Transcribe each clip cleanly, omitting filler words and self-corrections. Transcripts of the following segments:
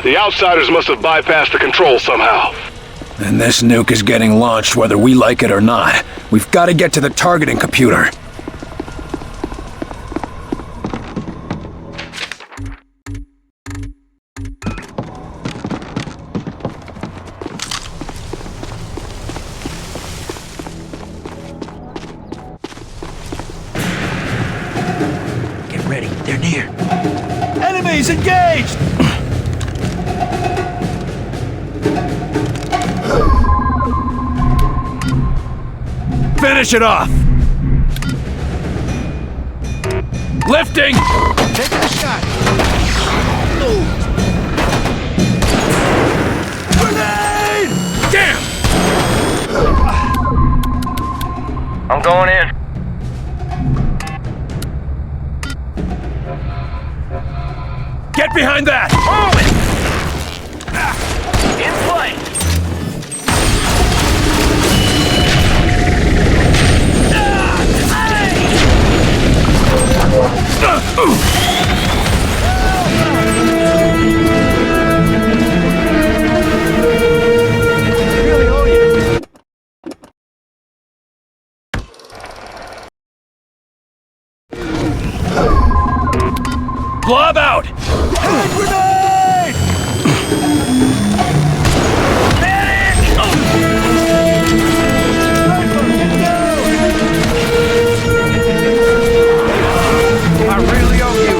The outsiders must have bypassed the control somehow. And this nuke is getting launched whether we like it or not. We've got to get to the targeting computer. Get ready, they're near. Enemies engaged! Finish it off! Lifting! Taking a shot! Grenade! Damn! I'm going in. Get behind that! Moving! In place! Really owe you. Blob out! Hand grenade! Sniper, get down! I really owe you.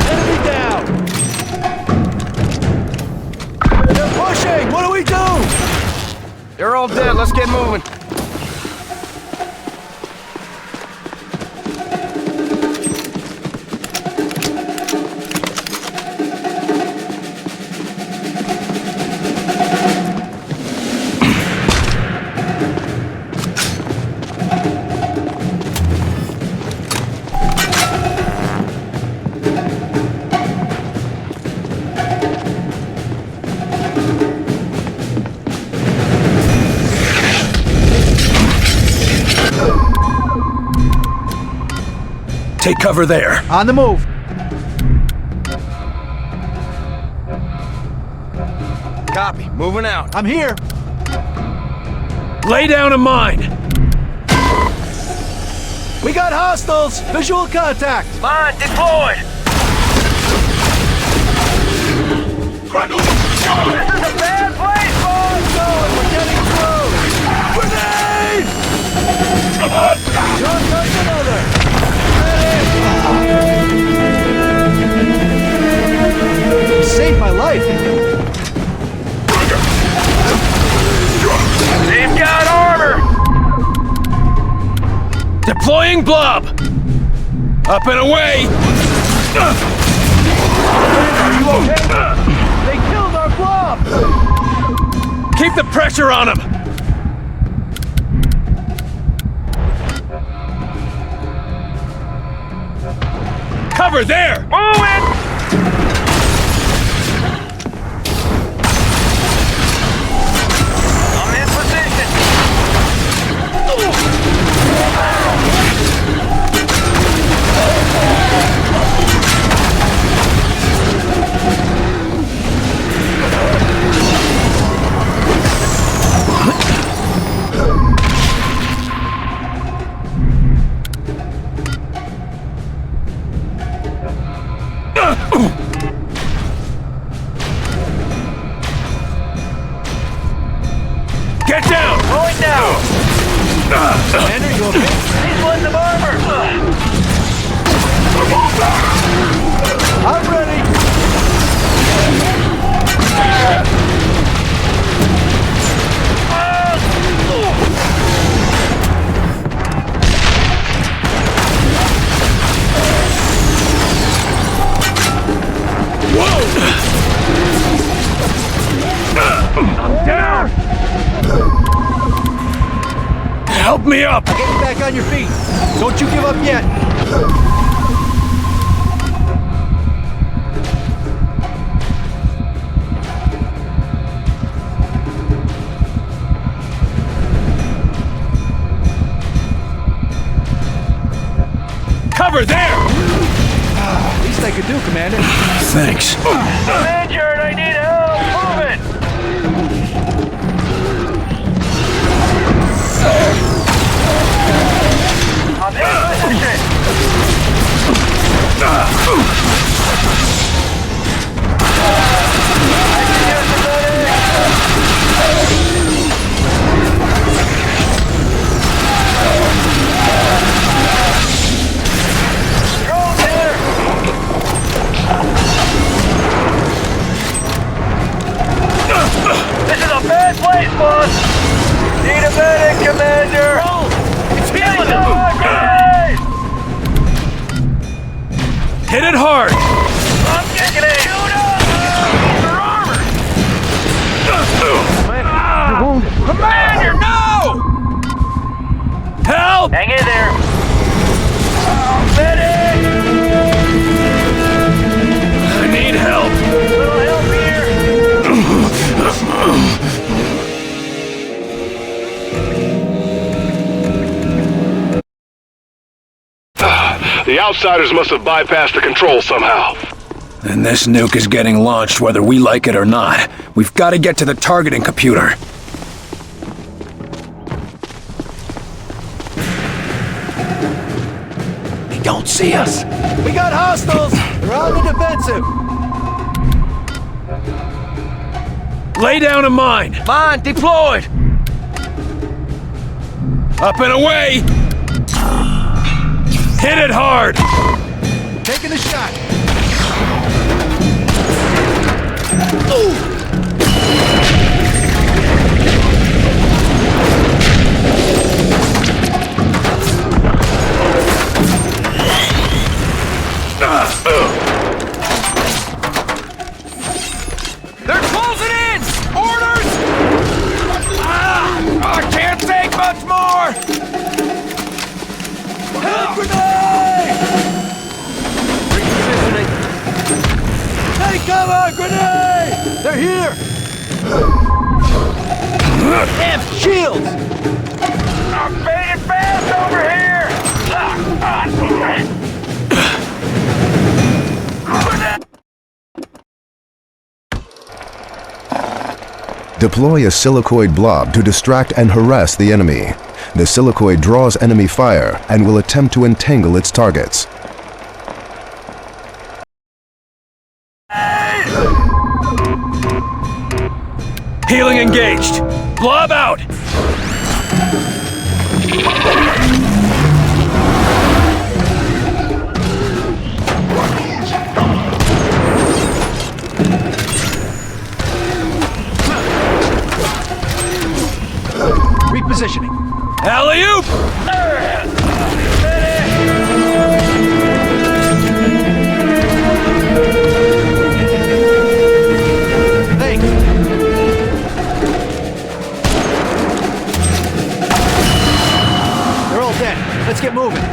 Enemy down! They're pushing! What do we do? They're all dead. Let's get moving. Take cover there. On the move. Copy. Moving out. I'm here. Lay down a mine! We got hostiles! Visual contact! Mine deployed. This is a bad place, boys. Going, we're getting through! Grenade! John touch another! Saved my life! They've got armor. Deploying blob! Up and away! Are you okay? They killed our blob! Keep the pressure on him! Cover there! Moving. I'm in position. Get down! Going down. Commander, you okay? He's letting them armor. I'm ready! I'm down! Help me up! Get you back on your feet! Don't you give up yet! cover there! Least I could do, Commander. Thanks. I'm injured. I need help. Move it. I'm in position. This is a bad place, boss! Need a medic, Commander! It's healing him! Hit it hard! I'm kicking it! Shoot up! Your armor! You're wounded. Commander, no! Help! Hang in there! Medic! I need help! Little help here! The outsiders must have bypassed the control somehow. And this nuke is getting launched whether we like it or not. We've got to get to the targeting computer. They don't see us. We got hostiles! They're on the defensive! Lay down a mine! Mine deployed. Up and away! Hit it hard! Taking a shot! They're closing in. Orders. I can't take much more. Hand grenade! Repositioning. Take cover! Grenade! They're here! Damn shields! I'm fading fast over here! Deploy a silicoid blob to distract and harass the enemy. The silicoid draws enemy fire and will attempt to entangle its targets. Healing engaged! Blob out! Repositioning. Alley-oop! Thanks. They're all dead. Let's get moving.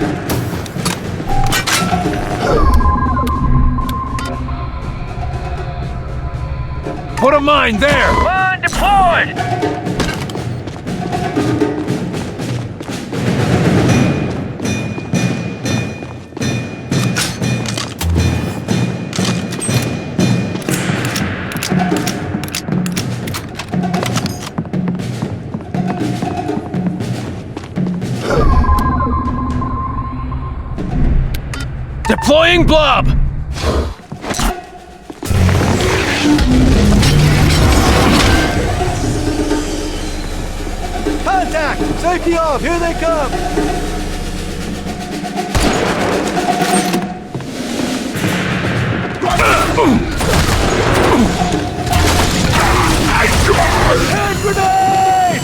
Put a mine there! Mine deployed! Deploying blob! Contact! Safety off! Here they come! Hand grenade!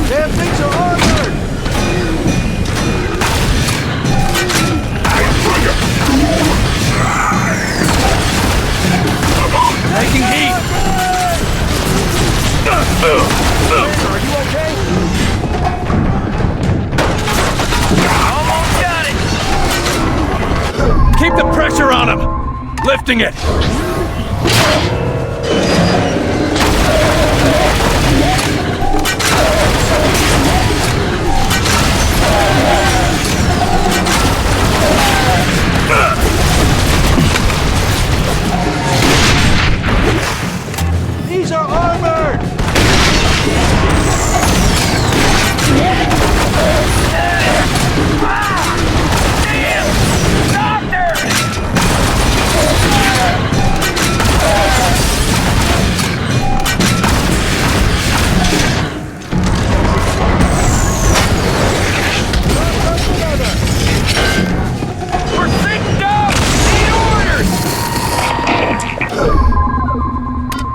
Damn things are armored! Taking heat! Are you okay? Almost got it! Keep the pressure on him! Lifting it!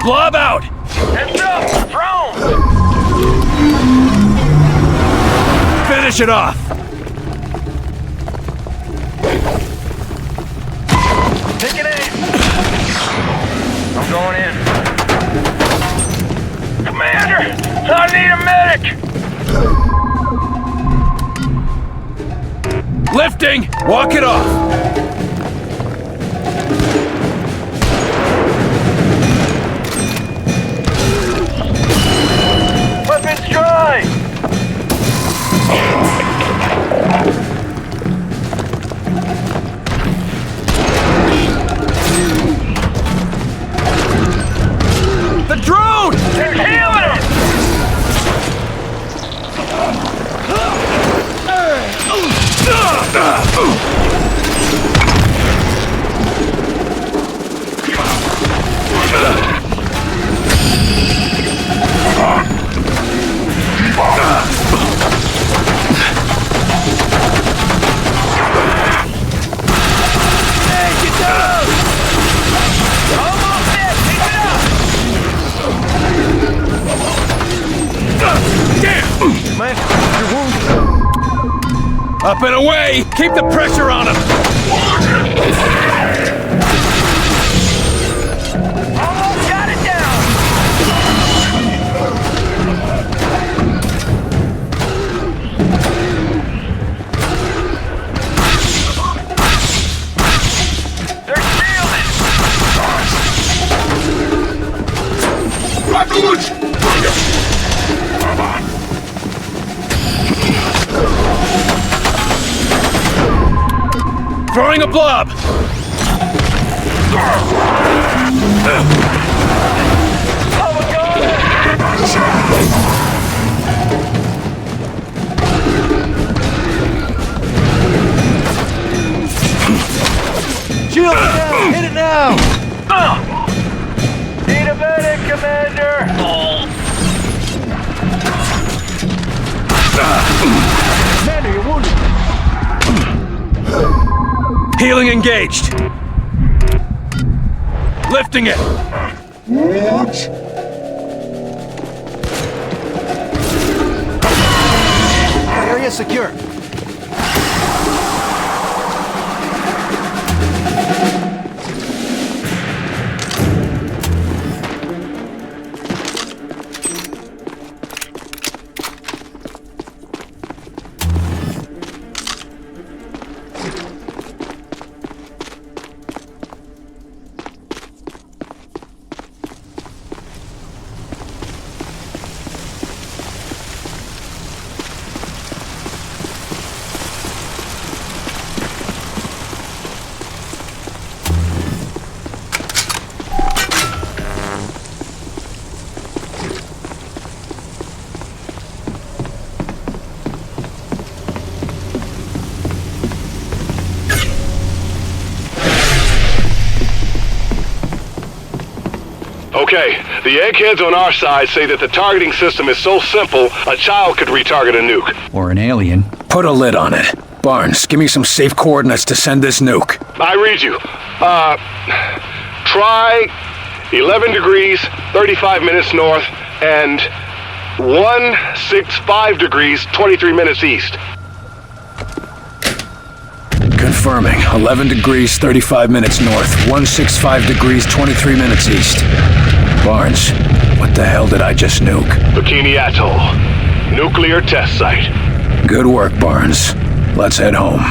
Blob out! Heads up! Drone! Finish it off! Taking aim! I'm going in. Commander! I need a medic! Lifting! Walk it off! Weapons dry! The drone! They're healing him! Almost dead! Keep it up! Damn! Man, you're wounded. Up and away! Keep the pressure on him! Almost got it down! They're shielded! Throwing a blob! Oh my God! Shield it now! Hit it now! Need a medic, Commander! Commander, you're wounded. Healing engaged! Lifting it! Area secure. Okay, the eggheads on our side say that the targeting system is so simple, a child could retarget a nuke. Or an alien. Put a lid on it. Barnes, give me some safe coordinates to send this nuke. I read you. Try 11 degrees, 35 minutes north, and 165 degrees, 23 minutes east. Confirming. 11 degrees, 35 minutes north. 165 degrees, 23 minutes east. Barnes, what the hell did I just nuke? Bikini Atoll. Nuclear test site. Good work, Barnes. Let's head home.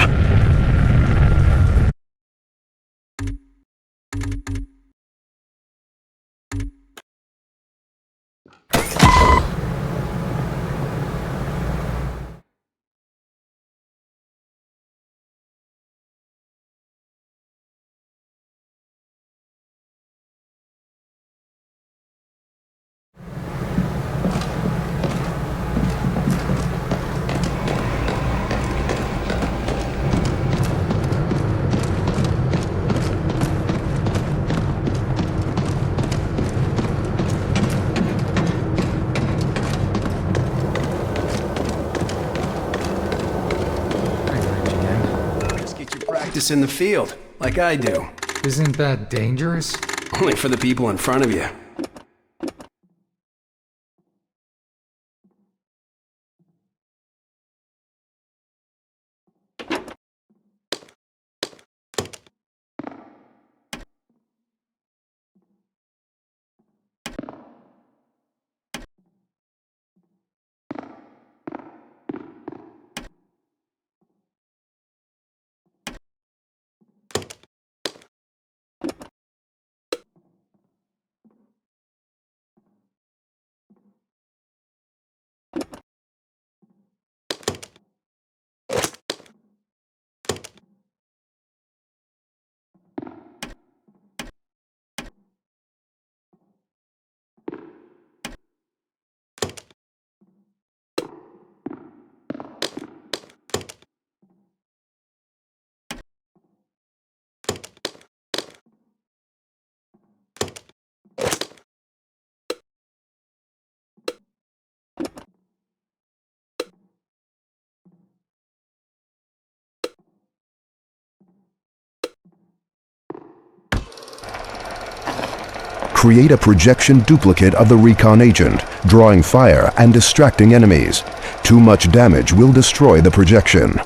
Practice in the field, like I do. Isn't that dangerous? Only for the people in front of you. Create a projection duplicate of the recon agent, drawing fire and distracting enemies. Too much damage will destroy the projection.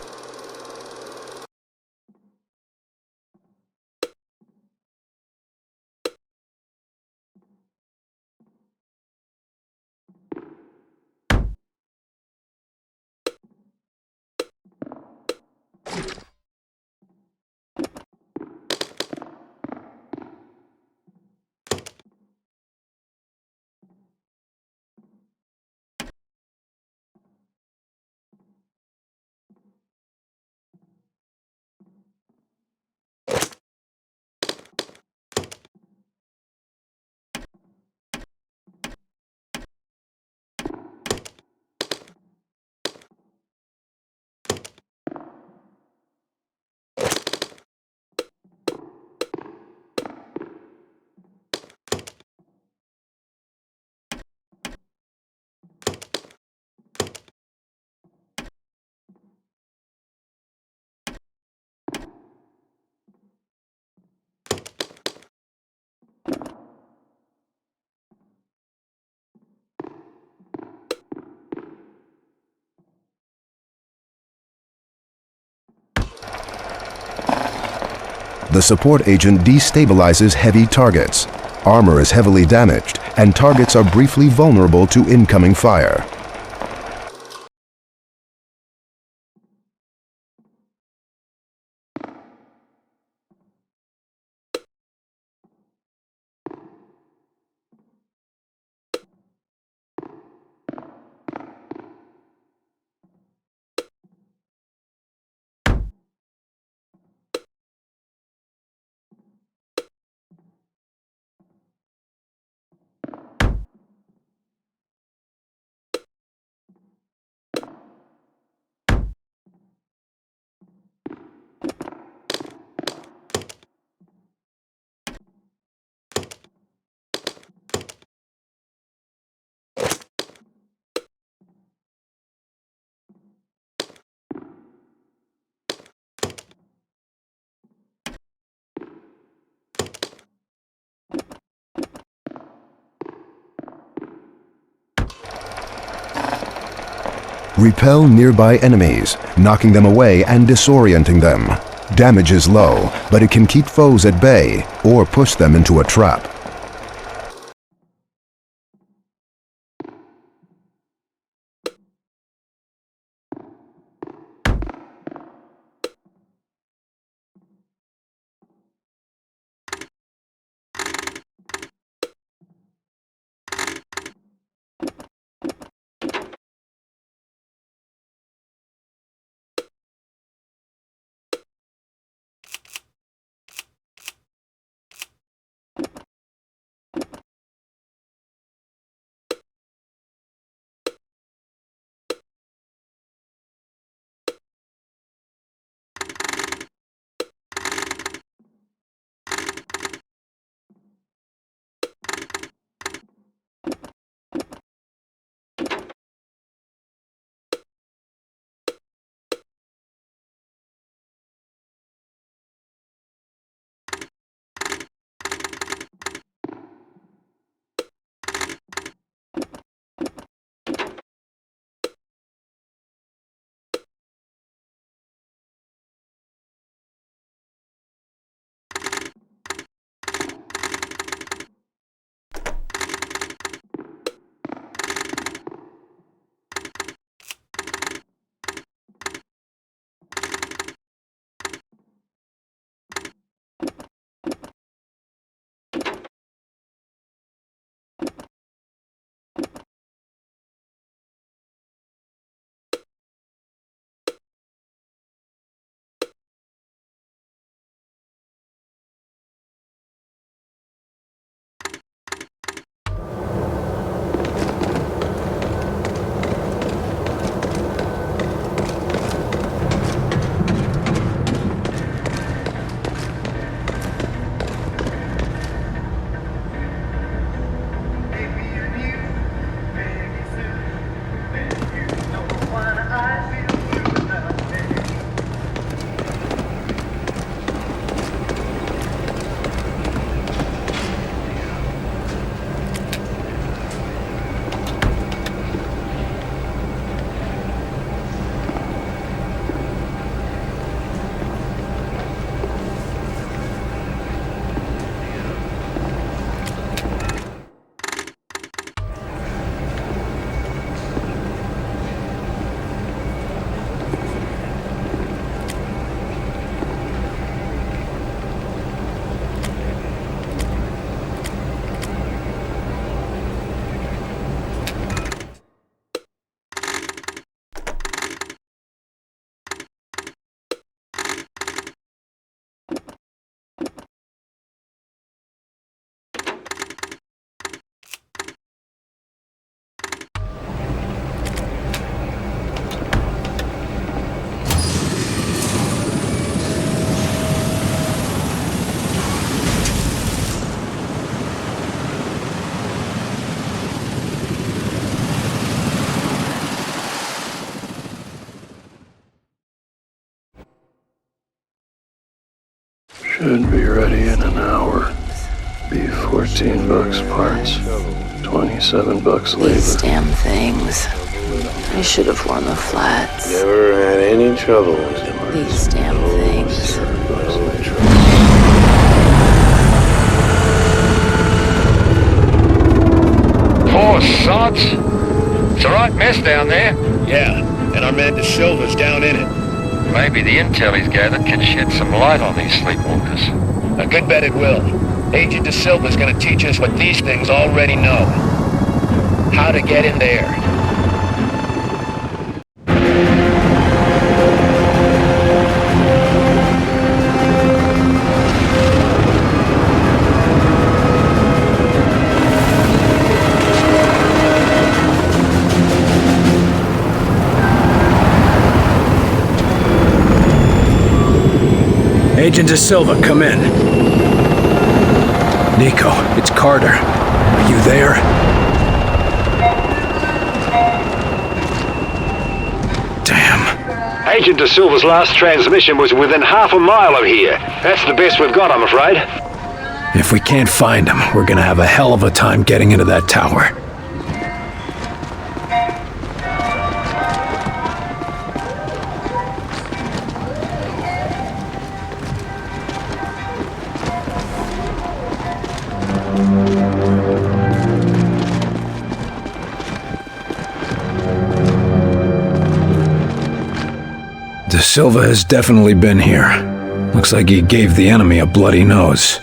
The support agent destabilizes heavy targets. Armor is heavily damaged, and targets are briefly vulnerable to incoming fire. Repel nearby enemies, knocking them away and disorienting them. Damage is low, but it can keep foes at bay or push them into a trap. ready in an hour. Be $14 parts. $27 These labor. damn things. I should have worn the flats. Never had any trouble with them. These damn things. Poor sods. It's a right mess down there. Yeah, and our man De Silva's down in it. Maybe the intel he's gathered can shed some light on these sleepwalkers. A good bet it will. Agent De Silva's gonna teach us what these things already know. How to get in there. Agent De Silva, come in. Nico, it's Carter. Are you there? Damn. Agent De Silva's last transmission was within half a mile of here. That's the best we've got, I'm afraid. If we can't find him, we're gonna have a hell of a time getting into that tower. De Silva has definitely been here. Looks like he gave the enemy a bloody nose.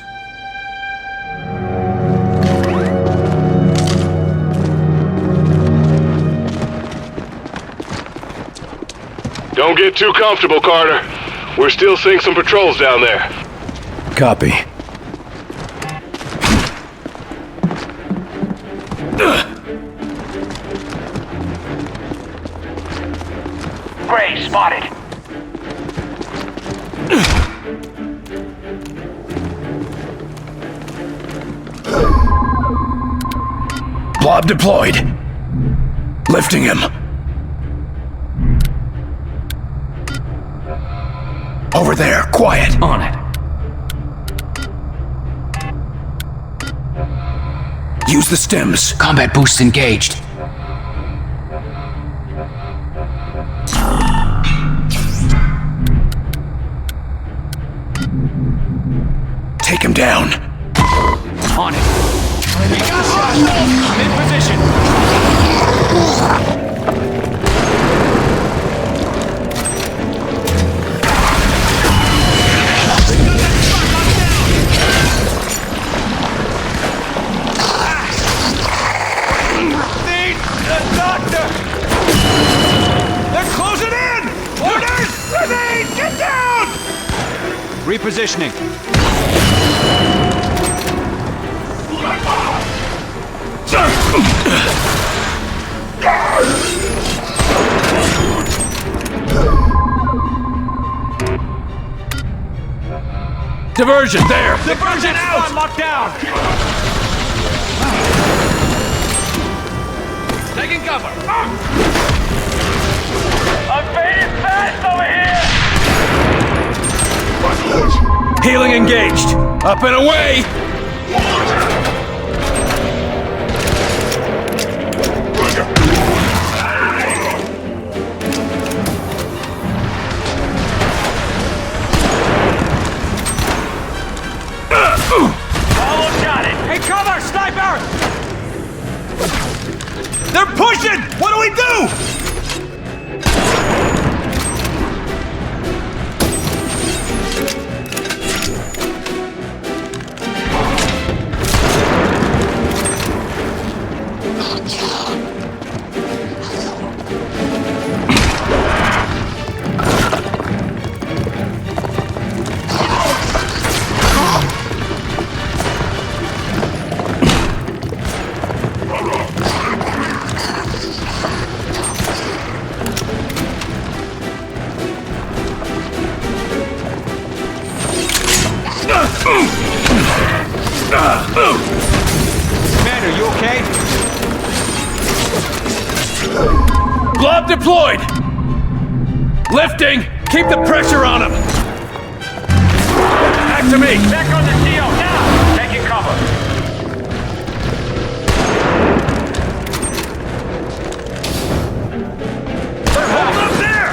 Don't get too comfortable, Carter. We're still seeing some patrols down there. Copy. Gray, spotted. Blob deployed. Lifting him. Over there, quiet. On it. Use the stems. Combat boosts engaged. Take him down. On it. I'm in position. Need the doctor! They're closing in! Orders! Remain! Get down! Repositioning. Diversion, there! Diversion out! Locked down! Taking cover! I'm fading fast over here! Healing engaged! Up and away! Almost got it! Hey, cover! Sniper! They're pushing! What do we do? Commander, you okay? Blob deployed! Lifting! Keep the pressure on him! back to me! Back on the CO now! Taking cover. Hold up there!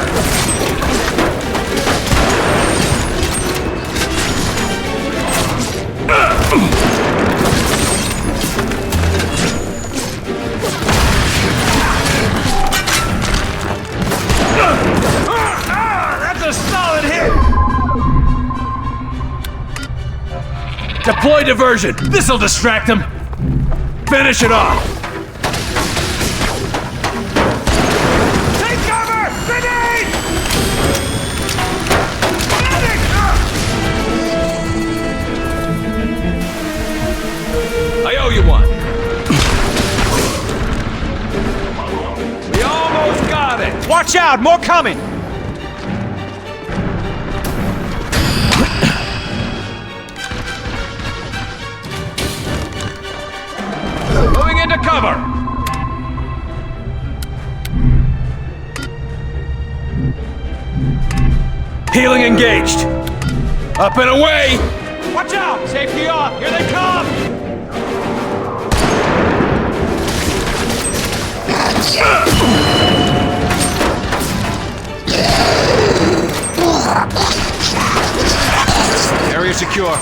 That's a solid hit! Deploy diversion! This'll distract him! Finish it off! Take cover! Grenade! Medic! I owe you one. We almost got it! Watch out! More coming! Moving into cover! Healing engaged! Up and away! Watch out! Safety off! Here they come! Area secure.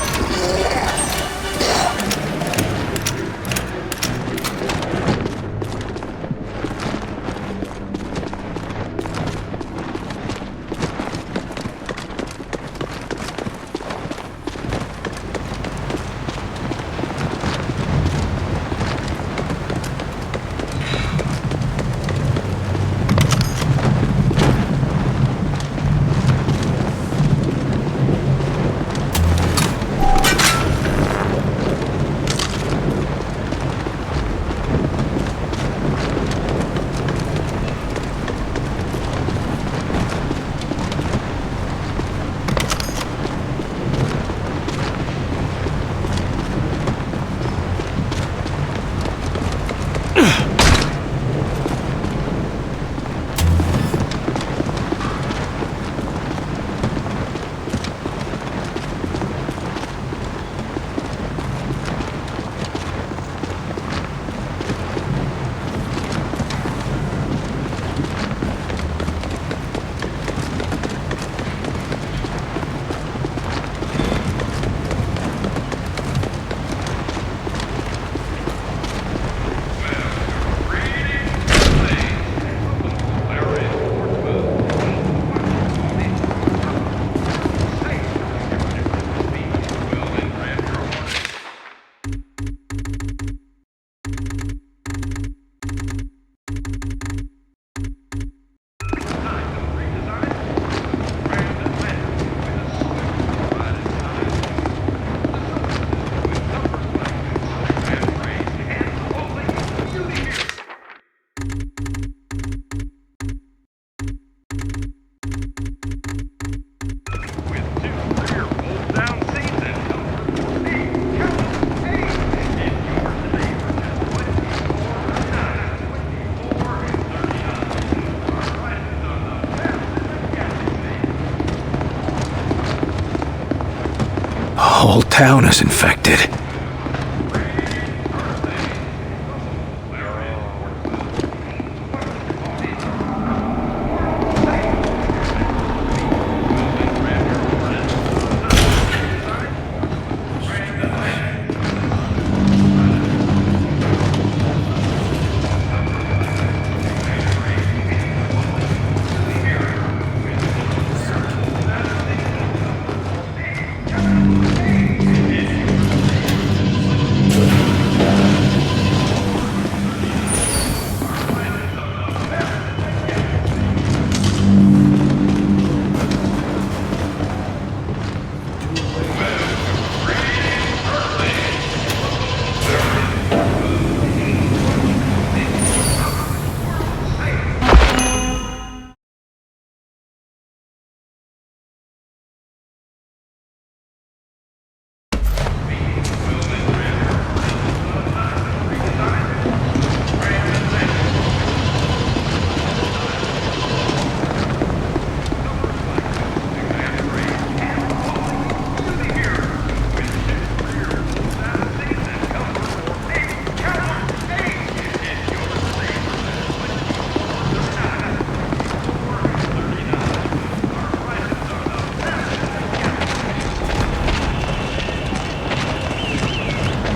The whole town is infected.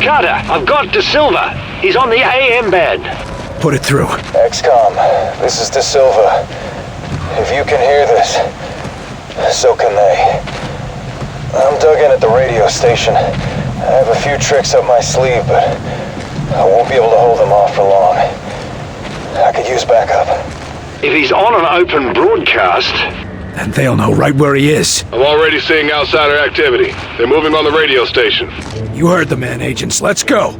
Carter, I've got De Silva. He's on the AM band. Put it through. XCOM, this is De Silva. If you can hear this, so can they. I'm dug in at the radio station. I have a few tricks up my sleeve, but I won't be able to hold them off for long. I could use backup. If he's on an open broadcast... Then they'll know right where he is. I'm already seeing outsider activity. They're moving on the radio station. You heard the man, agents. Let's go.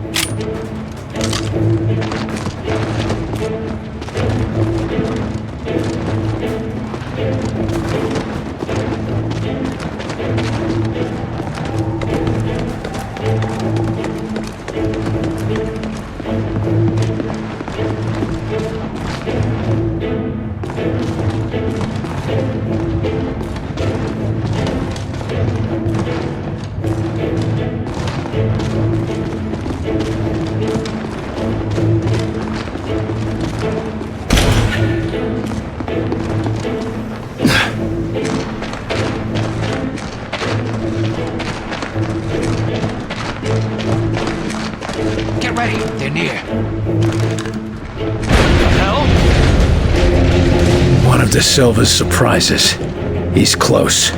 Get ready, they're near. One of De Silva's surprises. He's close.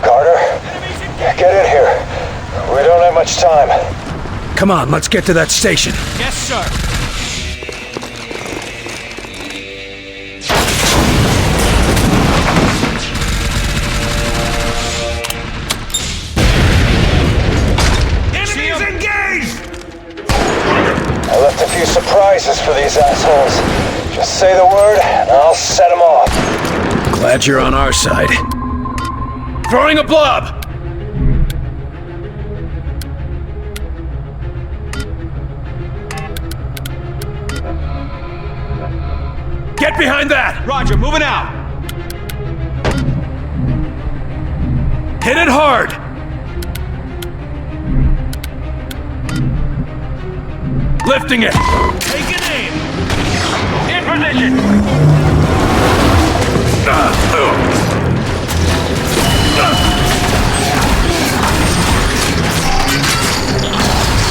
Carter, get in here. We don't have much time. Come on, let's get to that station. Yes, sir. Enemies engaged! I left a few surprises for these assholes. Just say the word, and I'll set them off. Glad you're on our side. Throwing a blob! Get behind that! Roger, moving out. Hit it hard! Lifting it! Take an aim. In position.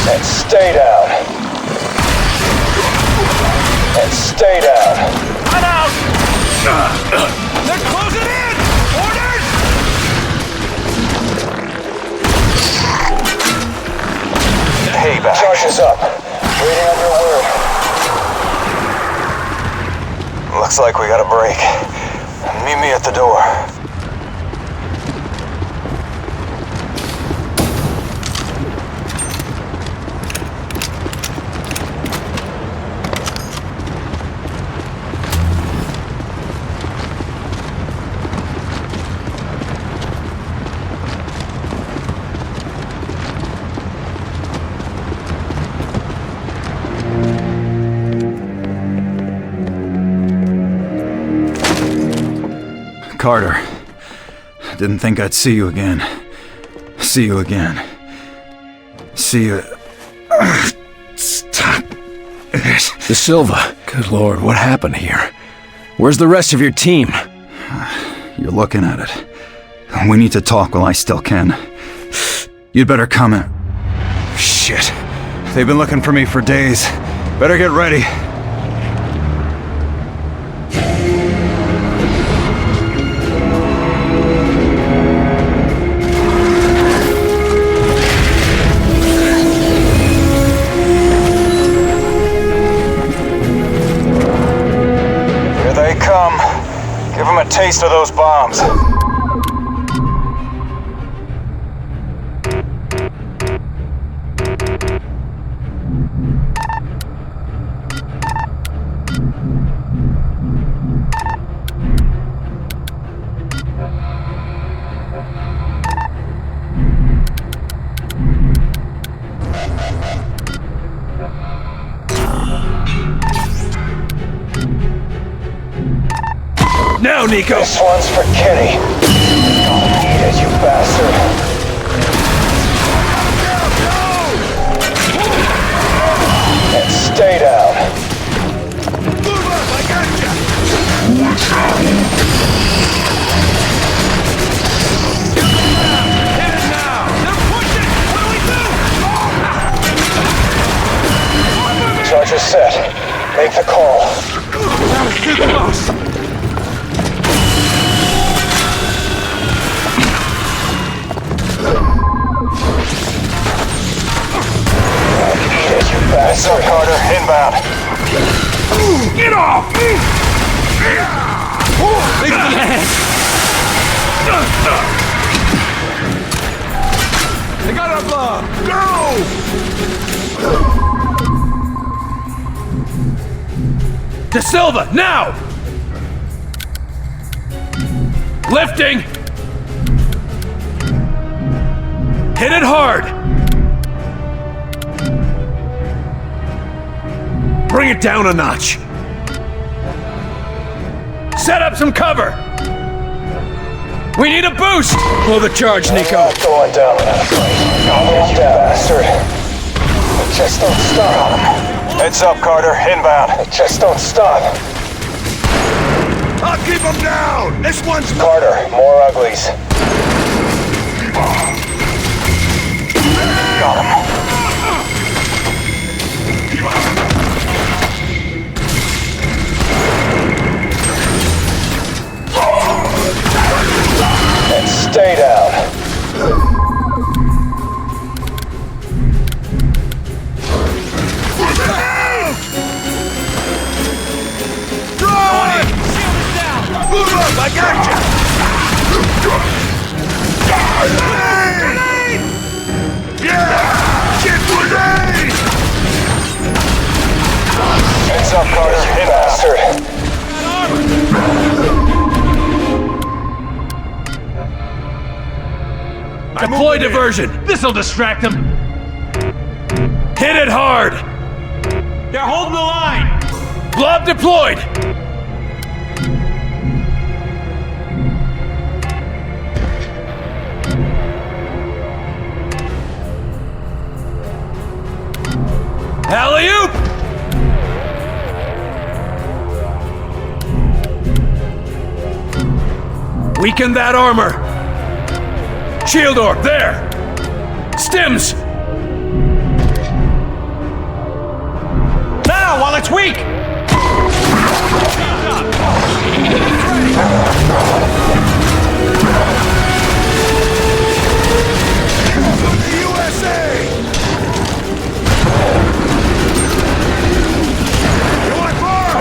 And stay down. And stay down. I'm out. They're closing in. Orders. Payback. Charges up. Waiting on your word. Looks like we got a break. Meet me at the door. Carter. Didn't think I'd see you again. See you again. See you... Stop it. De Silva. Good Lord, what happened here? Where's the rest of your team? You're looking at it. We need to talk while I still can. You'd better come in. Shit. They've been looking for me for days. Better get ready. Give him a taste of those bombs. Now, Nico! This one's for Kenny. Eat it, you bastard. And stay down. Move up, I got you! Raise the hand! They got our blood! Go! De Silva, now! Lifting! Hit it hard! Bring it down a notch! Set up some cover! We need a boost! Pull the charge, Nico. I'm not going down that fight. Hold down, bastard. Just don't stop. Heads up, Carter. Inbound. Just don't stop. I'll keep him down! This one's not... Carter, more uglies. Got him. And stay down. Drive! Move up! I got you! Grenade! Yeah! Get grenade! Heads up, Carter. In, bastard. Deploy diversion! This'll distract them. Hit it hard! They're holding the line. Blob deployed! Alley-oop! Weaken that armor! Shield orb, there! Stims! Now, while it's weak. USA! You want more?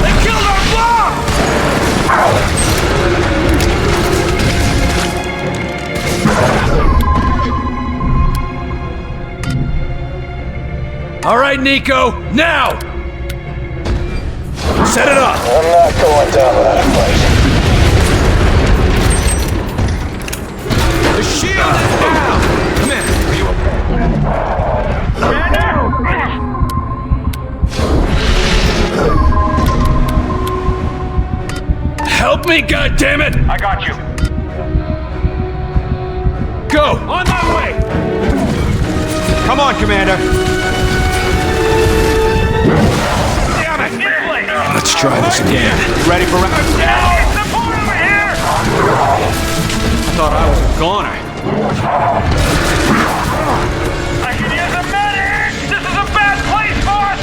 They killed our blob! All right, Nico, now! Set it up! I'm not going down without a fight. The shield is down! Come in. Help me, goddammit! I got you. Go! On that way! Come on, Commander. Damn it! This way! Let's try this again. Ready for round? Support over here! I thought I was a goner. I can use a medic! This is a bad place, boss!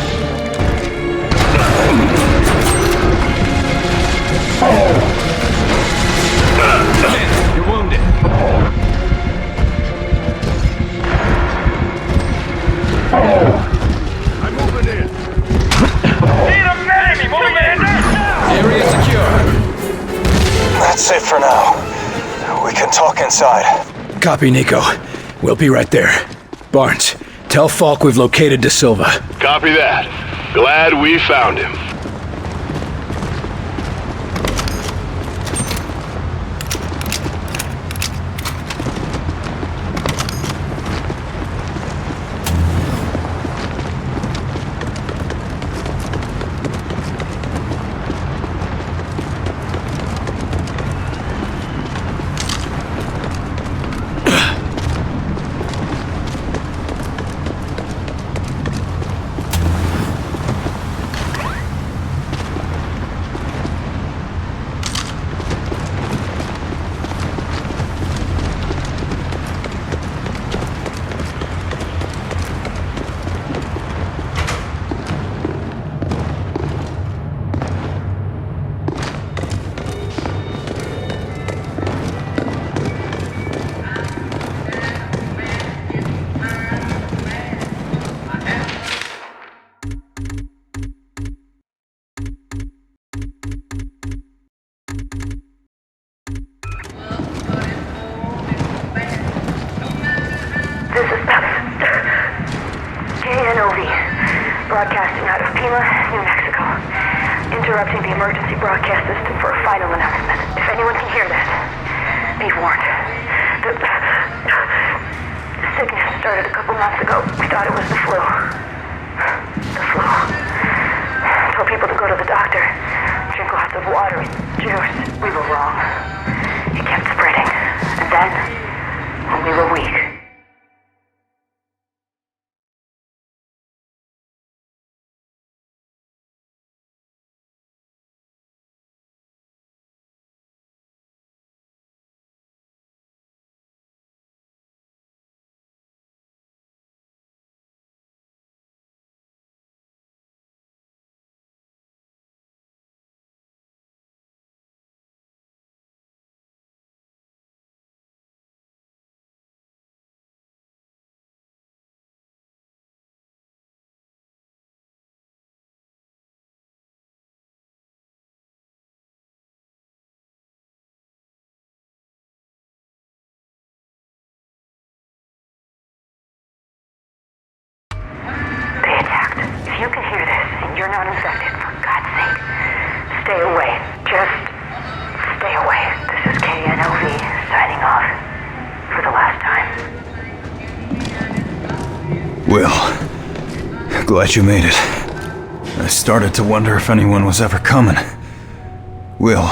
Come in, you're wounded. I'm moving in. Need a medic! Commander! Area secure. That's it for now. We can talk inside. Copy, Nico. We'll be right there. Barnes, tell Falk we've located De Silva. Copy that. Glad we found him. New Mexico. Interrupting the emergency broadcast system for a final announcement. If anyone can hear this, be warned. The sickness started a couple months ago. We thought it was the flu. The flu. Told people to go to the doctor. Drink lots of water and juice. We were wrong. It kept spreading. And then, when we were weak, you can hear this and you're not infected, for God's sake, stay away. Just stay away. This is KNOV signing off for the last time. Will, glad you made it. I started to wonder if anyone was ever coming. Will,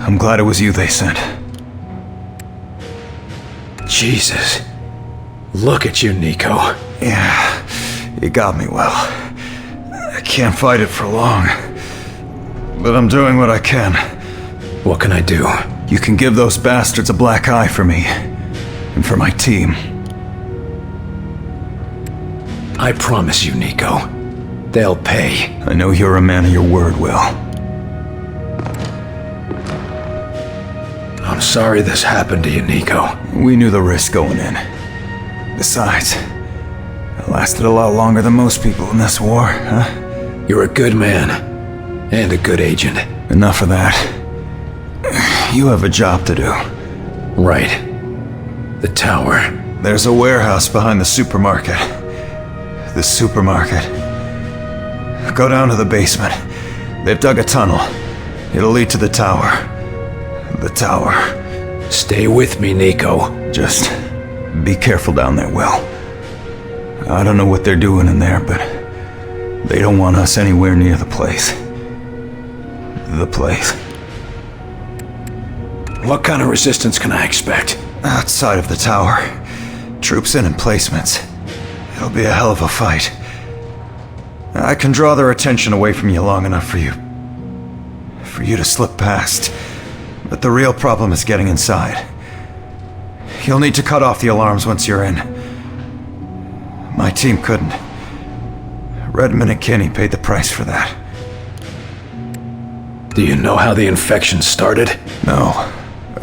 I'm glad it was you they sent. Jesus. Look at you, Nico. Yeah. You got me, Will. I can't fight it for long. But I'm doing what I can. What can I do? You can give those bastards a black eye for me. And for my team. I promise you, Nico. They'll pay. I know you're a man of your word, Will. I'm sorry this happened to you, Nico. We knew the risk going in. Besides, it lasted a lot longer than most people in this war, huh? You're a good man. And a good agent. Enough of that. You have a job to do. Right. The tower. There's a warehouse behind the supermarket. The supermarket. Go down to the basement. They've dug a tunnel. It'll lead to the tower. The tower. Stay with me, Nico. Just be careful down there, Will. I don't know what they're doing in there, but they don't want us anywhere near the place. The place. What kind of resistance can I expect? Outside of the tower. Troops in emplacements. It'll be a hell of a fight. I can draw their attention away from you long enough for you to slip past. But the real problem is getting inside. You'll need to cut off the alarms once you're in. My team couldn't. Redmond and Kinney paid the price for that. Do you know how the infection started? No.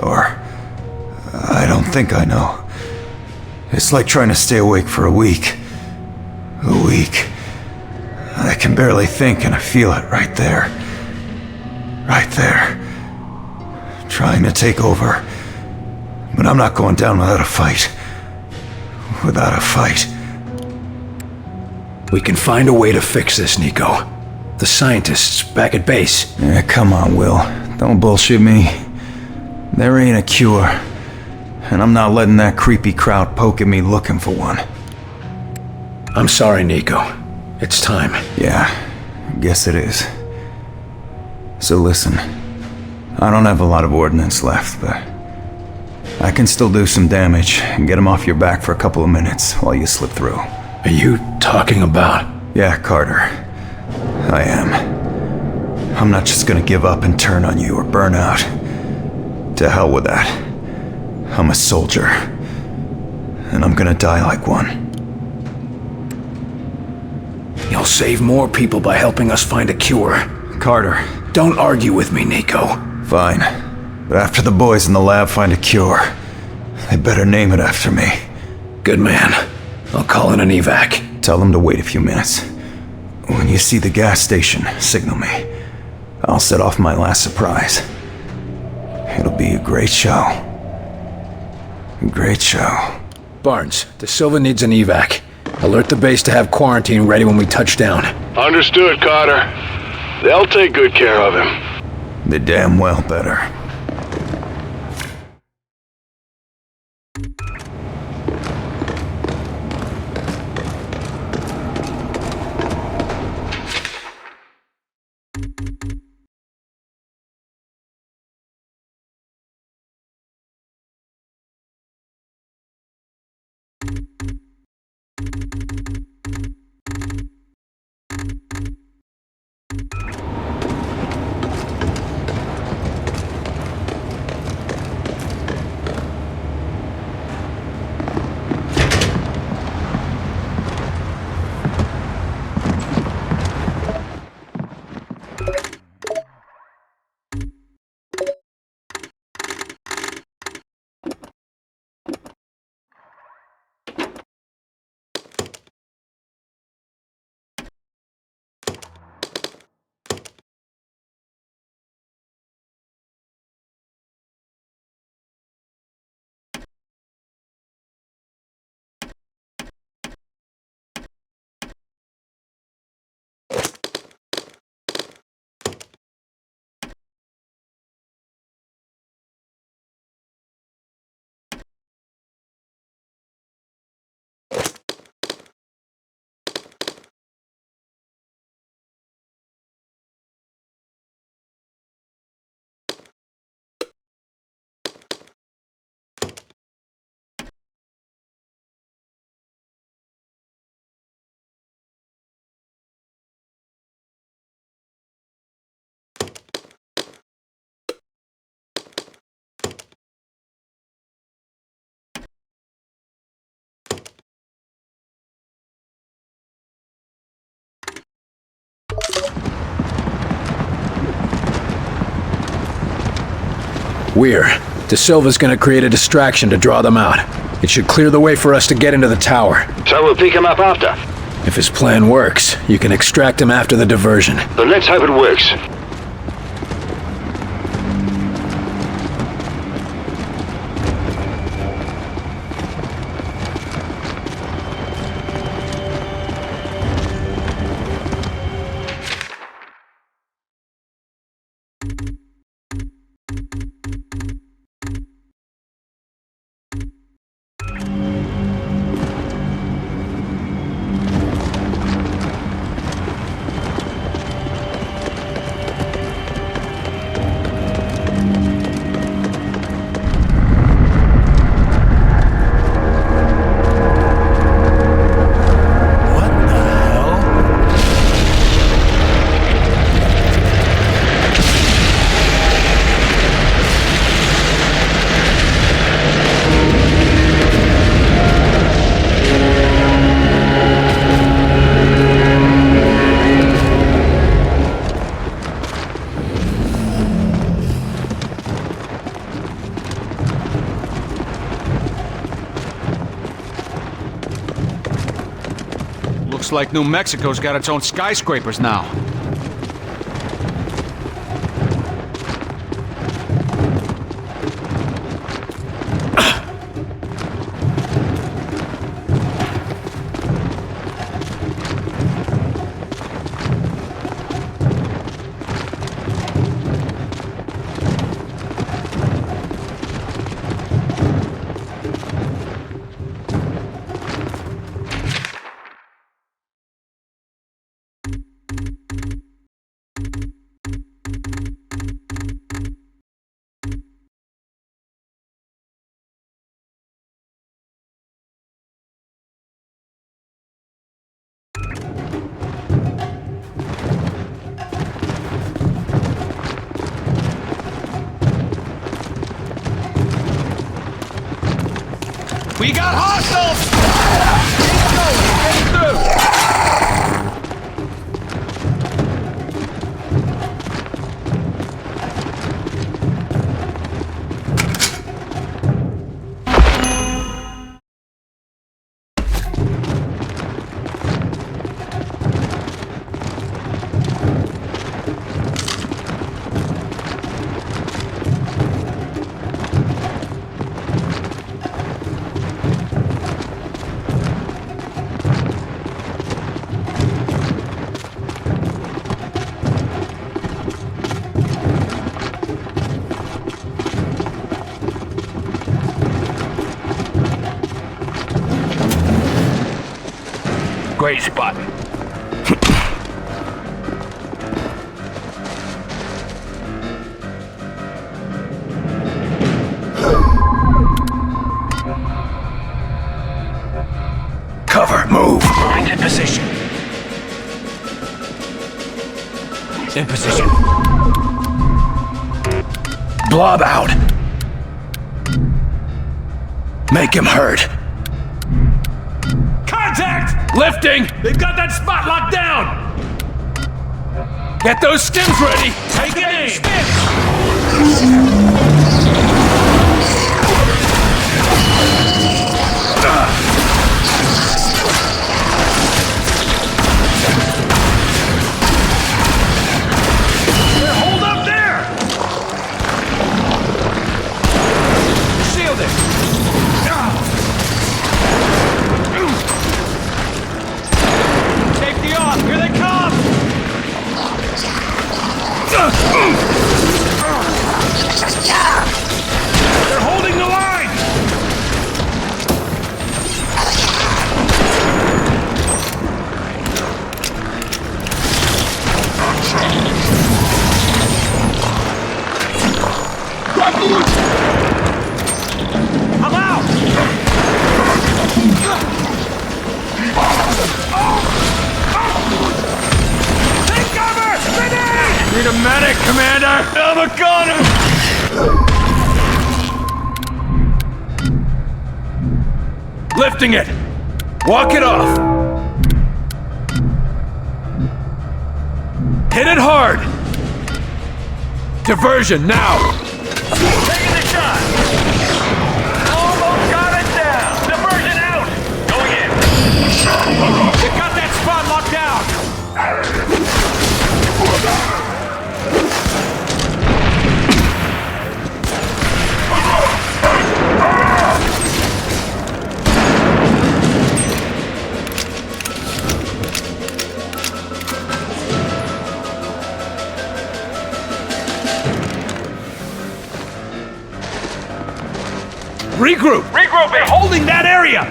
Or I don't think I know. It's like trying to stay awake for a week. A week. I can barely think and I feel it right there. Right there. Trying to take over. But I'm not going down without a fight. Without a fight. We can find a way to fix this, Nico. The scientists back at base. Yeah, come on, Will. Don't bullshit me. There ain't a cure. And I'm not letting that creepy crowd poke at me looking for one. I'm sorry, Nico. It's time. Yeah, I guess it is. So listen, I don't have a lot of ordnance left, but I can still do some damage and get them off your back for a couple of minutes while you slip through. Are you talking about? Yeah, Carter. I am. I'm not just gonna give up and turn on you or burn out. To hell with that. I'm a soldier. And I'm gonna die like one. You'll save more people by helping us find a cure. Carter. Don't argue with me, Nico. Fine. But after the boys in the lab find a cure, they better name it after me. Good man. I'll call in an evac. Tell them to wait a few minutes. When you see the gas station, signal me. I'll set off my last surprise. It'll be a great show. A great show. Barnes, De Silva needs an evac. Alert the base to have quarantine ready when we touch down. Understood, Carter. They'll take good care of him. They damn well better. We're. De Silva's gonna create a distraction to draw them out. It should clear the way for us to get into the tower. So we'll pick him up after. If his plan works, you can extract him after the diversion. Then let's hope it works. Looks like New Mexico's got its own skyscrapers now. We got hostiles! Keep going, get through! Great spot. Cover, move. Marines in position. In position. Blob out. Make him hurt. Contact! Lifting! They've got that spot locked down! Get those stims ready! Take aim! They're holed up there! Shield it! Safety off! Here they come! They're holding the line! I'm out! Take cover! Grenade! Need a medic, Commander! I'm a gunner! Lifting it! Walk it off! Hit it hard! Diversion, now! Taking the shot! Almost got it down! Diversion out! Going in! They got that spot locked down! Regroup! Regrouping! Holding that area!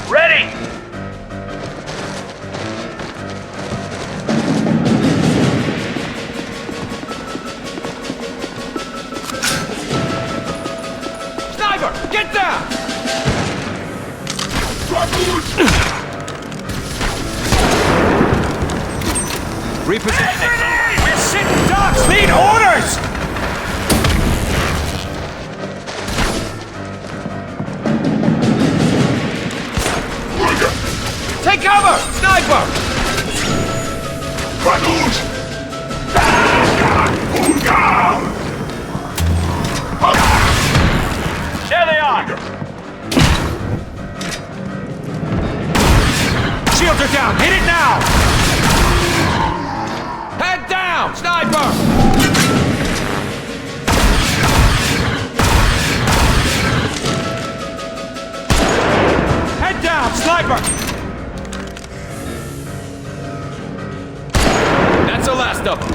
Ready! Sniper! Get down! Repositioning! We're sitting ducks! Need orders! Take cover! Sniper! There they are! Shields are down! Hit it now! Head down! Sniper! Head down! Sniper! That's the last of them.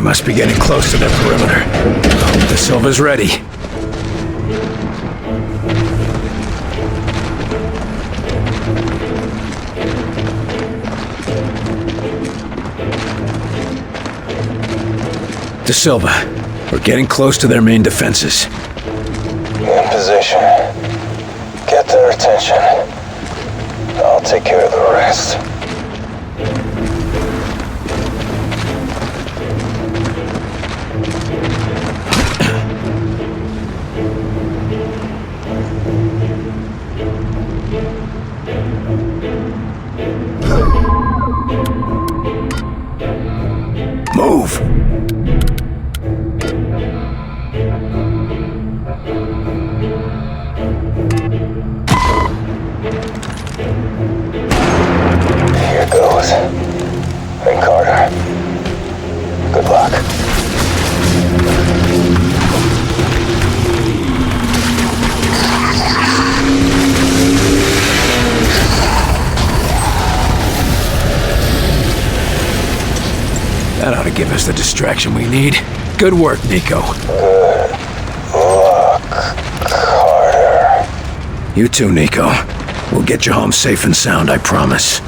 must be getting close to their perimeter. I hope the Silva's ready. De Silva, we're getting close to their main defenses. In position. Get their attention. I'll take care of the rest. Move! Here goes. And Carter. Good luck. That ought to give us the distraction we need. Good work, Nico. Good luck, Carter. You too, Nico. We'll get you home safe and sound, I promise.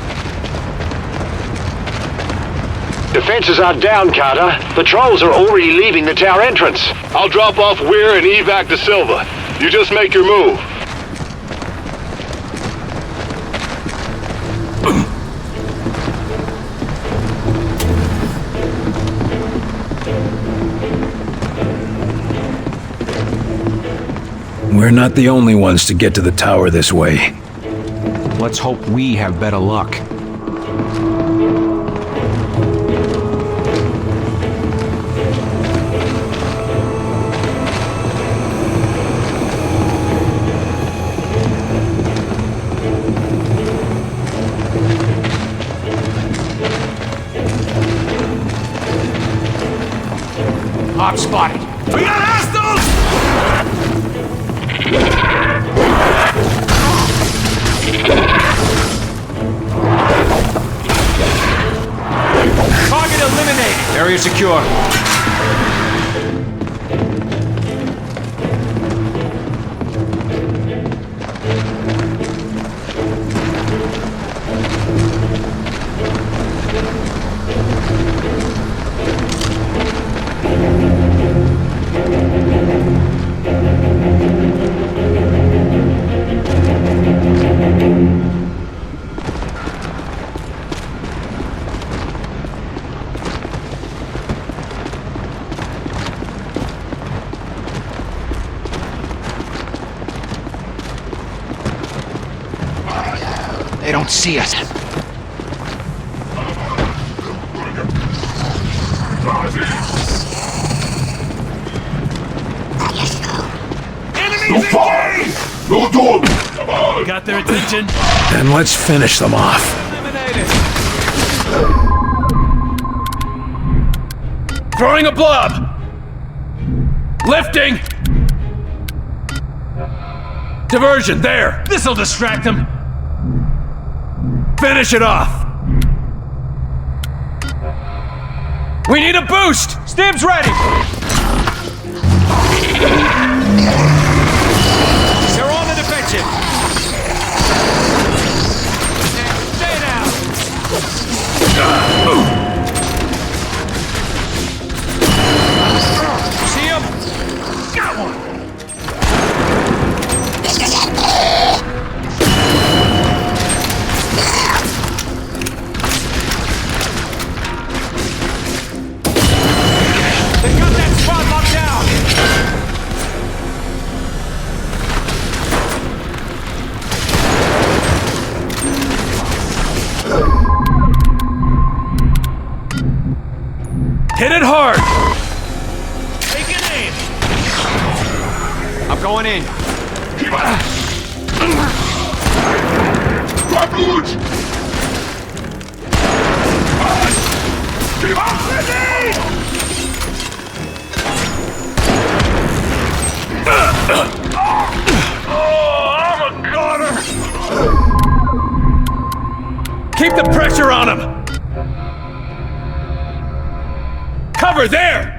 Defenses are down, Carter. Patrols are already leaving the tower entrance. I'll drop off Weir and evac De Silva. You just make your move. We're not the only ones to get to the tower this way. Let's hope we have better luck. Hot spotted. We got hostiles! Target eliminated. Area secure. They don't see us. Enemies engaged! Got their attention. Then let's finish them off. Eliminated. Throwing a blob! Lifting! Diversion, there! This'll distract them. Finish it off! We need a boost! Stim's ready. They're on the defensive. Stay down. See him? Got one. They got that spot locked down. Hit it hard! Take an aim. I'm going in. I'm a goner. Keep the pressure on him! Cover there!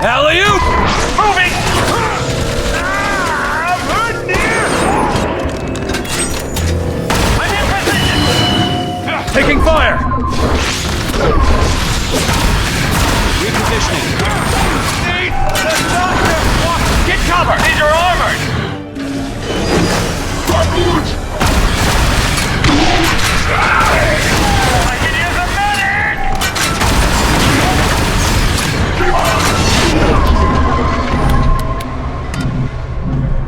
Alley-oop! Moving! I'm hurting here! I'm in position! Taking fire! Repositioning. Need the doctor! Get cover! These are armored! I can use a medic!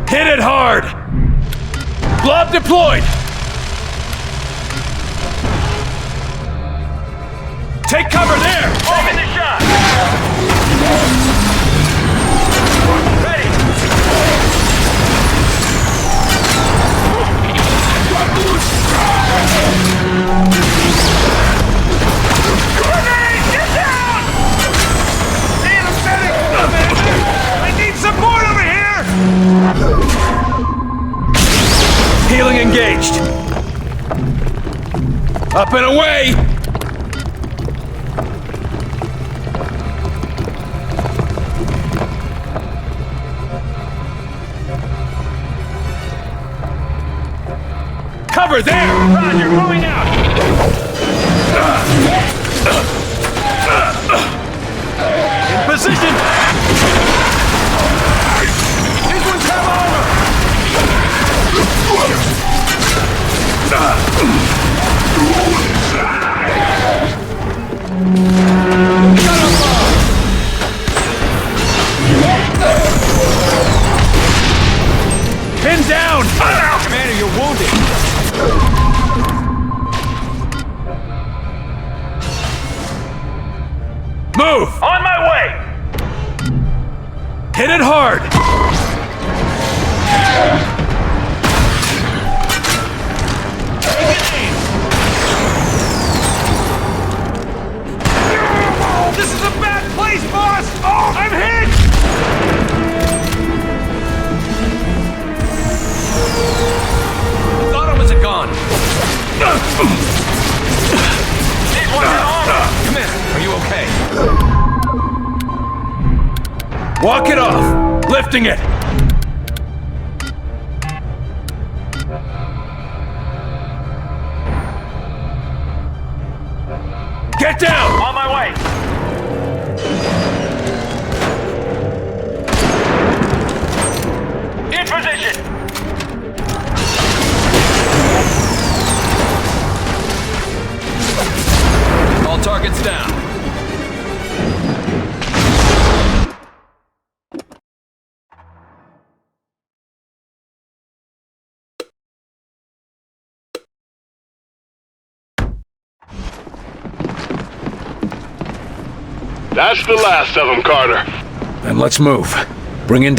Hit it hard! Blob deployed! Take cover there! Open the shot! Ready! Grenade! Get down! Need a medic! I need support over here! Healing engaged. Up and away! Cover there! Roger, moving out! In position! These ones have armor! Pin down! Commander, you're wounded! Move! On my way! Hit it hard! This is a bad place, boss! Oh, I'm hit! Thought it was a gun. These ones are armor! Come in. Are you okay? Walk it off! Lifting it! Get down! On my way! In position! All targets down. That's the last of them, Carter. Then let's move. Bring in...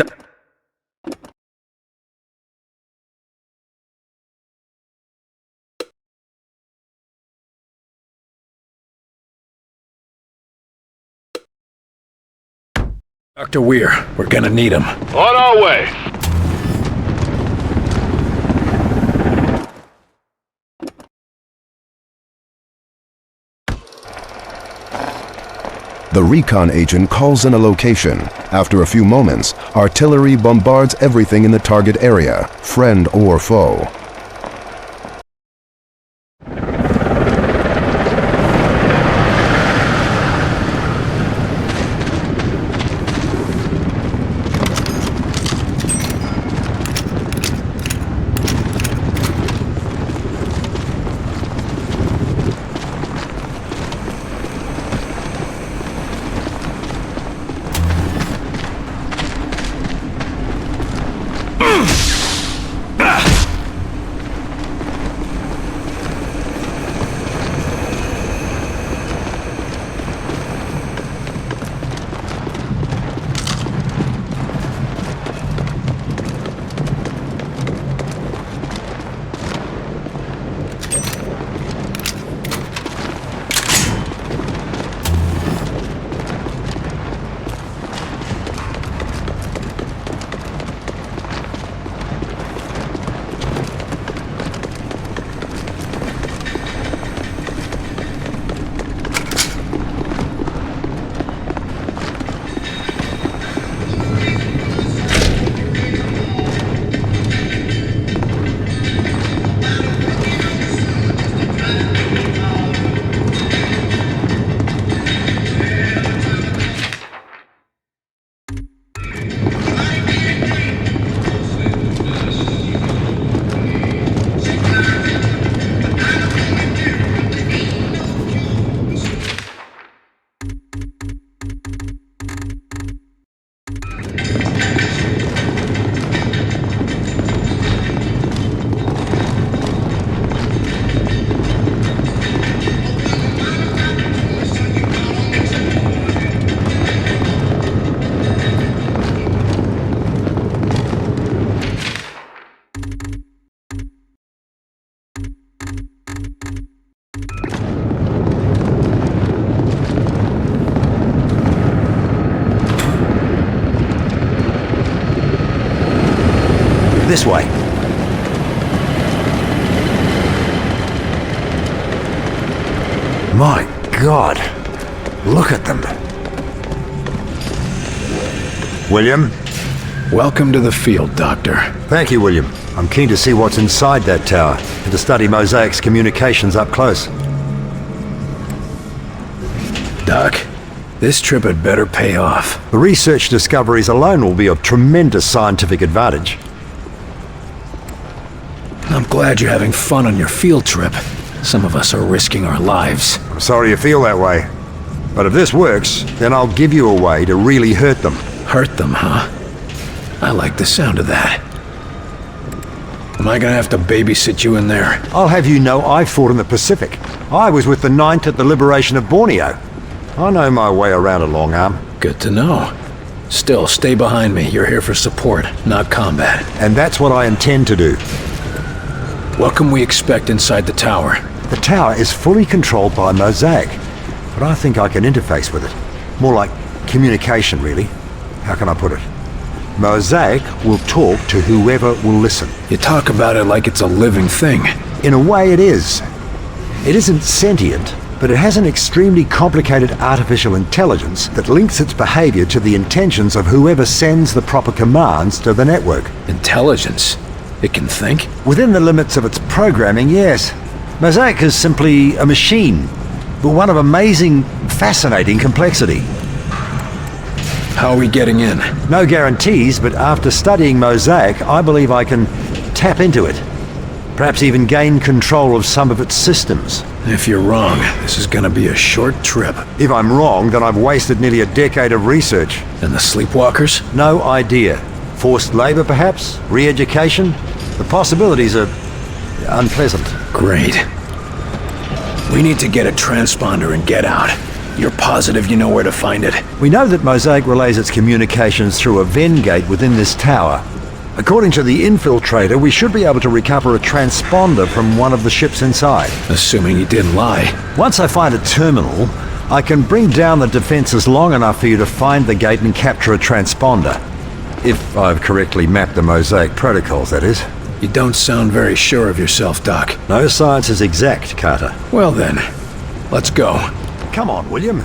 Dr. Weir, we're gonna need him. On our way. The recon agent calls in a location. After a few moments, artillery bombards everything in the target area, friend or foe. This way. My God. Look at them. William? Welcome to the field, Doctor. Thank you, William. I'm keen to see what's inside that tower and to study Mosaic's communications up close. Doc, this trip had better pay off. The research discoveries alone will be of tremendous scientific advantage. I'm glad you're having fun on your field trip. Some of us are risking our lives. I'm sorry you feel that way. But if this works, then I'll give you a way to really hurt them. Hurt them, huh? I like the sound of that. Am I gonna have to babysit you in there? I'll have you know I fought in the Pacific. I was with the 9th at the liberation of Borneo. I know my way around a long arm. Good to know. Still, stay behind me. You're here for support, not combat. And that's what I intend to do. What can we expect inside the tower? The tower is fully controlled by Mosaic, but I think I can interface with it. More like communication, really. How can I put it? Mosaic will talk to whoever will listen. You talk about it like it's a living thing. In a way it is. It isn't sentient, but it has an extremely complicated artificial intelligence that links its behavior to the intentions of whoever sends the proper commands to the network. Intelligence? It can think? Within the limits of its programming, yes. Mosaic is simply a machine, but one of amazing, fascinating complexity. How are we getting in? No guarantees, but after studying Mosaic, I believe I can tap into it. Perhaps even gain control of some of its systems. If you're wrong, this is gonna be a short trip. If I'm wrong, then I've wasted nearly a decade of research. And the sleepwalkers? No idea. Forced labor, perhaps? Re-education? The possibilities are unpleasant. Great. We need to get a transponder and get out. You're positive you know where to find it? We know that Mosaic relays its communications through a Venn gate within this tower. According to the infiltrator, we should be able to recover a transponder from one of the ships inside. Assuming he didn't lie. Once I find a terminal, I can bring down the defenses long enough for you to find the gate and capture a transponder. If I've correctly mapped the Mosaic protocols, that is. You don't sound very sure of yourself, Doc. No science is exact, Carter. Well then, let's go. Come on, William.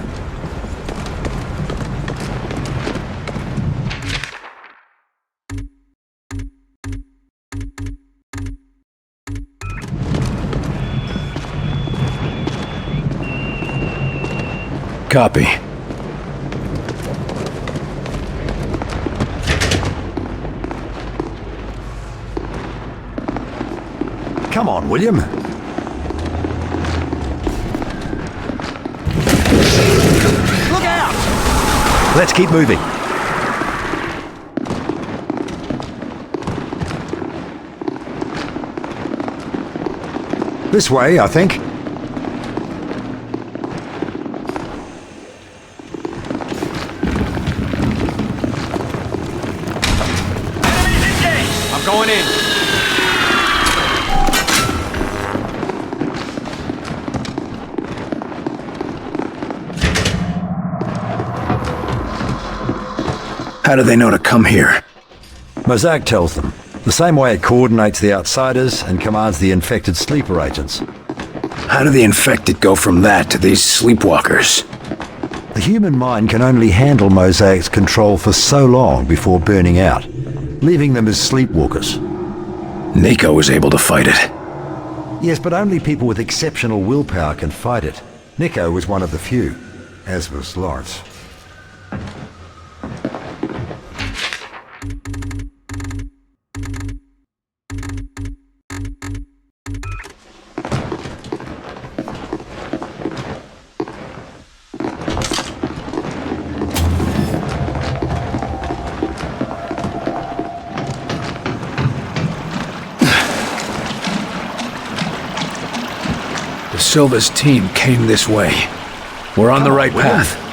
Copy. Come on, William. Look out! Let's keep moving. This way, I think. Enemies engaged! I'm going in. How do they know to come here? Mosaic tells them. The same way it coordinates the outsiders and commands the infected sleeper agents. How do the infected go from that to these sleepwalkers? The human mind can only handle Mosaic's control for so long before burning out, leaving them as sleepwalkers. Nico was able to fight it. Yes, but only people with exceptional willpower can fight it. Nico was one of the few, as was Lawrence. Silva's team came this way. We're on the right path.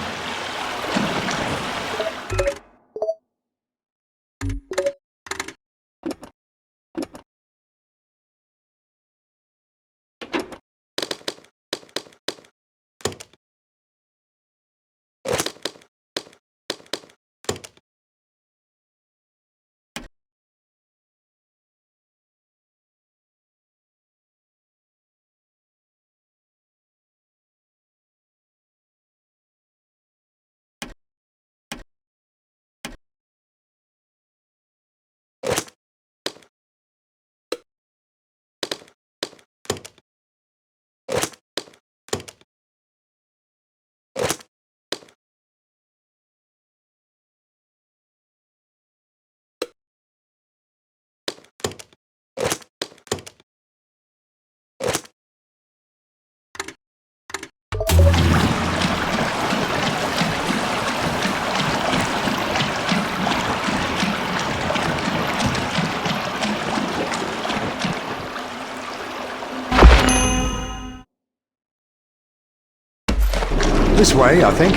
This way, I think.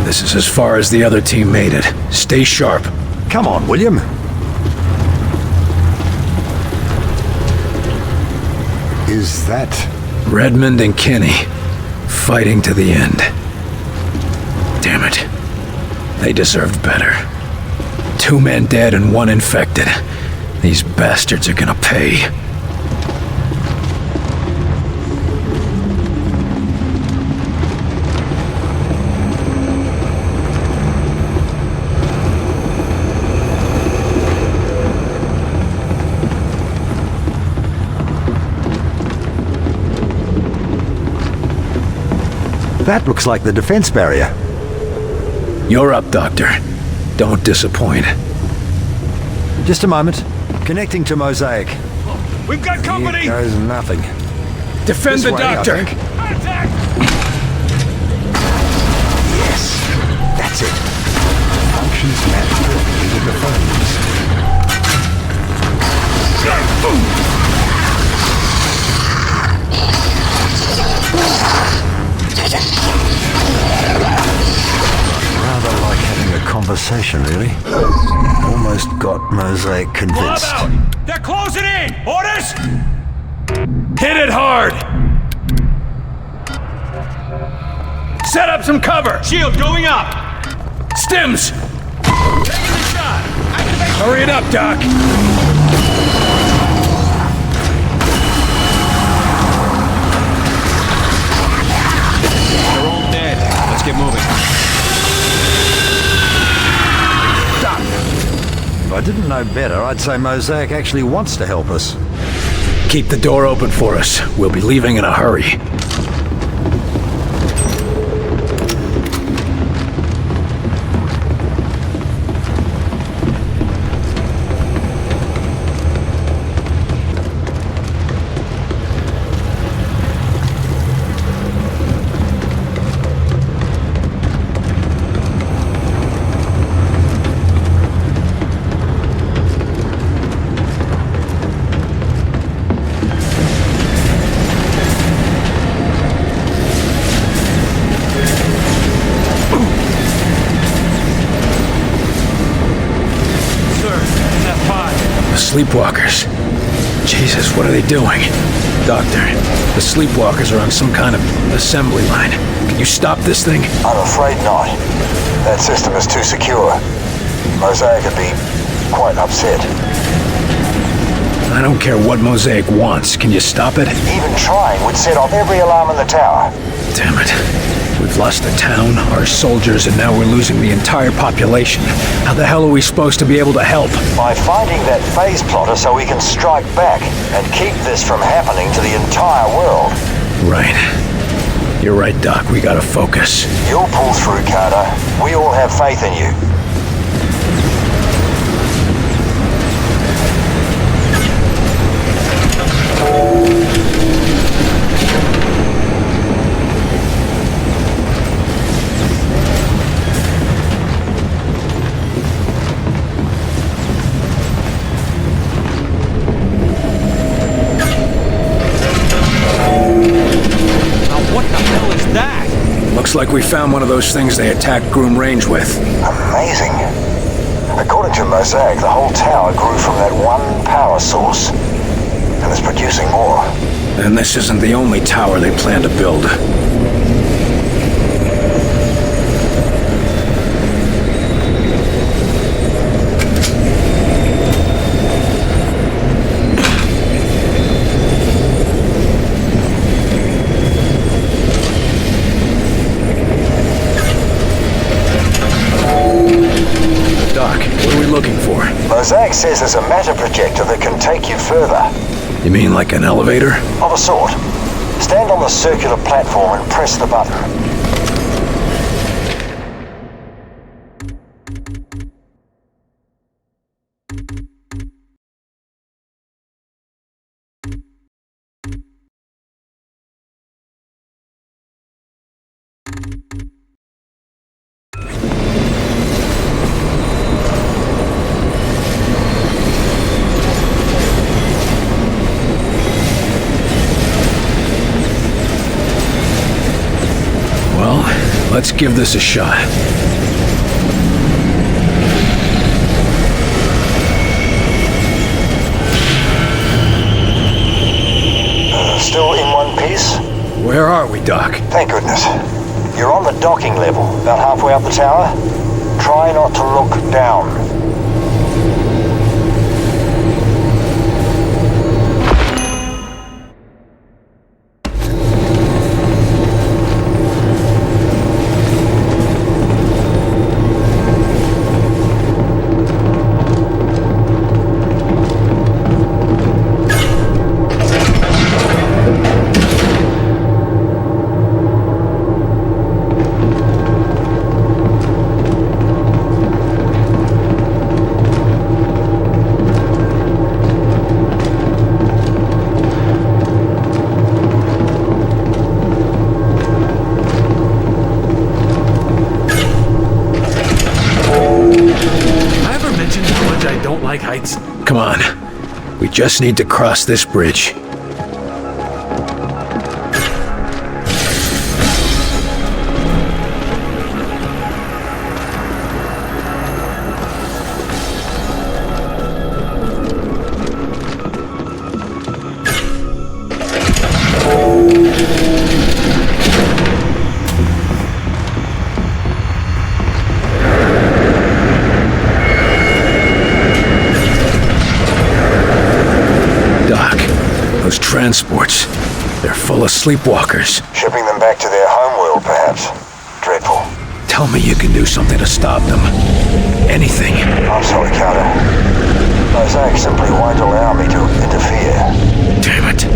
This is as far as the other team made it. Stay sharp. Come on, William. Is that... Redmond and Kinney, fighting to the end. Damn it. They deserved better. 2 men dead and 1 infected. These bastards are gonna pay. That looks like the defense barrier. You're up, Doctor. Don't disappoint. Just a moment. Connecting to Mosaic. We've got company! Here goes nothing. Defend This the way, Doctor! I think. Yes! That's it. Functions match perfectly with the phones. Rather like having a conversation, really. Almost got Mosaic convinced. Out! They're closing in! Orders! Hit it hard! Set up some cover! Shield going up! Stims! Taking the shot! Activate! Hurry it up, Doc! They're all dead. Let's get moving. If I didn't know better, I'd say Mosaic actually wants to help us. Keep the door open for us. We'll be leaving in a hurry. Sleepwalkers. Jesus, what are they doing? Doctor, the sleepwalkers are on some kind of assembly line. Can you stop this thing? I'm afraid not. That system is too secure. Mosaic would be quite upset. I don't care what Mosaic wants. Can you stop it? Even trying would set off every alarm in the tower. Damn it. We've lost the town, our soldiers, and now we're losing the entire population. How the hell are we supposed to be able to help? By finding that phase plotter so we can strike back and keep this from happening to the entire world. Right. You're right, Doc. We gotta focus. You'll pull through, Carter. We all have faith in you. Looks like we found one of those things they attacked Groom Range with. Amazing. According to Mosaic, the whole tower grew from that one power source, and is producing more. And this isn't the only tower they plan to build. Mosaic says there's a matter projector that can take you further. You mean like an elevator? Of a sort. Stand on the circular platform and press the button. give this a shot. Still in one piece? Where are we, Doc? Thank goodness. You're on the docking level, about halfway up the tower. Try not to look down. Come on. We just need to cross this bridge. Transports. They're full of sleepwalkers. Shipping them back to their homeworld, perhaps. Dreadful. Tell me you can do something to stop them. Anything. I'm sorry, Carter. Those acts simply won't allow me to interfere. Damn it.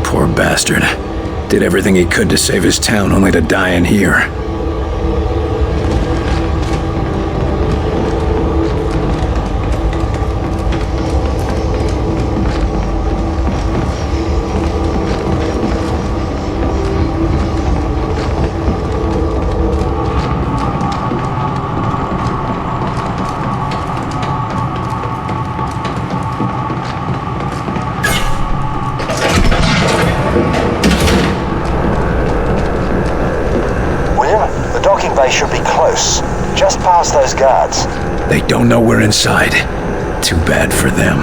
Poor bastard. Did everything he could to save his town, only to die in here. Should be close, just past those guards. They don't know we're inside. Too bad for them.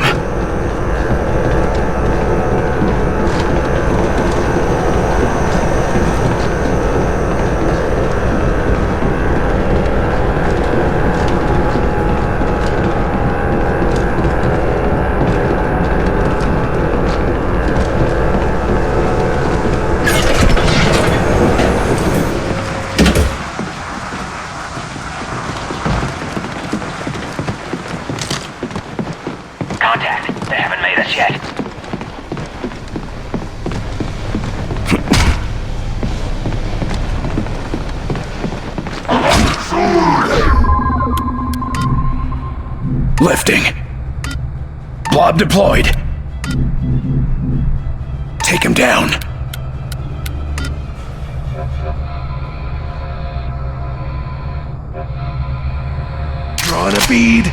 chance yet. Lifting. Blob deployed. Take him down. Drawing a bead.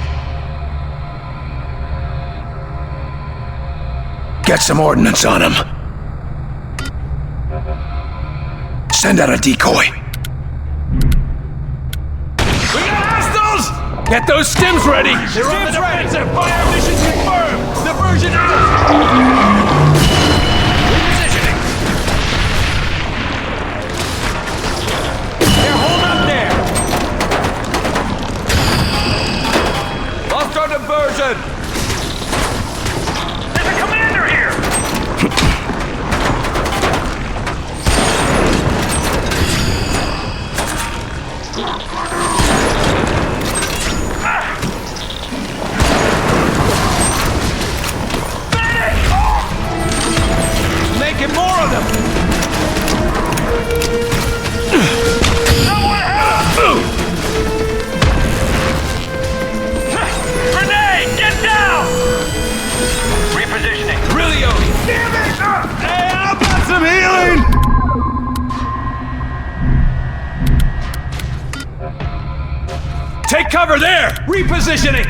Get some ordnance on him. Send out a decoy. We got hostiles! Get those stims ready! They're on the defensive! Fire mission confirmed! Diversion out! Repositioning! Here, hold up there! Lost our diversion! There's a commander here! Making more of them! Someone help! Grenade! Get down! Repositioning. Really, Odie? Damn it! Hey, how about some healing? Take cover there! Repositioning!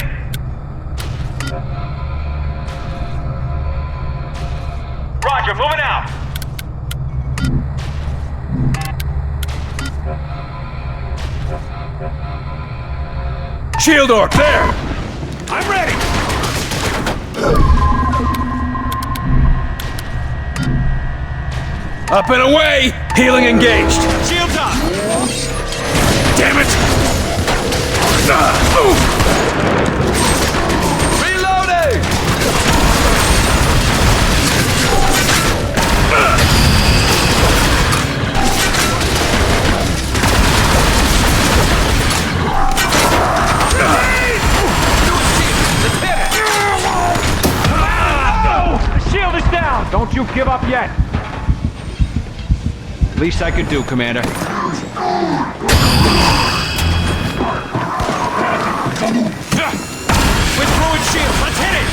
Roger, moving out! Shield orc, there! I'm ready! Up and away! Healing engaged! Shields up! Damn it! Reloading! The shield is down! Don't you give up yet! Least I could do, Commander. With ruined shields, let's hit it!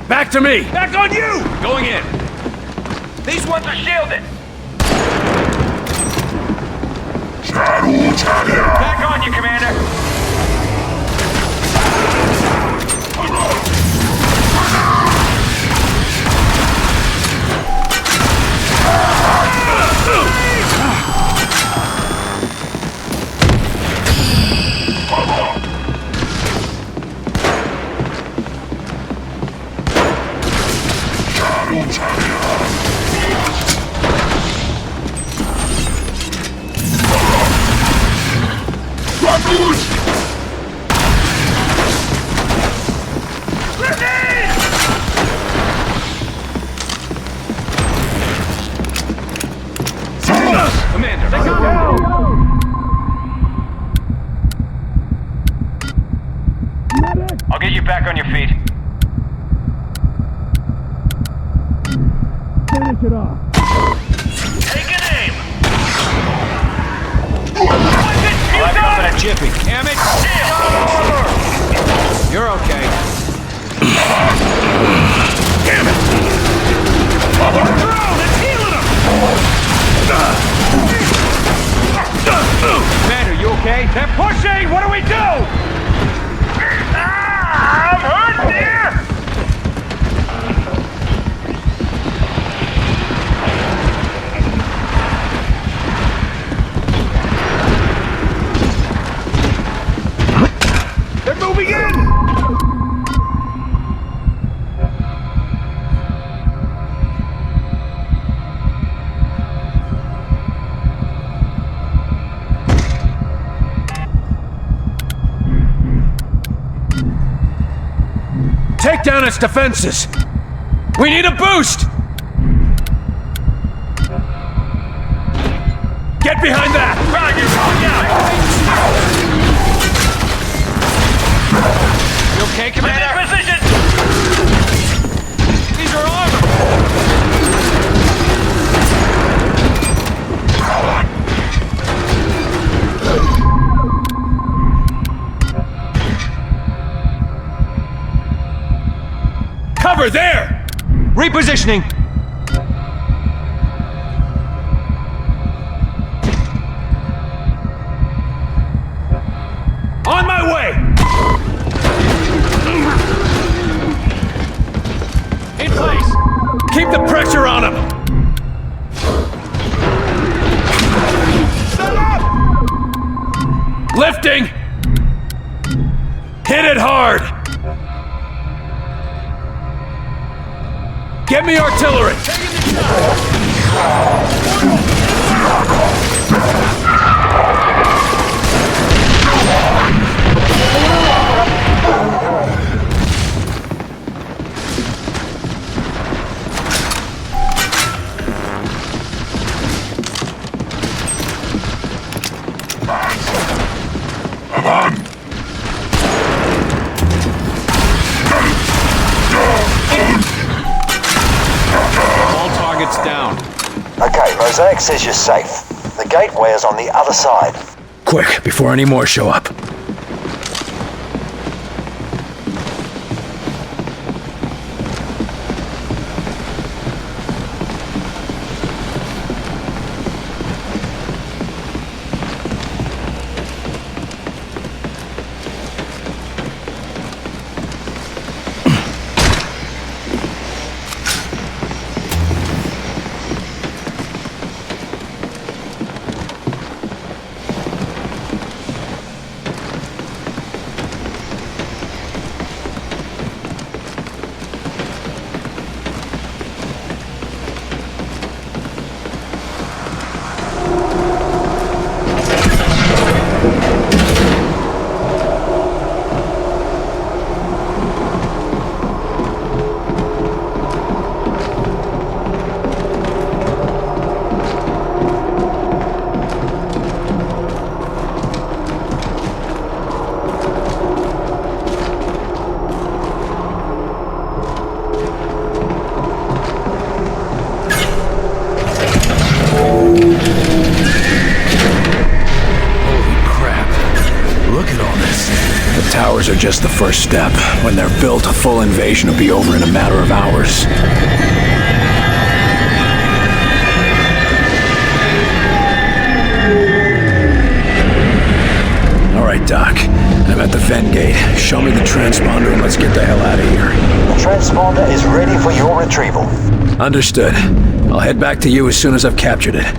Back to me! Back on you! Going in. These ones are shielded! Back on you, Commander! Commander, they got I'll get you back on your feet. Finish it off. Take an aim! I'll have you up in a jiffy. Damn it! You're okay. Damn it! It's healing him! Commander, you okay? They're pushing! What do we do? I'm hurt, dear! They're moving in! Take down its defenses! We need a boost! Get behind that! Roger, going out! You okay, Commander? Position! These are armor! Cover there! Repositioning! On my way! In place! Keep the pressure on him! Set up! Lifting! Hit it hard! Get me artillery! Down. Okay, Mosaic says you're safe. The gateway is on the other side. Quick, before any more show up. Are just the first step. When they're built, a full invasion will be over in a matter of hours. All right, Doc. I'm at the vent gate. Show me the transponder and let's get the hell out of here. The transponder is ready for your retrieval. Understood. I'll head back to you as soon as I've captured it.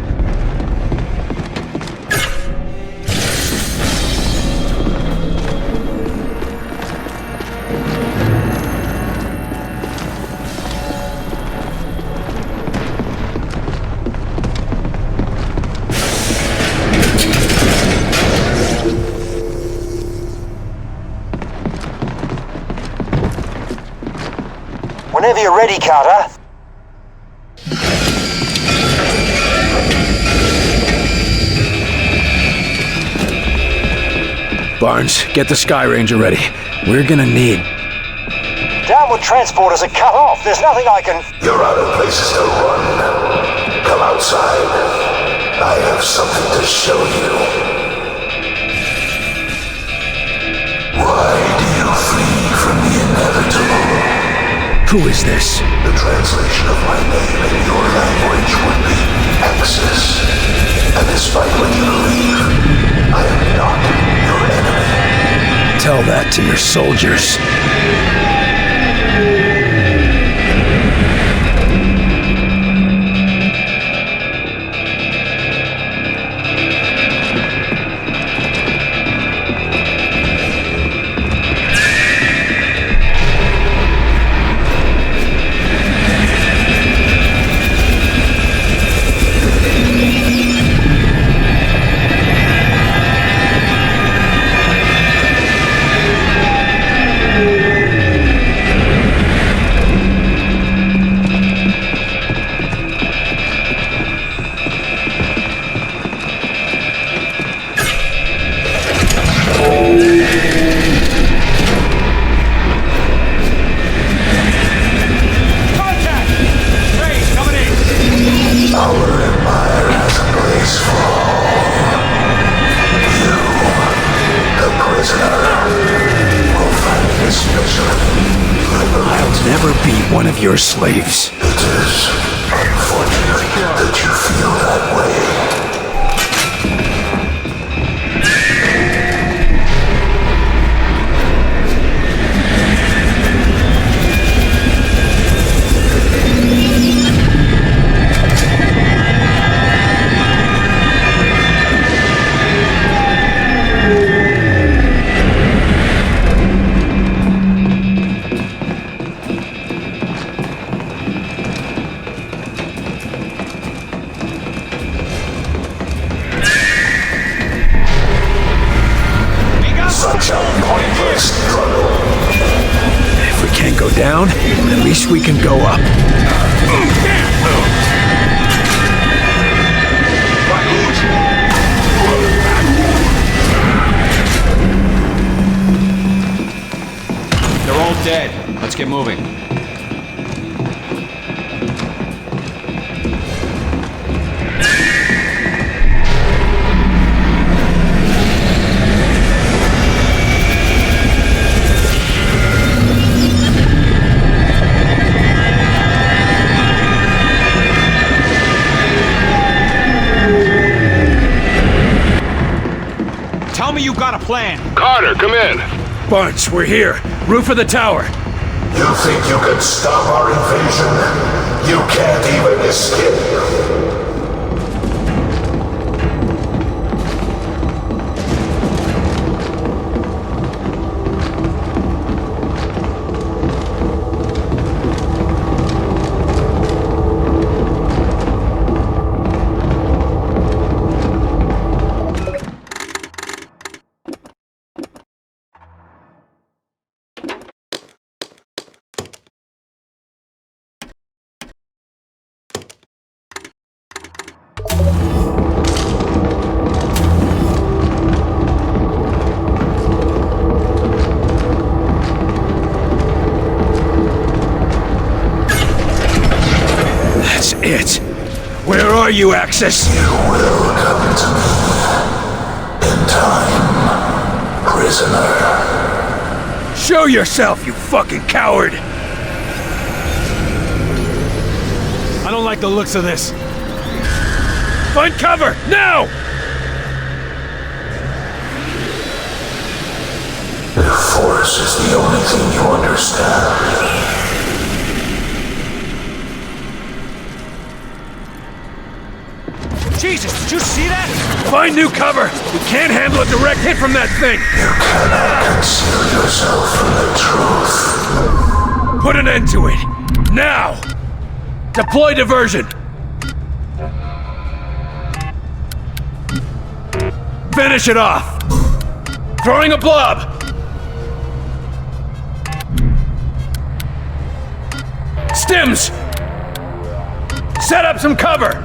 Whenever you're ready, Carter. Barnes, get the Sky Ranger ready. We're gonna need... Downward transporters are cut off. There's nothing I can... You're out of places to run. Come outside. I have something to show you. Why do you flee from the inevitable? Who is this? The translation of my name in your language would be Axis. And despite what you believe, I am not your enemy. Tell that to your soldiers. one of your slaves. It is unfortunate that you feel that way. If we can't go down, at least we can go up. They're all dead. Let's get moving. Tell me you got a plan. Carter, come in. Bunch, we're here. Roof of the tower. You think you can stop our invasion? You can't even escape. It. Where are you, Axis? You will come to me in time, prisoner. Show yourself, you fucking coward! I don't like the looks of this. Find cover, now! The Force is the only thing you understand. Jesus, did you see that? Find new cover! We can't handle a direct hit from that thing! You cannot conceal yourself from the truth. Put an end to it! Now! Deploy diversion! Finish it off! Throwing a blob! Stims! Set up some cover!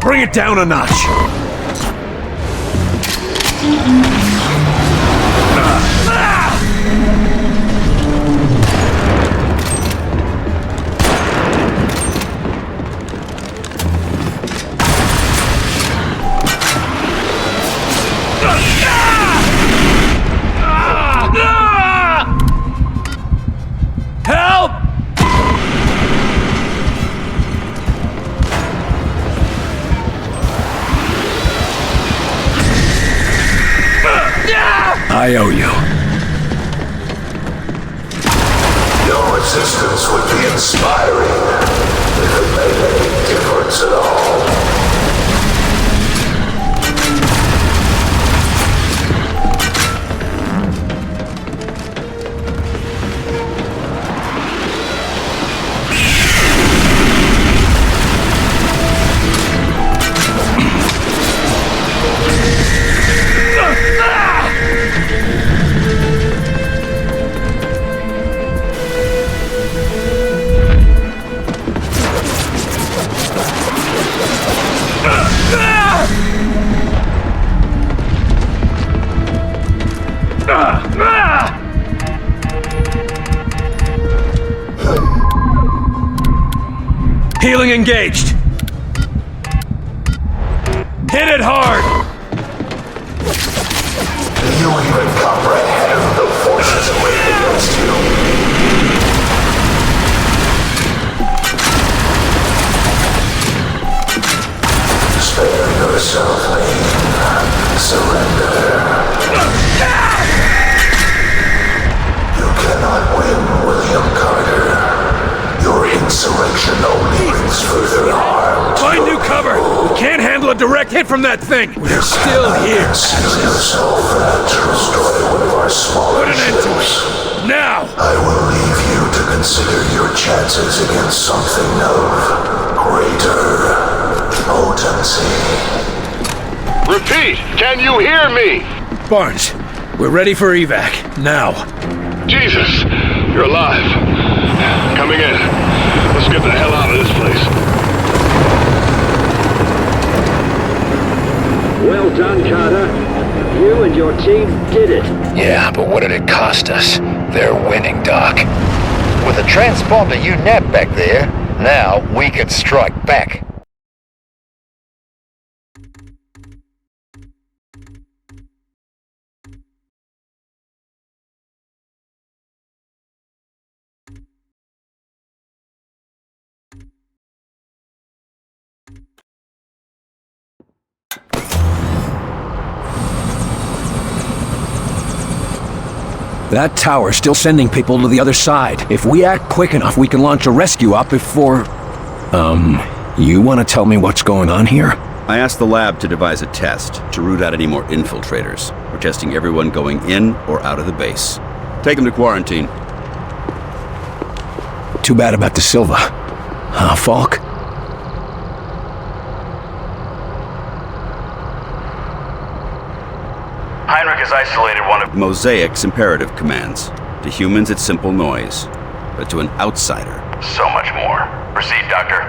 Bring it down a notch. Help! I owe you. Your resistance would be inspiring if it made any difference at all. Healing engaged. Hit it hard. Do you even comprehend the forces arrayed against you? yourself, Marin. Surrender. You cannot win, William Carter. Your insurrection only brings further harm. Find new cover! We can't handle a direct hit from that thing! We're still here! Consider yourself to destroy one of our smaller Put an end to ships. it! Now! I will leave you to consider your chances against something of greater potency. Repeat! Can you hear me? Barnes, we're ready for evac. Now. Jesus, you're alive. Coming in. Let's get the hell out of this place. Well done, Carter. You and your team did it. Yeah, but what did it cost us? They're winning, Doc. With a transponder you nabbed back there, now we can strike back. That tower's still sending people to the other side. If we act quick enough, we can launch a rescue op before... you want to tell me what's going on here? I asked the lab to devise a test to root out any more infiltrators. We're testing everyone going in or out of the base. Take them to quarantine. Too bad about the Silva. Huh, Falk? Heinrich has isolated one of Mosaic's imperative commands. To humans, it's simple noise. But to an outsider... so much more. Proceed, Doctor.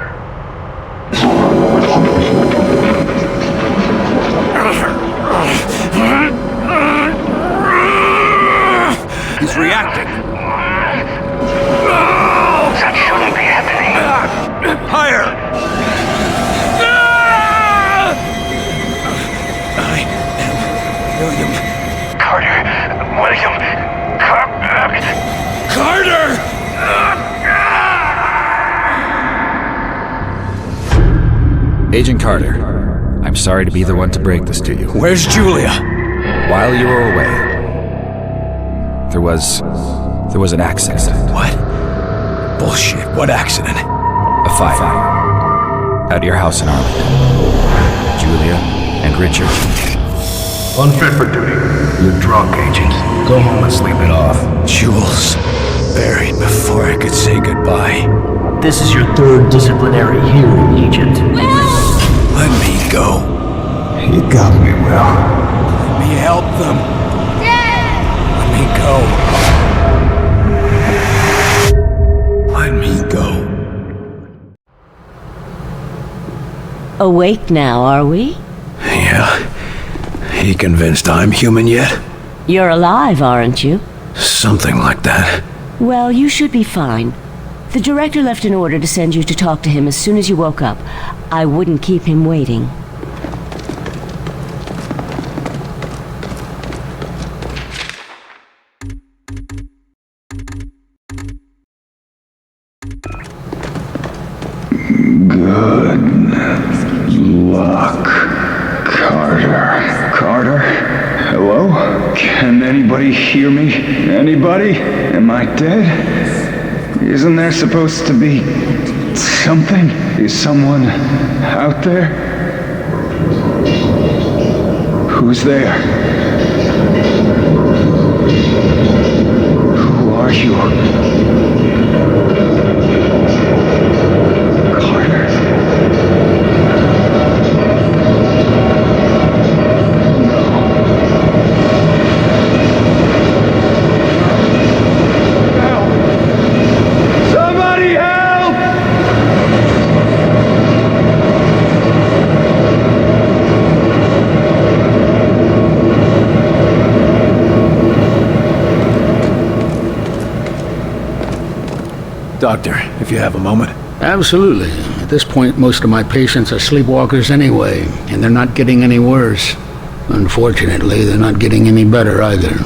He's reacting. That shouldn't be happening. Higher! William. Carter. William. Carter! Agent Carter, I'm sorry to be the one to break this to you. Where's Julia? While you were away, there was an accident. What? Bullshit. What accident? A fire. At your house in Arlington. Julia and Richard. Unfit for duty. You're drunk, Agent. Go home and sleep it off. Jules. Buried before I could say goodbye. This is your third disciplinary hearing, Agent. Let me go. You got me, Will. Let me help them. Let me go. Let me go. Awake now, are we? Yeah. He convinced I'm human yet? You're alive, aren't you? Something like that. Well, you should be fine. The director left an order to send you to talk to him as soon as you woke up. I wouldn't keep him waiting. Good luck, Carter. Carter? Hello? Can anybody hear me? Anybody? Am I dead? Isn't there supposed to be something? Is someone out there? Who's there? Who are you? Doctor, if you have a moment. Absolutely. At this point, most of my patients are sleepwalkers anyway, and they're not getting any worse. Unfortunately, they're not getting any better either.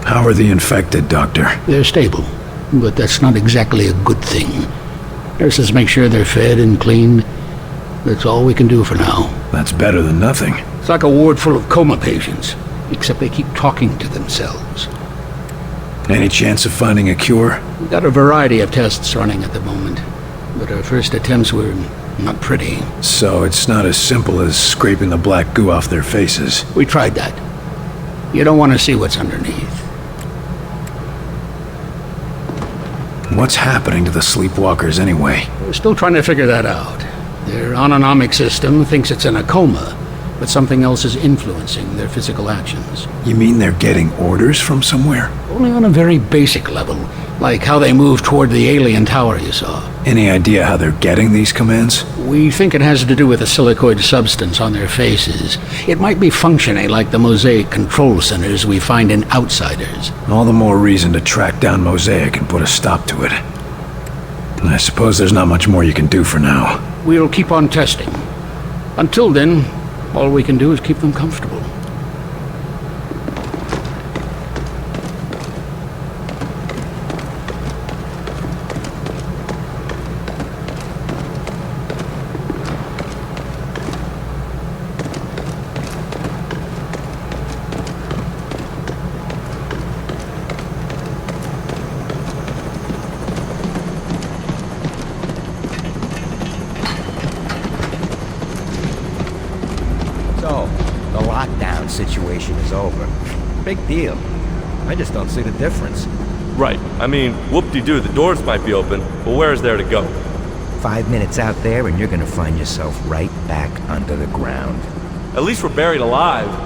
How are the infected, Doctor? They're stable, but that's not exactly a good thing. Nurses make sure they're fed and cleaned, That's all we can do for now. That's better than nothing. It's like a ward full of coma patients, except they keep talking to themselves. Any chance of finding a cure? We've got a variety of tests running at the moment, but our first attempts were not pretty. So it's not as simple as scraping the black goo off their faces. We tried that. You don't want to see what's underneath. What's happening to the sleepwalkers anyway? We're still trying to figure that out. Their autonomic system thinks it's in a coma, but something else is influencing their physical actions. You mean they're getting orders from somewhere? Only on a very basic level, like how they move toward the alien tower you saw. Any idea how they're getting these commands? We think it has to do with the silicoid substance on their faces. It might be functioning like the Mosaic control centers we find in Outsiders. All the more reason to track down Mosaic and put a stop to it. I suppose there's not much more you can do for now. We'll keep on testing. Until then, all we can do is keep them comfortable. Situation is over. Big deal. I just don't see the difference. Right. I mean, whoop-de-doo, the doors might be open, but where is there to go? 5 minutes out there and you're gonna find yourself right back under the ground. At least we're buried alive.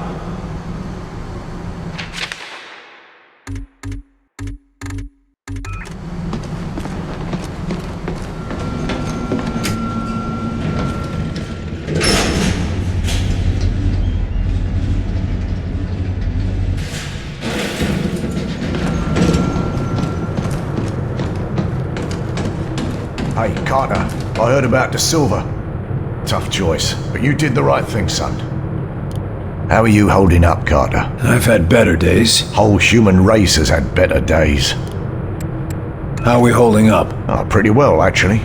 Hey, Carter, I heard about De Silva. Tough choice, but you did the right thing, son. How are you holding up, Carter? I've had better days. Whole human race has had better days. How are we holding up? Oh, pretty well, actually.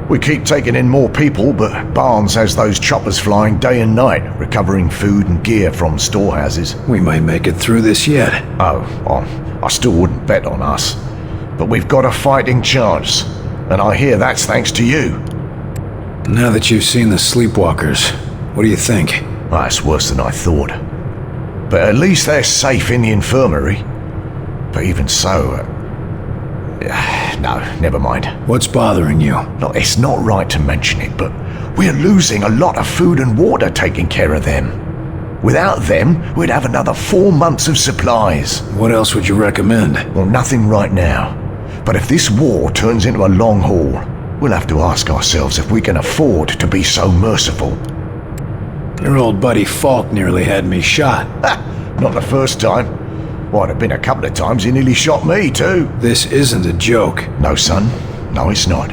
We keep taking in more people, but Barnes has those choppers flying day and night, recovering food and gear from storehouses. We might make it through this yet. Oh, I still wouldn't bet on us. But we've got a fighting chance. And I hear that's thanks to you. Now that you've seen the sleepwalkers, what do you think? Well, it's worse than I thought. But at least they're safe in the infirmary. But even so... no, never mind. What's bothering you? No, it's not right to mention it, but we're losing a lot of food and water taking care of them. Without them, we'd have another 4 months of supplies. What else would you recommend? Well, nothing right now. But if this war turns into a long haul, we'll have to ask ourselves if we can afford to be so merciful. Your old buddy Falk nearly had me shot. Not the first time. Why, there've been a couple of times he nearly shot me too. This isn't a joke. No, son. No, it's not.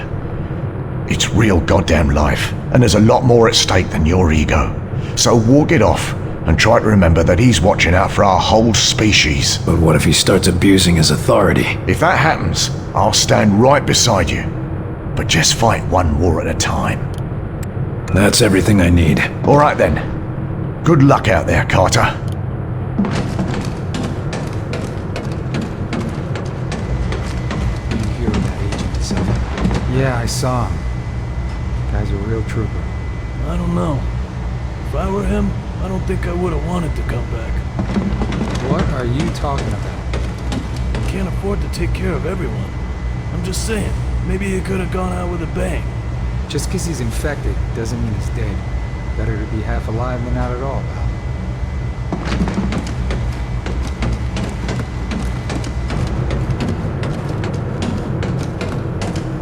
It's real goddamn life, and there's a lot more at stake than your ego. So walk it off, and try to remember that he's watching out for our whole species. But what if he starts abusing his authority? If that happens, I'll stand right beside you. But just fight one war at a time. That's everything I need. All right then. Good luck out there, Carter. You hear that agent, Silva? Yeah, I saw him. Guy's a real trooper. I don't know. If I were him, I don't think I would have wanted to come back. What are you talking about? I can't afford to take care of everyone. I'm just saying, maybe he could have gone out with a bang. Just because he's infected doesn't mean he's dead. Better to be half alive than not at all, pal.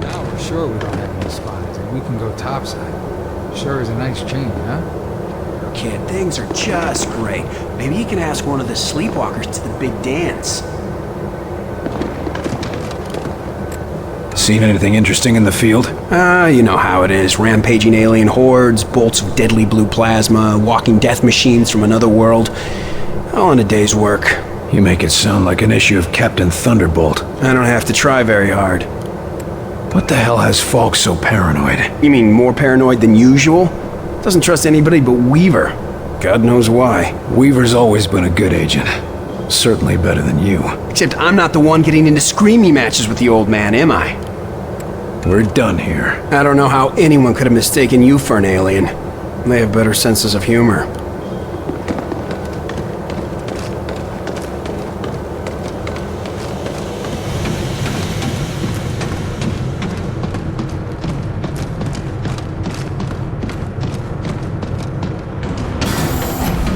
Now we're sure we don't have any spies, and we can go topside. Sure is a nice change, huh? Kid, things are just great. Maybe you can ask one of the sleepwalkers to the big dance. Seen anything interesting in the field? You know how it is. Rampaging alien hordes, bolts of deadly blue plasma, walking death machines from another world. All in a day's work. You make it sound like an issue of Captain Thunderbolt. I don't have to try very hard. What the hell has Falk so paranoid? You mean more paranoid than usual? Doesn't trust anybody but Weaver. God knows why. Weaver's always been a good agent. Certainly better than you. Except I'm not the one getting into screamy matches with the old man, am I? We're done here. I don't know how anyone could have mistaken you for an alien. They have better senses of humor.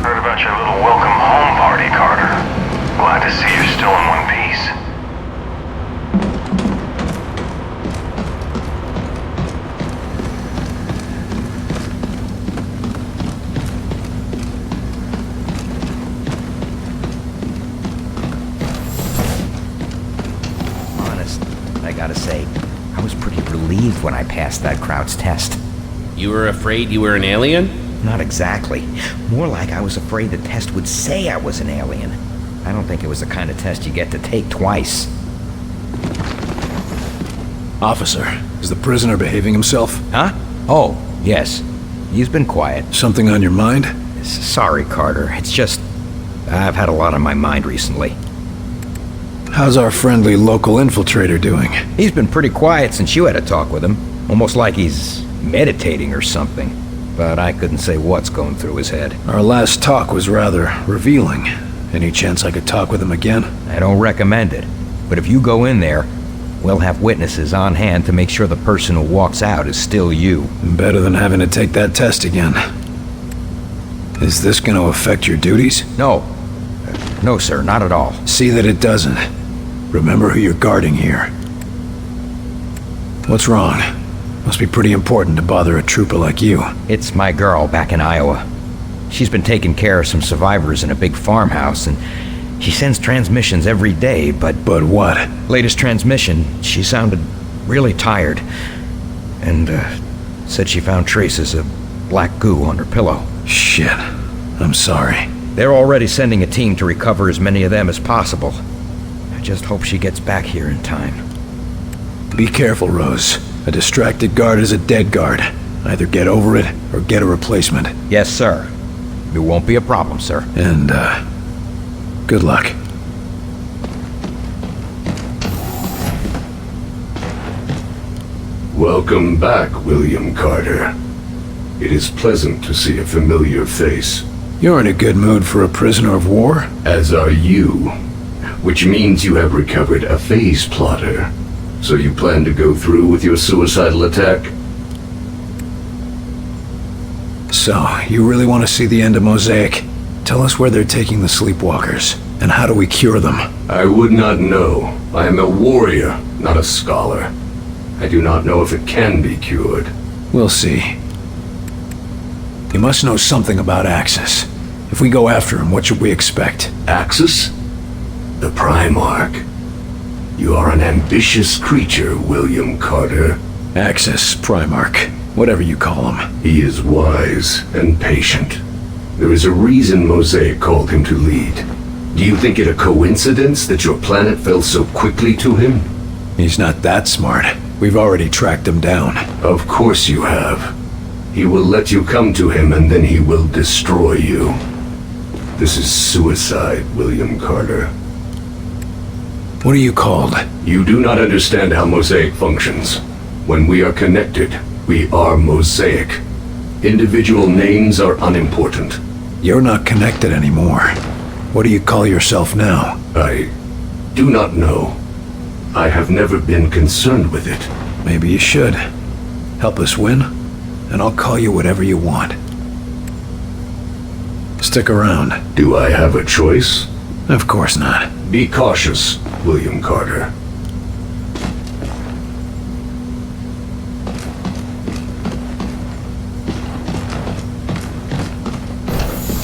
Heard about your little welcome home party, Carter. Glad to see you're still in one piece. Honest, I gotta say, I was pretty relieved when I passed that Kraut's test. You were afraid you were an alien? Not exactly. More like I was afraid the test would say I was an alien. I don't think it was the kind of test you get to take twice. Officer, is the prisoner behaving himself? Huh? Oh, yes. He's been quiet. Something on your mind? Sorry, Carter. It's just... I've had a lot on my mind recently. How's our friendly local infiltrator doing? He's been pretty quiet since you had a talk with him. Almost like he's meditating or something. But I couldn't say what's going through his head. Our last talk was rather revealing. Any chance I could talk with him again? I don't recommend it. But if you go in there, we'll have witnesses on hand to make sure the person who walks out is still you. Better than having to take that test again. Is this going to affect your duties? No. No, sir, not at all. See that it doesn't. Remember who you're guarding here. What's wrong? Must be pretty important to bother a trooper like you. It's my girl back in Iowa. She's been taking care of some survivors in a big farmhouse, and she sends transmissions every day, but... But what? Latest transmission, she sounded really tired, and said she found traces of black goo on her pillow. Shit. I'm sorry. They're already sending a team to recover as many of them as possible. I just hope she gets back here in time. Be careful, Rose. A distracted guard is a dead guard. Either get over it, or get a replacement. Yes, sir. It won't be a problem, sir. And, good luck. Welcome back, William Carter. It is pleasant to see a familiar face. You're in a good mood for a prisoner of war? As are you. Which means you have recovered a phase plotter. So you plan to go through with your suicidal attack? So, you really want to see the end of Mosaic? Tell us where they're taking the sleepwalkers, and how do we cure them? I would not know. I am a warrior, not a scholar. I do not know if it can be cured. We'll see. You must know something about Axis. If we go after him, what should we expect? Axis? The Primarch. You are an ambitious creature, William Carter. Axis, Primarch, whatever you call him. He is wise and patient. There is a reason Mosaic called him to lead. Do you think it a coincidence that your planet fell so quickly to him? He's not that smart. We've already tracked him down. Of course you have. He will let you come to him and then he will destroy you. This is suicide, William Carter. What are you called? You do not understand how Mosaic functions. When we are connected, we are Mosaic. Individual names are unimportant. You're not connected anymore. What do you call yourself now? I do not know. I have never been concerned with it. Maybe you should. Help us win, and I'll call you whatever you want. Stick around. Do I have a choice? Of course not. Be cautious, William Carter.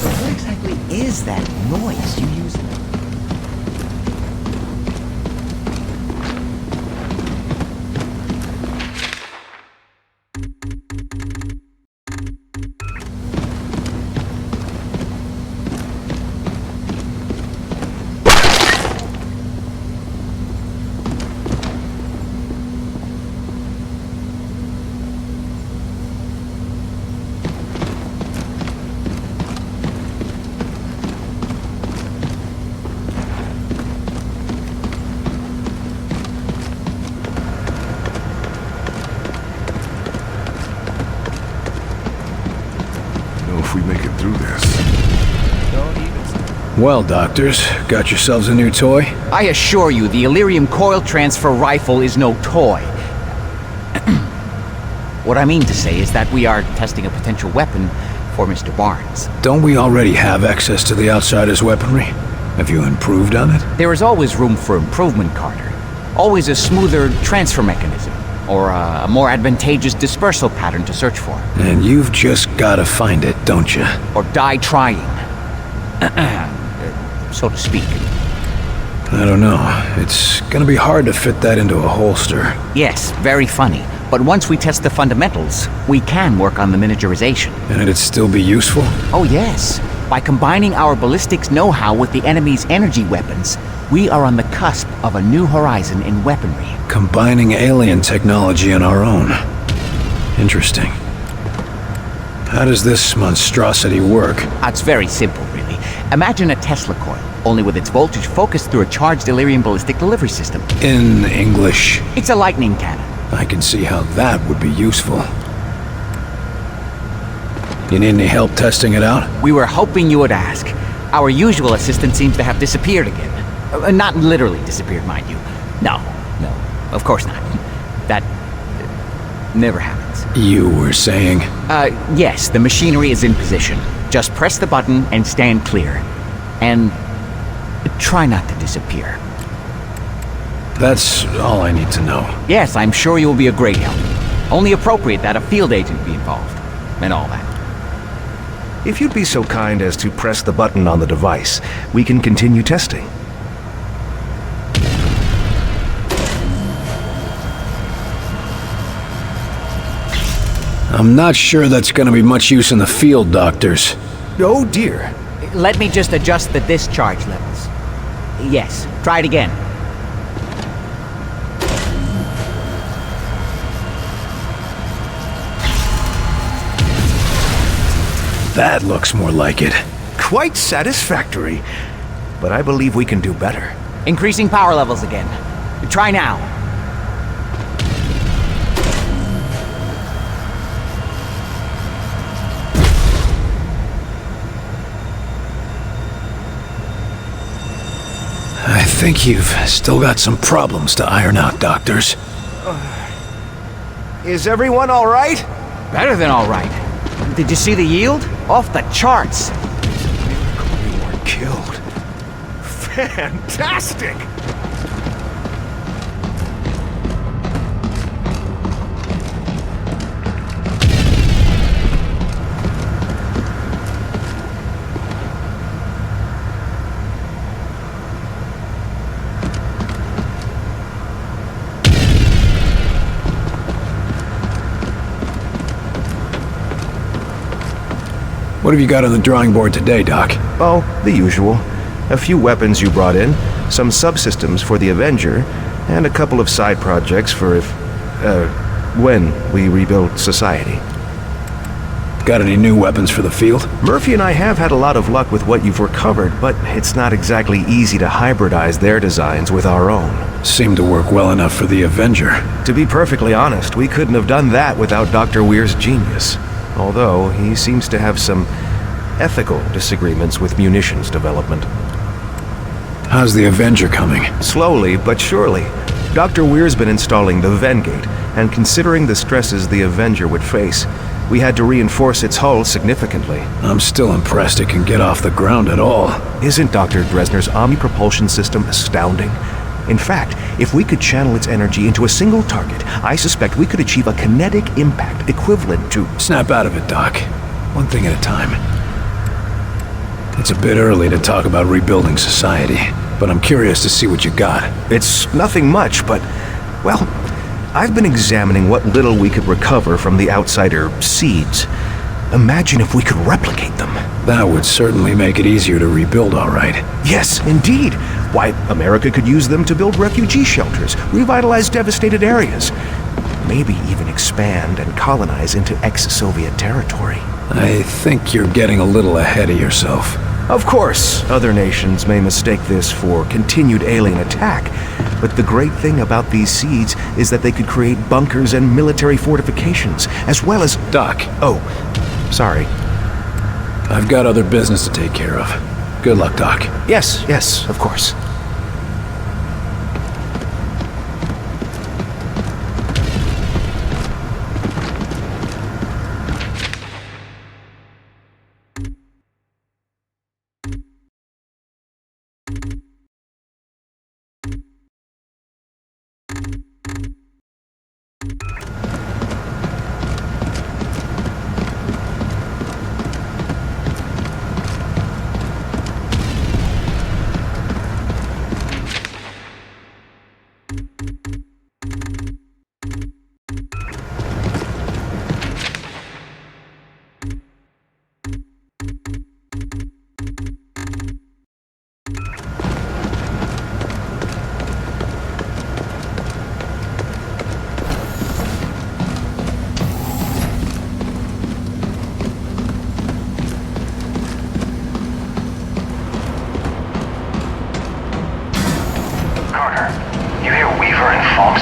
What exactly is that noise you use? Well, doctors, got yourselves a new toy? I assure you, the Illyrium coil transfer rifle is no toy. What I mean to say is that we are testing a potential weapon for Mr. Barnes. Don't we already have access to the Outsider's weaponry? Have you improved on it? There is always room for improvement, Carter. Always a smoother transfer mechanism, or a more advantageous dispersal pattern to search for. And you've just gotta find it, don't you? Or die trying. So to speak. I don't know. It's gonna be hard to fit that into a holster. Yes, very funny. But once we test the fundamentals, we can work on the miniaturization. And it'd still be useful? Oh yes. By combining our ballistics know-how with the enemy's energy weapons, we are on the cusp of a new horizon in weaponry. Combining alien technology and our own. Interesting. How does this monstrosity work? It's very simple, really. Imagine a Tesla coil, only with its voltage focused through a charged Illyrium ballistic delivery system. In English? It's a lightning cannon. I can see how that would be useful. You need any help testing it out? We were hoping you would ask. Our usual assistant seems to have disappeared again. Not literally disappeared, mind you. No, of course not. That never happens. You were saying? Yes, the machinery is in position. Just press the button and stand clear. And try not to disappear. That's all I need to know. Yes, I'm sure you will be a great help. Only appropriate that a field agent be involved. And all that. If you'd be so kind as to press the button on the device, we can continue testing. I'm not sure that's gonna be much use in the field, doctors. Oh dear. Let me just adjust the discharge levels. Yes, try it again. That looks more like it. Quite satisfactory. But I believe we can do better. Increasing power levels again. Try now. I think you've still got some problems to iron out, doctors. Is everyone all right? Better than all right. Did you see the yield? Off the charts. We weren't killed. Fantastic! What have you got on the drawing board today, Doc? Oh, the usual. A few weapons you brought in, some subsystems for the Avenger, and a couple of side projects for when we rebuild society. Got any new weapons for the field? Murphy and I have had a lot of luck with what you've recovered, but it's not exactly easy to hybridize their designs with our own. Seemed to work well enough for the Avenger. To be perfectly honest, we couldn't have done that without Dr. Weir's genius. Although, he seems to have some ethical disagreements with munitions development. How's the Avenger coming? Slowly, but surely. Dr. Weir's been installing the Vengate, and considering the stresses the Avenger would face, we had to reinforce its hull significantly. I'm still impressed it can get off the ground at all. Isn't Dr. Dresner's Omni-propulsion system astounding? In fact, if we could channel its energy into a single target, I suspect we could achieve a kinetic impact equivalent to... Snap out of it, Doc. One thing at a time. It's a bit early to talk about rebuilding society, but I'm curious to see what you got. It's nothing much, but, well, I've been examining what little we could recover from the Outsider seeds. Imagine if we could replicate them. That would certainly make it easier to rebuild, all right. Yes, indeed. Why, America could use them to build refugee shelters, revitalize devastated areas, maybe even expand and colonize into ex-Soviet territory. I think you're getting a little ahead of yourself. Of course, other nations may mistake this for continued alien attack, but the great thing about these seeds is that they could create bunkers and military fortifications, as well as... Doc. Oh, sorry. I've got other business to take care of. Good luck, Doc. Yes, yes, of course.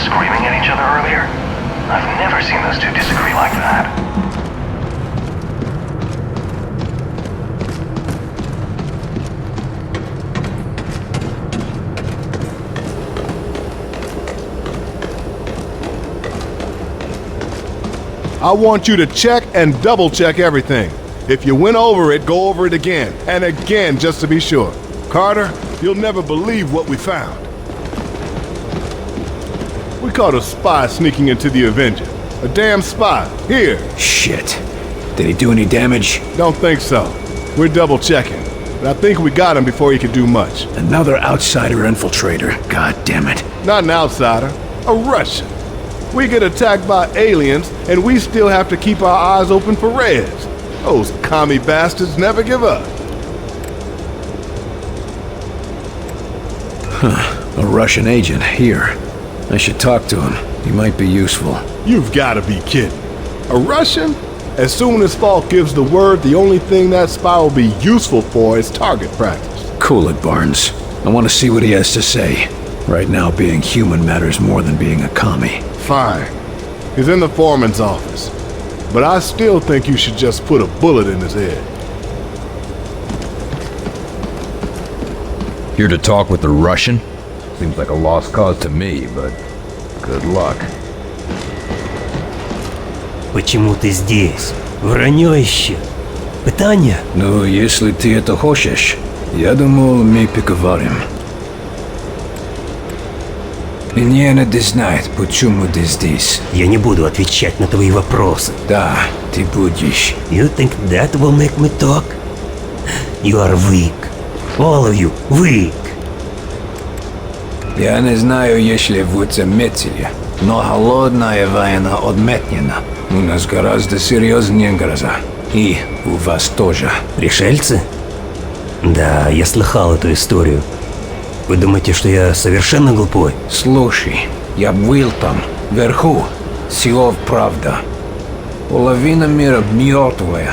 Screaming at each other earlier? I've never seen those two disagree like that. I want you to check and double check everything. If you went over it, go over it again, and again just to be sure. Carter, you'll never believe what we found. We caught a spy sneaking into the Avenger. A damn spy. Here. Shit. Did he do any damage? Don't think so. We're double checking. But I think we got him before he could do much. Another outsider infiltrator. God damn it. Not an outsider. A Russian. We get attacked by aliens, and we still have to keep our eyes open for Reds. Those commie bastards never give up. Huh. A Russian agent here. I should talk to him. He might be useful. You've got to be kidding. A Russian? As soon as Falk gives the word, the only thing that spy will be useful for is target practice. Cool it, Barnes. I want to see what he has to say. Right now, being human matters more than being a commie. Fine. He's in the foreman's office. But I still think you should just put a bullet in his head. Here to talk with the Russian? Seems like a lost cause to me, but good luck. Почему ты здесь? Вранье еще. Питание? Ну, если ты это хочешь, я думал, мы поговорим. Мне надо знать, почему ты здесь. Я не буду отвечать на твои вопросы. Да, ты будешь. You think that will make me talk? You are weak. All of you weak. Я не знаю, если вы заметили, но холодная война отменена. У нас гораздо серьезнее гроза. И у вас тоже. Пришельцы? Да, я слыхал эту историю. Вы думаете, что я совершенно глупой? Слушай, я был там, вверху. Силов правда. Половина мира мертвая,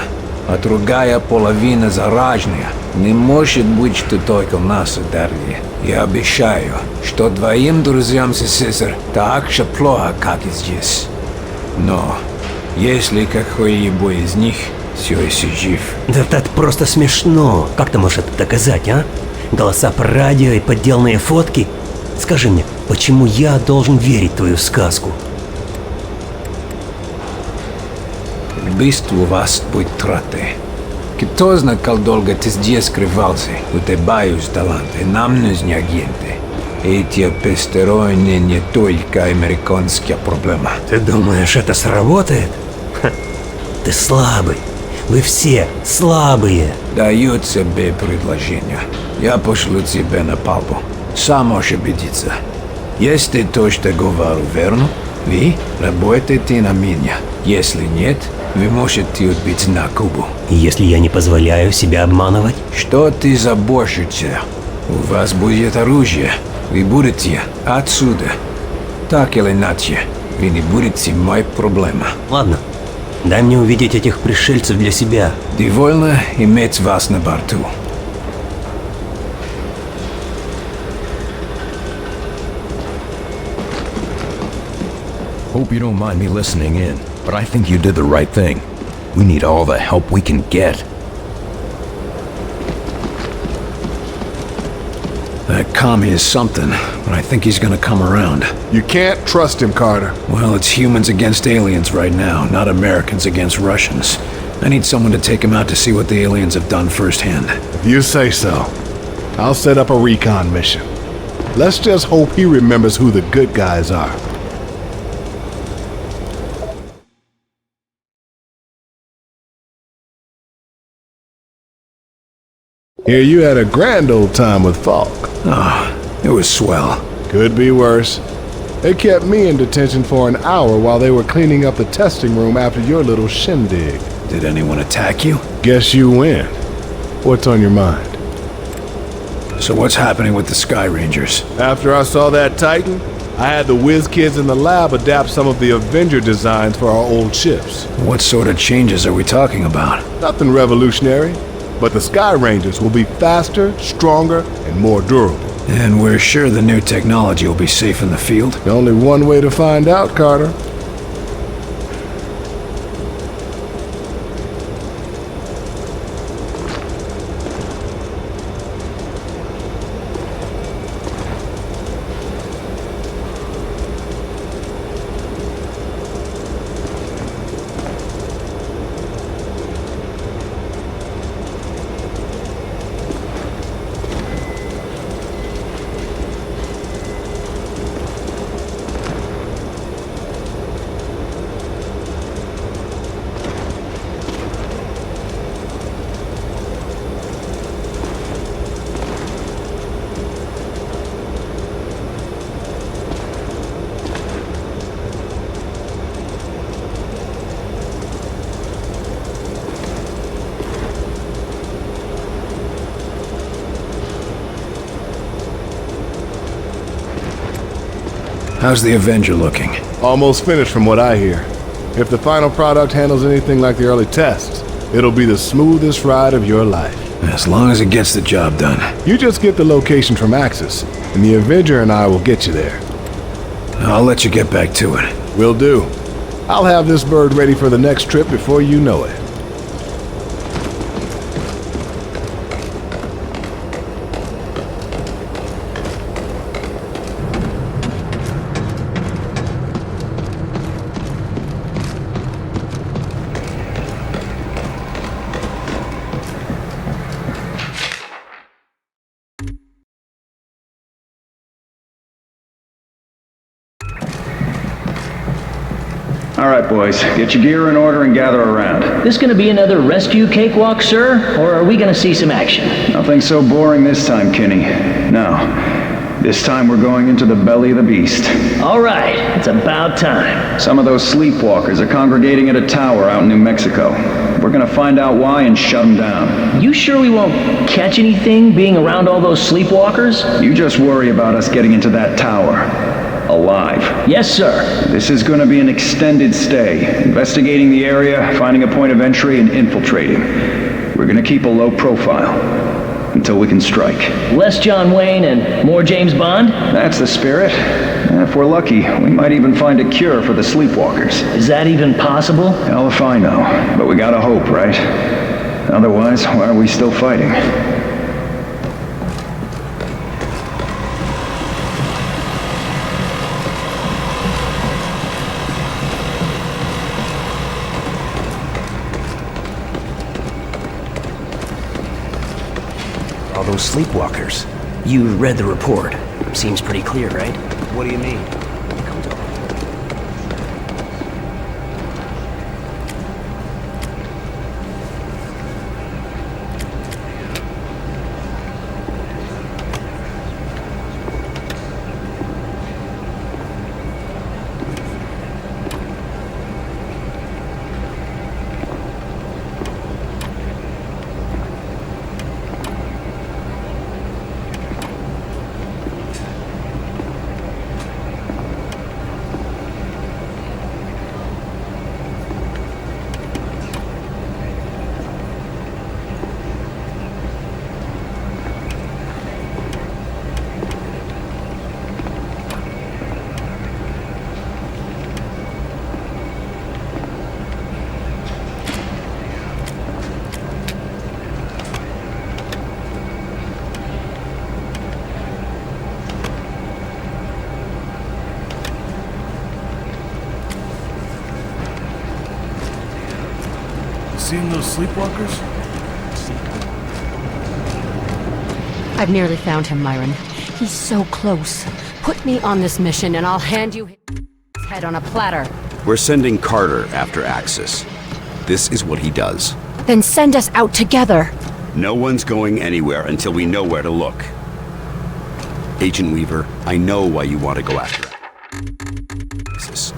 а другая половина зараженная. Не может быть, что только нас ударили. Я обещаю, что двоим друзьям СССР так же плохо, как и здесь. Но если какой-либо из них все еще жив... Да это просто смешно. Как ты можешь это доказать, а? Голоса по радио и подделанные фотки? Скажи мне, почему я должен верить в твою сказку? Убийство у вас будет траты. Кто знает, как долго ты здесь скрывался? У тебя есть таланты, нам нужны агенты. Эти посторонние не только американская проблема. Ты думаешь, это сработает? Ха. Ты слабый. Вы все слабые. Даю тебе предложение. Я пошлю тебя на палубу. Сам можешь убедиться. Если то, что говорю, верно, вы работаете на меня. Если нет, вы можете убить на Кубу. Если я не позволяю себя обманывать? Что ты заботишься? У вас будет оружие. Вы будете отсюда. Так или иначе, вы не будете моей проблемой. Ладно. Дай мне увидеть этих пришельцев для себя. Довольно иметь вас на борту. Hope you don't mind me listening in, but I think you did the right thing. We need all the help we can get. That commie is something, but I think he's gonna come around. You can't trust him, Carter. Well, it's humans against aliens right now, not Americans against Russians. I need someone to take him out to see what the aliens have done firsthand. If you say so. I'll set up a recon mission. Let's just hope he remembers who the good guys are. Hear you had a grand old time with Falk. Oh, it was swell. Could be worse. They kept me in detention for an hour while they were cleaning up the testing room after your little shindig. Did anyone attack you? Guess you win. What's on your mind? So what's happening with the Sky Rangers? After I saw that Titan, I had the whiz kids in the lab adapt some of the Avenger designs for our old ships. What sort of changes are we talking about? Nothing revolutionary. But the Sky Rangers will be faster, stronger, and more durable. And we're sure the new technology will be safe in the field? There's only one way to find out, Carter. How's the Avenger looking? Almost finished from what I hear. If the final product handles anything like the early tests, it'll be the smoothest ride of your life. As long as it gets the job done. You just get the location from Axis, and the Avenger and I will get you there. I'll let you get back to it. Will do. I'll have this bird ready for the next trip before you know it. All right, boys, get your gear in order and gather around. This gonna be another rescue cakewalk, sir? Or are we gonna see some action? Nothing so boring this time, Kinney. No. This time we're going into the belly of the beast. All right, it's about time. Some of those sleepwalkers are congregating at a tower out in New Mexico. We're gonna find out why and shut them down. You sure we won't catch anything being around all those sleepwalkers? You just worry about us getting into that tower. Alive. Yes, sir. This is going to be an extended stay, investigating the area, finding a point of entry, and infiltrating. We're going to keep a low profile until we can strike. Less John Wayne and more James Bond? That's the spirit. If we're lucky, we might even find a cure for the sleepwalkers. Is that even possible? Hell if I know, but we gotta hope, right? Otherwise, why are we still fighting? Those sleepwalkers. You read the report. Seems pretty clear, right? What do you mean? Come talk. seen those sleepwalkers? I've nearly found him, Myron. He's so close. Put me on this mission and I'll hand you his head on a platter. We're sending Carter after Axis. This is what he does. Then send us out together. No one's going anywhere until we know where to look. Agent Weaver, I know why you want to go after Axis.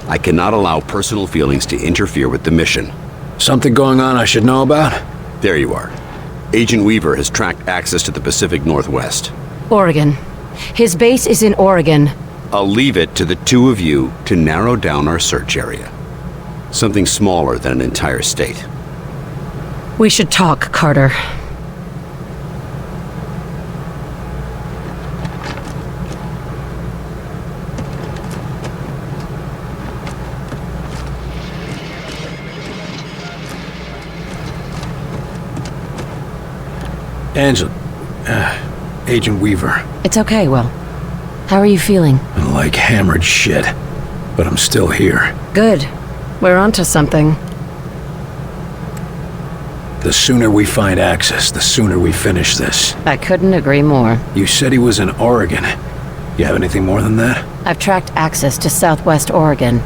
I cannot allow personal feelings to interfere with the mission. Something going on I should know about? There you are. Agent Weaver has tracked Axis to the Pacific Northwest. Oregon. His base is in Oregon. I'll leave it to the two of you to narrow down our search area. Something smaller than an entire state. We should talk, Carter. Agent Weaver. It's okay, Will. How are you feeling? I'm like hammered shit, but I'm still here. Good. We're onto something. The sooner we find Axis, the sooner we finish this. I couldn't agree more. You said he was in Oregon. You have anything more than that? I've tracked Axis to Southwest Oregon.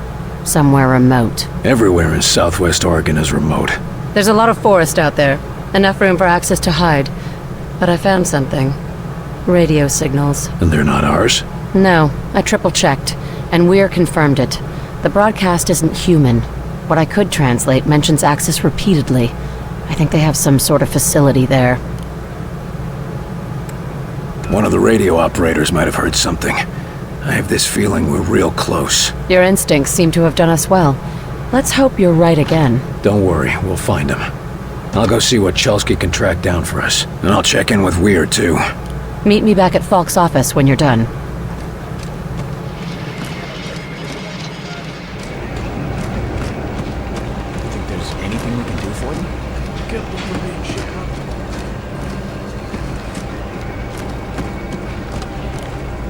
Somewhere remote. Everywhere in Southwest Oregon is remote. There's a lot of forest out there. Enough room for Axis to hide. But I found something. Radio signals. And they're not ours? No, I triple-checked, and Weir confirmed it. The broadcast isn't human. What I could translate mentions Axis repeatedly. I think they have some sort of facility there. One of the radio operators might have heard something. I have this feeling we're real close. Your instincts seem to have done us well. Let's hope you're right again. Don't worry, we'll find him. I'll go see what Chelsky can track down for us. And I'll check in with Weir, too. Meet me back at Falk's office when you're done. You think there's anything we can do for them? Get them from being shut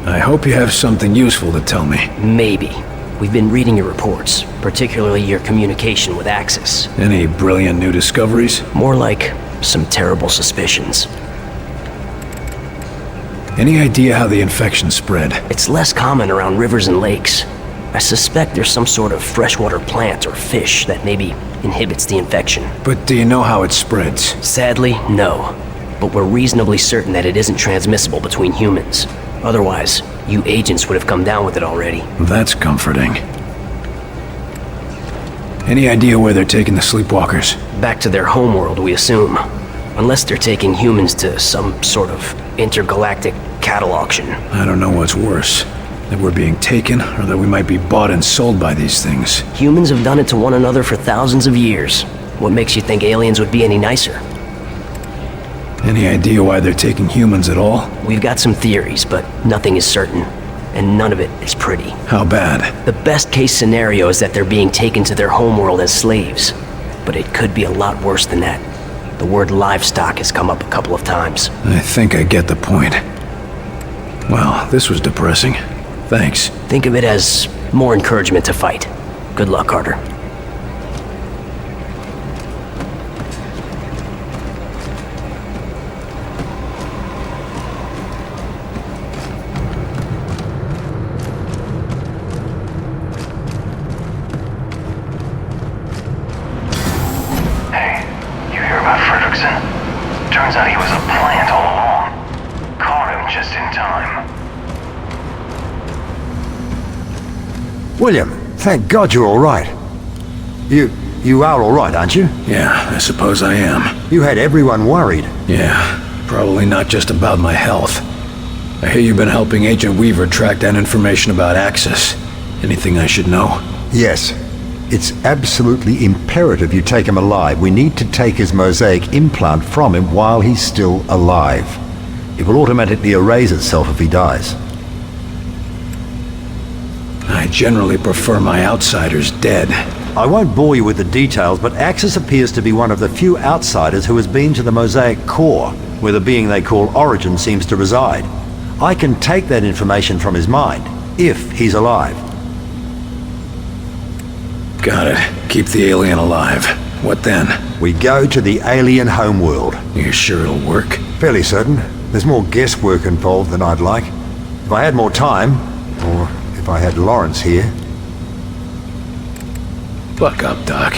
up. I hope you have something useful to tell me. Maybe. We've been reading your reports, particularly your communication with Axis. Any brilliant new discoveries? More like some terrible suspicions. Any idea how the infection spread? It's less common around rivers and lakes. I suspect there's some sort of freshwater plant or fish that maybe inhibits the infection. But do you know how it spreads? Sadly, no. But we're reasonably certain that it isn't transmissible between humans. Otherwise, you agents would have come down with it already. That's comforting. Any idea where they're taking the sleepwalkers? Back to their homeworld, we assume. Unless they're taking humans to some sort of intergalactic cattle auction. I don't know what's worse. That we're being taken, or that we might be bought and sold by these things. Humans have done it to one another for thousands of years. What makes you think aliens would be any nicer? Any idea why they're taking humans at all? We've got some theories, but nothing is certain. And none of it is pretty. How bad? The best case scenario is that they're being taken to their homeworld as slaves. But it could be a lot worse than that. The word livestock has come up a couple of times. I think I get the point. Well, this was depressing. Thanks. Think of it as more encouragement to fight. Good luck, Carter. Turns out he was a plant all along. Caught him just in time. William, thank God you're all right. You are all right, aren't you? Yeah, I suppose I am. You had everyone worried. Yeah, probably not just about my health. I hear you've been helping Agent Weaver track down information about Axis. Anything I should know? Yes. It's absolutely imperative you take him alive. We need to take his mosaic implant from him while he's still alive. It will automatically erase itself if he dies. I generally prefer my outsiders dead. I won't bore you with the details, but Axis appears to be one of the few outsiders who has been to the mosaic core, where the being they call Origin seems to reside. I can take that information from his mind, if he's alive. Got it. Keep the alien alive. What then? We go to the alien homeworld. You sure it'll work? Fairly certain. There's more guesswork involved than I'd like. If I had more time, or if I had Lawrence here. Buck up, Doc.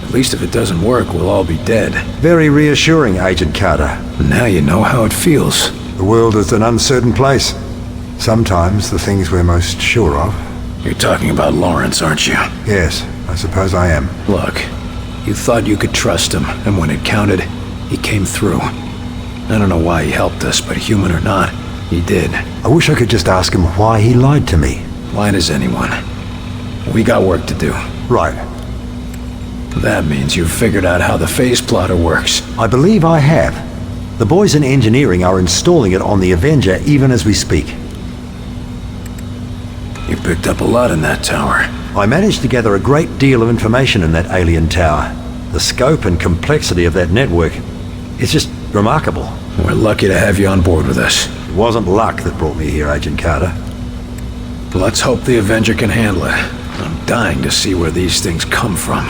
At least if it doesn't work, we'll all be dead. Very reassuring, Agent Carter. Now you know how it feels. The world is an uncertain place. Sometimes the things we're most sure of. You're talking about Lawrence, aren't you? Yes, I suppose I am. Look, you thought you could trust him, and when it counted, he came through. I don't know why he helped us, but human or not, he did. I wish I could just ask him why he lied to me. Why does anyone? We got work to do. Right. That means you've figured out how the phase plotter works. I believe I have. The boys in engineering are installing it on the Avenger even as we speak. You picked up a lot in that tower. I managed to gather a great deal of information in that alien tower. The scope and complexity of that network is just remarkable. We're lucky to have you on board with us. It wasn't luck that brought me here, Agent Carter. Let's hope the Avenger can handle it. I'm dying to see where these things come from.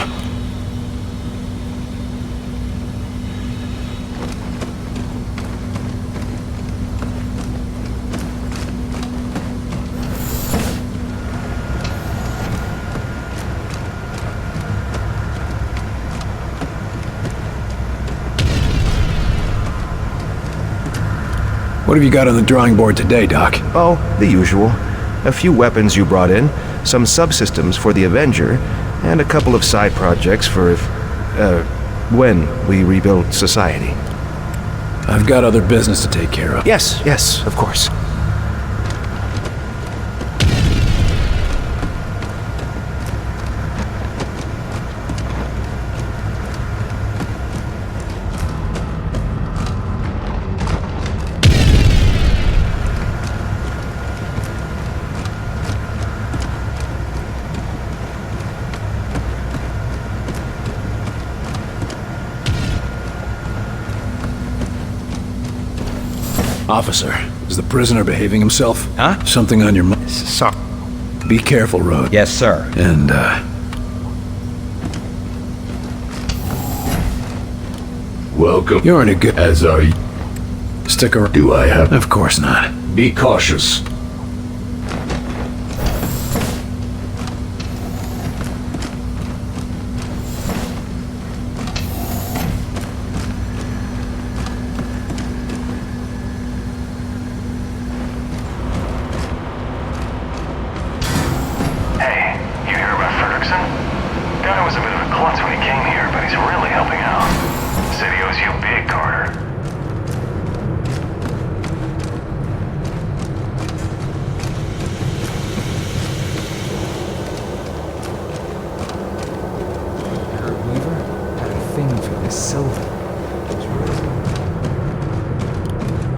What have you got on the drawing board today, Doc? Oh, the usual. A few weapons you brought in, some subsystems for the Avenger, and a couple of side projects for when we rebuild society. I've got other business to take care of. Yes, of course. Officer, is the prisoner behaving himself? Huh? Something on your mind? Sorry. Be careful, Rhodes. Yes, sir. And, Welcome. You're in a good... As are you. Stick around. Do I have... Of course not. Be cautious.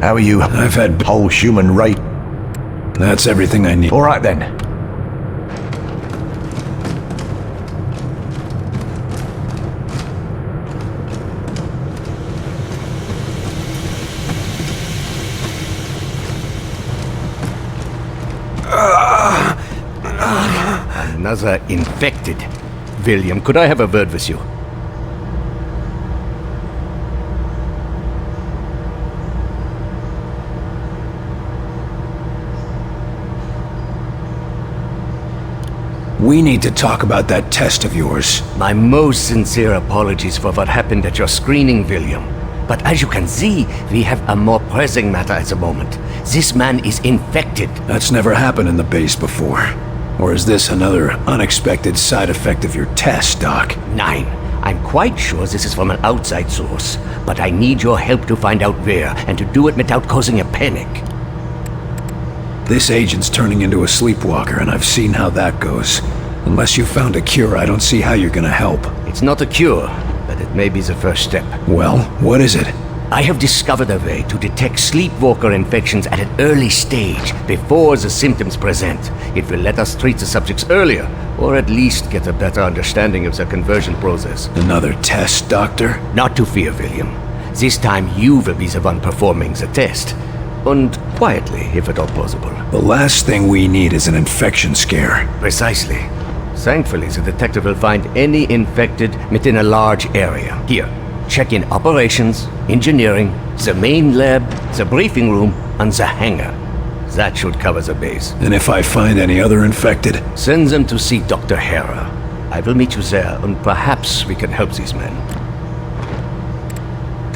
How are you? I've had whole human race. That's everything I need. All right then. Another infected. William, could I have a word with you? We need to talk about that test of yours. My most sincere apologies for what happened at your screening, William. But as you can see, we have a more pressing matter at the moment. This man is infected. That's never happened in the base before. Or is this another unexpected side effect of your test, Doc? Nein. I'm quite sure this is from an outside source. But I need your help to find out where, and to do it without causing a panic. This agent's turning into a sleepwalker, and I've seen how that goes. Unless you found a cure, I don't see how you're gonna help. It's not a cure, but it may be the first step. Well, what is it? I have discovered a way to detect sleepwalker infections at an early stage, before the symptoms present. It will let us treat the subjects earlier, or at least get a better understanding of their conversion process. Another test, Doctor? Not to fear, William. This time you will be the one performing the test. And quietly, if at all possible. The last thing we need is an infection scare. Precisely. Thankfully, the detective will find any infected within a large area. Here, check in operations, engineering, the main lab, the briefing room, and the hangar. That should cover the base. And if I find any other infected? Send them to see Dr. Hera. I will meet you there, and perhaps we can help these men.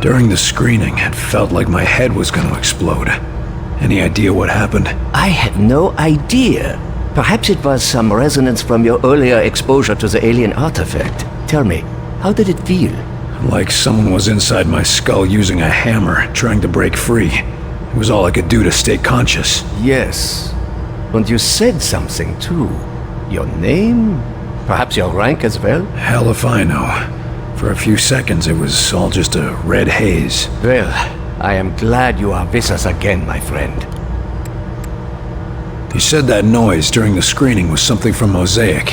During the screening, it felt like my head was going to explode. Any idea what happened? I have no idea. Perhaps it was some resonance from your earlier exposure to the alien artifact. Tell me, how did it feel? Like someone was inside my skull using a hammer, trying to break free. It was all I could do to stay conscious. Yes. And you said something, too. Your name? Perhaps your rank as well? Hell if I know. For a few seconds, it was all just a red haze. Well, I am glad you are with us again, my friend. You said that noise during the screening was something from Mosaic.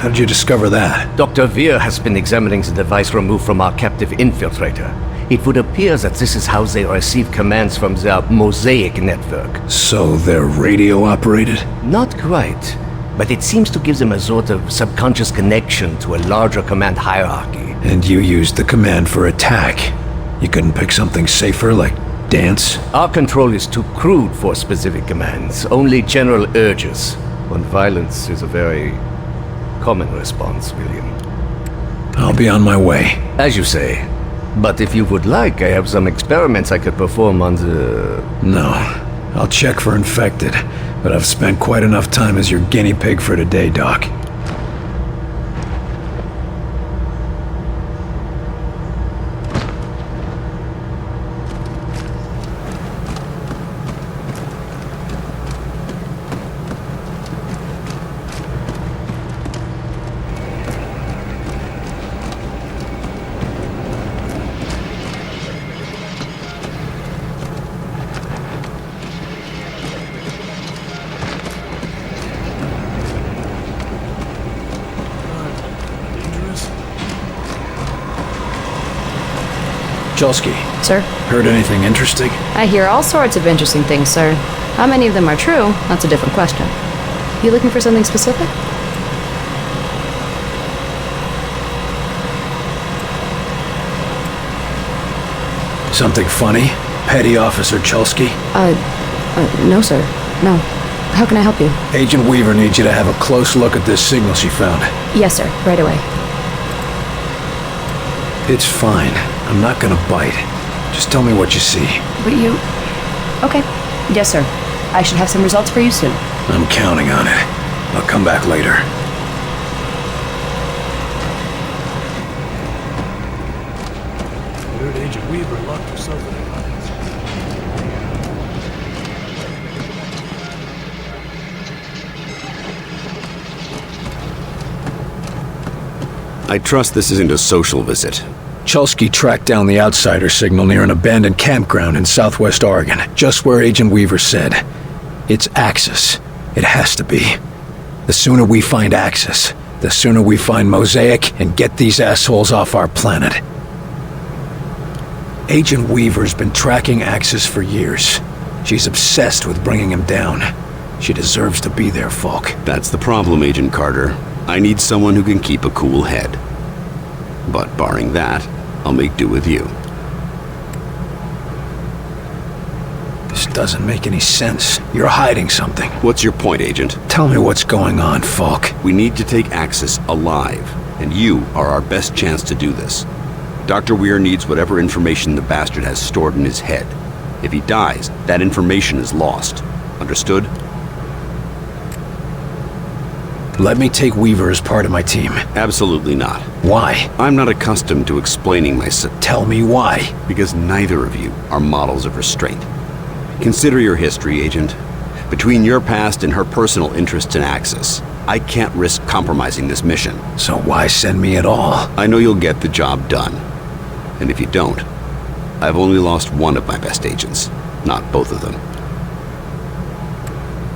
How did you discover that? Dr. Veer has been examining the device removed from our captive infiltrator. It would appear that this is how they receive commands from their Mosaic network. So they're radio-operated? Not quite, but it seems to give them a sort of subconscious connection to a larger command hierarchy. And you used the command for attack. You couldn't pick something safer, like dance? Our control is too crude for specific commands, only general urges. And violence is a very common response, William. I'll be on my way. As you say. But if you would like, I have some experiments I could perform on the... No. I'll check for infected, but I've spent quite enough time as your guinea pig for today, Doc. Chelsky. Sir? Heard anything interesting? I hear all sorts of interesting things, sir. How many of them are true? That's a different question. You looking for something specific? Something funny? Petty Officer Chelsky? No, sir. No. How can I help you? Agent Weaver needs you to have a close look at this signal she found. Yes, sir. Right away. It's fine. I'm not gonna bite. Just tell me what you see. But you... Okay. Yes, sir. I should have some results for you soon. I'm counting on it. I'll come back later. I heard Agent Weaver locked herself in a box. I trust this isn't a social visit. Chelsky tracked down the outsider signal near an abandoned campground in southwest Oregon, just where Agent Weaver said. It's Axis. It has to be. The sooner we find Axis, the sooner we find Mosaic and get these assholes off our planet. Agent Weaver's been tracking Axis for years. She's obsessed with bringing him down. She deserves to be there, Falk. That's the problem, Agent Carter. I need someone who can keep a cool head. But barring that, I'll make do with you. This doesn't make any sense. You're hiding something. What's your point, Agent? Tell me what's going on, Falk. We need to take Axis alive, and you are our best chance to do this. Dr. Weir needs whatever information the bastard has stored in his head. If he dies, that information is lost. Understood? Let me take Weaver as part of my team. Absolutely not. Why? I'm not accustomed to explaining myself. Tell me why. Because neither of you are models of restraint. Consider your history, Agent. Between your past and her personal interests in Axis, I can't risk compromising this mission. So why send me at all? I know you'll get the job done. And if you don't, I've only lost one of my best agents, not both of them.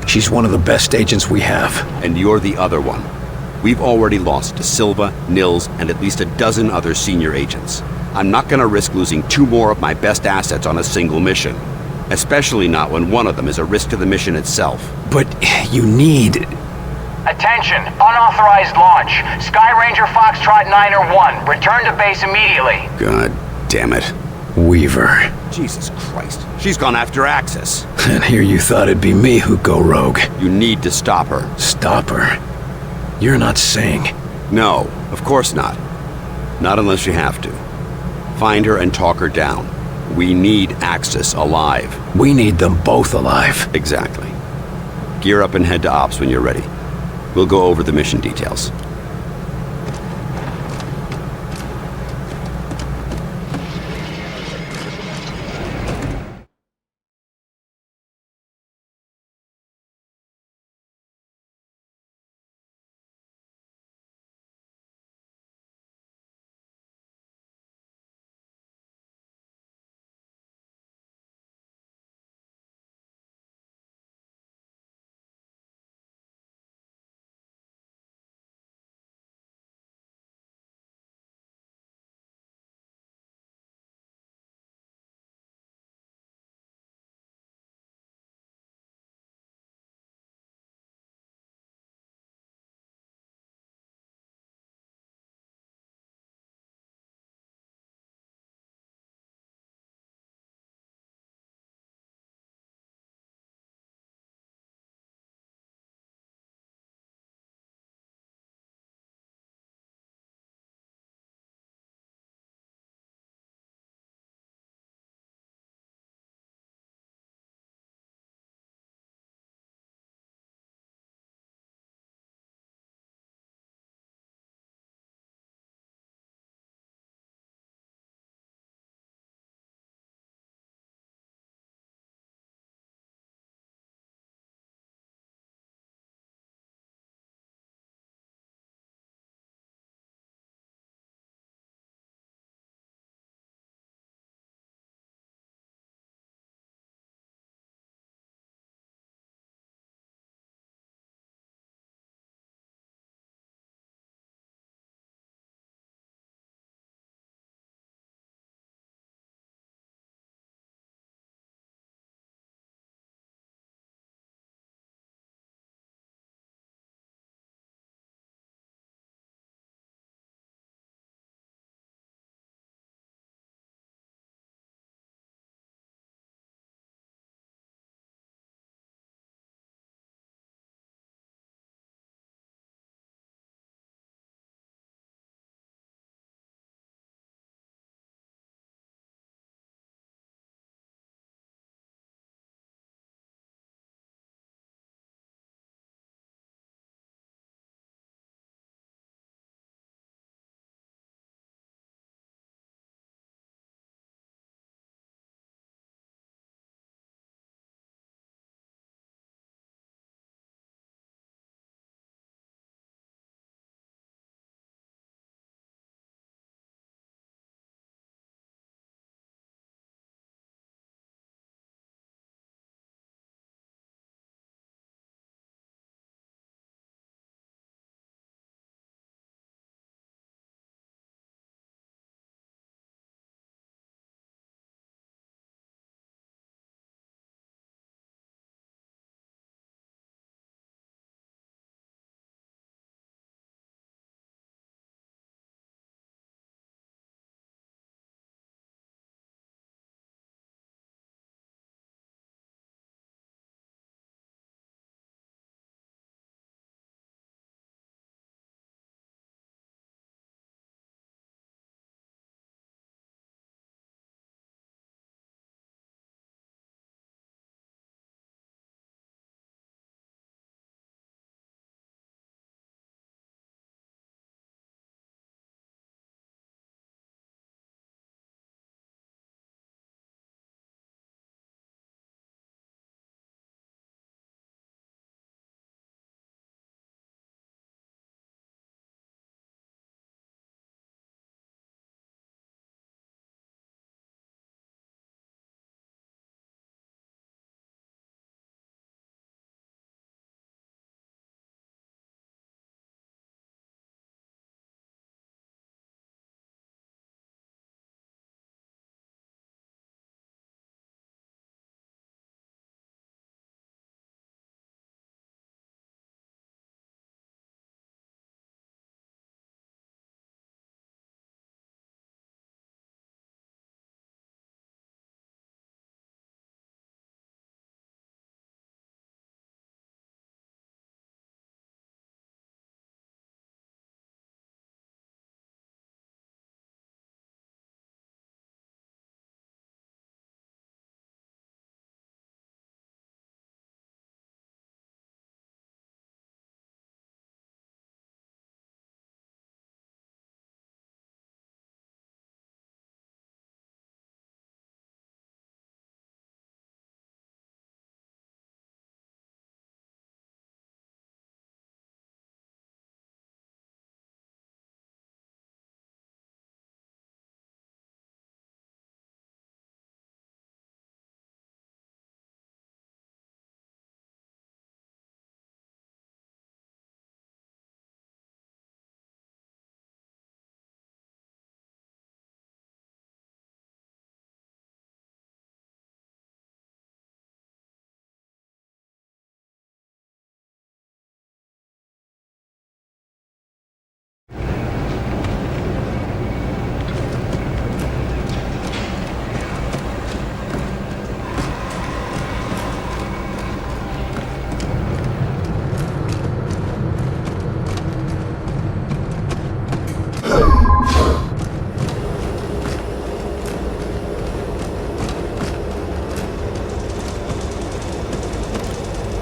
She's one of the best agents we have. And you're the other one. We've already lost to Silva, Nils, and at least a dozen other senior agents. I'm not gonna risk losing 2 more of my best assets on a single mission. Especially not when one of them is a risk to the mission itself. But you need... Attention, unauthorized launch. Sky Ranger Foxtrot 9-1. Return to base immediately. God damn it. Weaver. Jesus Christ. She's gone after Axis. And here you thought it'd be me who'd go rogue. You need to stop her. Stop her? You're not saying... No, of course not. Not unless you have to. Find her and talk her down. We need Axis alive. We need them both alive. Exactly. Gear up and head to Ops when you're ready. We'll go over the mission details.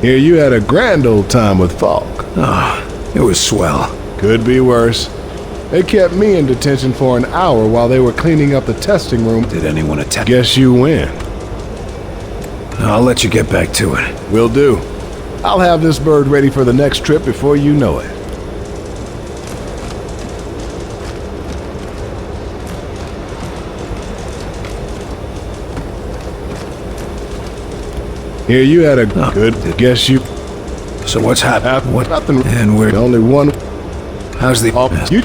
Hear you had a grand old time with Falk. Oh, it was swell. Could be worse. They kept me in detention for an hour while they were cleaning up the testing room. Did anyone attack? Guess you win. I'll let you get back to it. Will do. I'll have this bird ready for the next trip before you know it. Here you had a good guess you. So what's happened? What? Nothing. And we're only one. How's the office? You.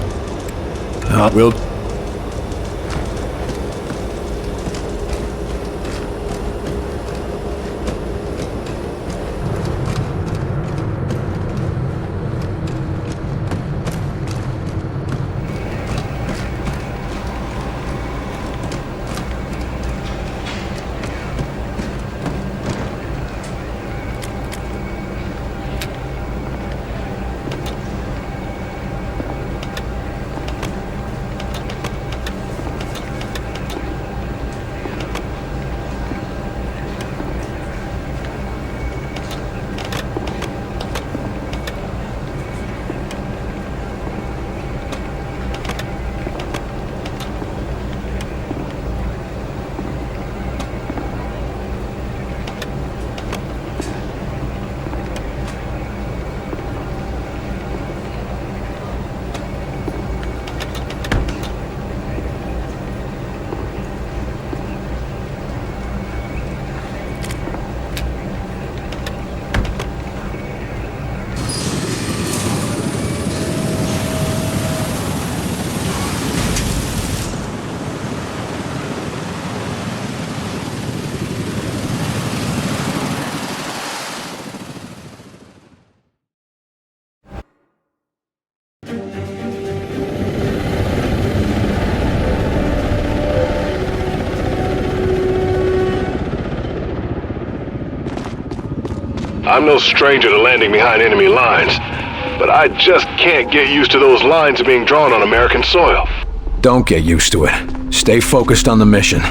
Will. I'm no stranger to landing behind enemy lines, but I just can't get used to those lines being drawn on American soil. Don't get used to it. Stay focused on the mission.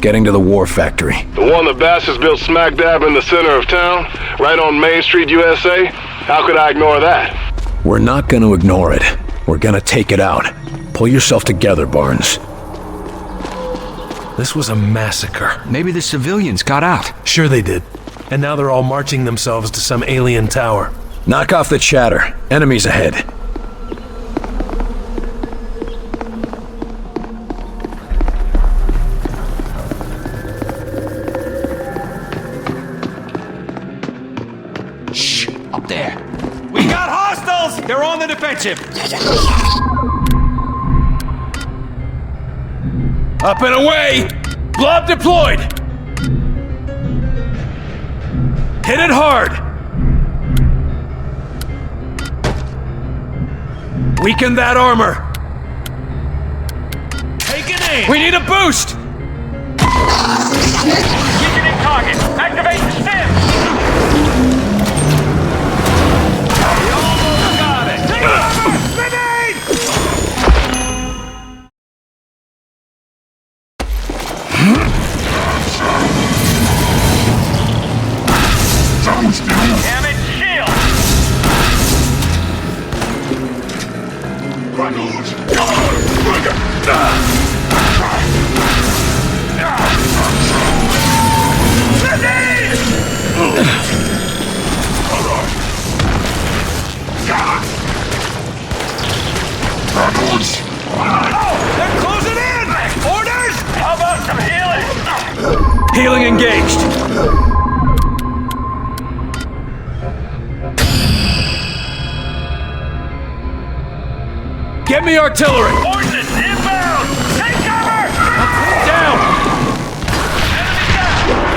Getting to the war factory. The one the bastards built smack dab in the center of town, right on Main Street, USA? How could I ignore that? We're not gonna ignore it. We're gonna take it out. Pull yourself together, Barnes. This was a massacre. Maybe the civilians got out. Sure they did. And now they're all marching themselves to some alien tower. Knock off the chatter. Enemies ahead. Shh! Up there! We got hostiles! They're on the defensive! Up and away! Blob deployed! Hit it hard! Weaken that armor! Take it in! We need a boost! Weakening target! Activate the stim! We almost got it! Damage shield! They're closing in! Orders! How about some healing? Healing engaged! Get me artillery! Horses inbound! Take cover! Down! Enemy down!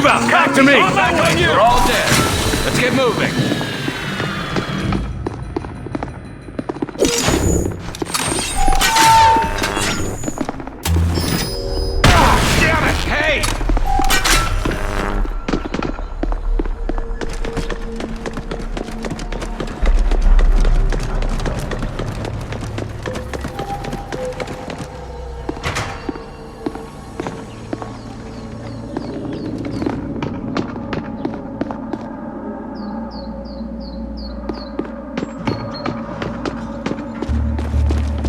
Move out! Back to me! We're all dead. Let's get moving. Damn it! Hey!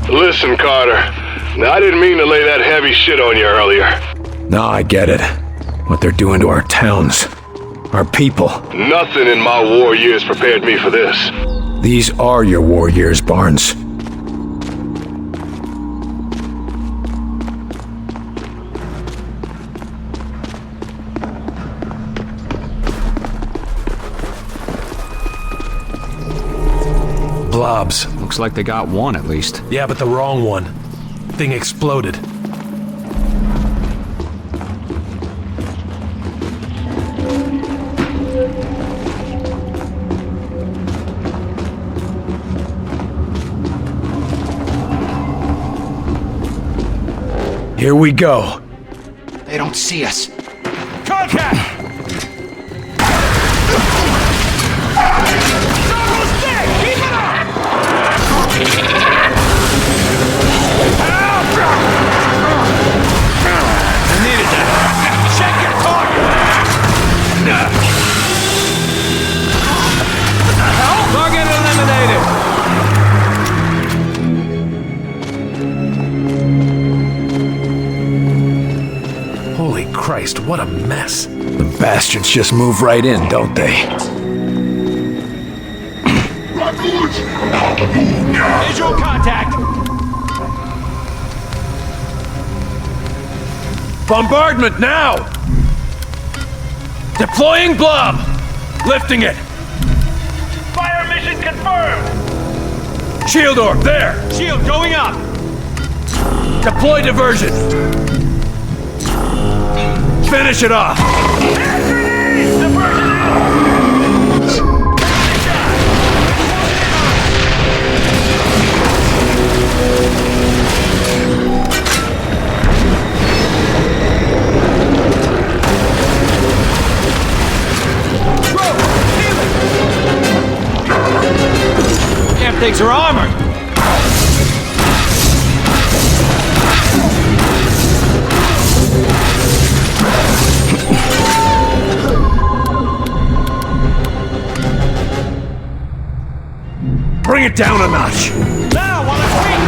Listen, Carter. Now, I didn't mean to lay that heavy shit on you earlier. No, I get it. What they're doing to our towns. Our people. Nothing in my war years prepared me for this. These are your war years, Barnes. Blobs. Looks like they got one at least. Yeah, but the wrong one. Thing exploded. Here we go. They don't see us. Contact! Target eliminated! Holy Christ, what a mess. The bastards just move right in, don't they? Visual contact! Bombardment now! Deploying blob! Lifting it! Fire mission confirmed! Shield orb, there! Shield going up! Deploy diversion! Finish it off! Diversion out! Damn things are armored! Bring it down a notch! Now, while I'm weak!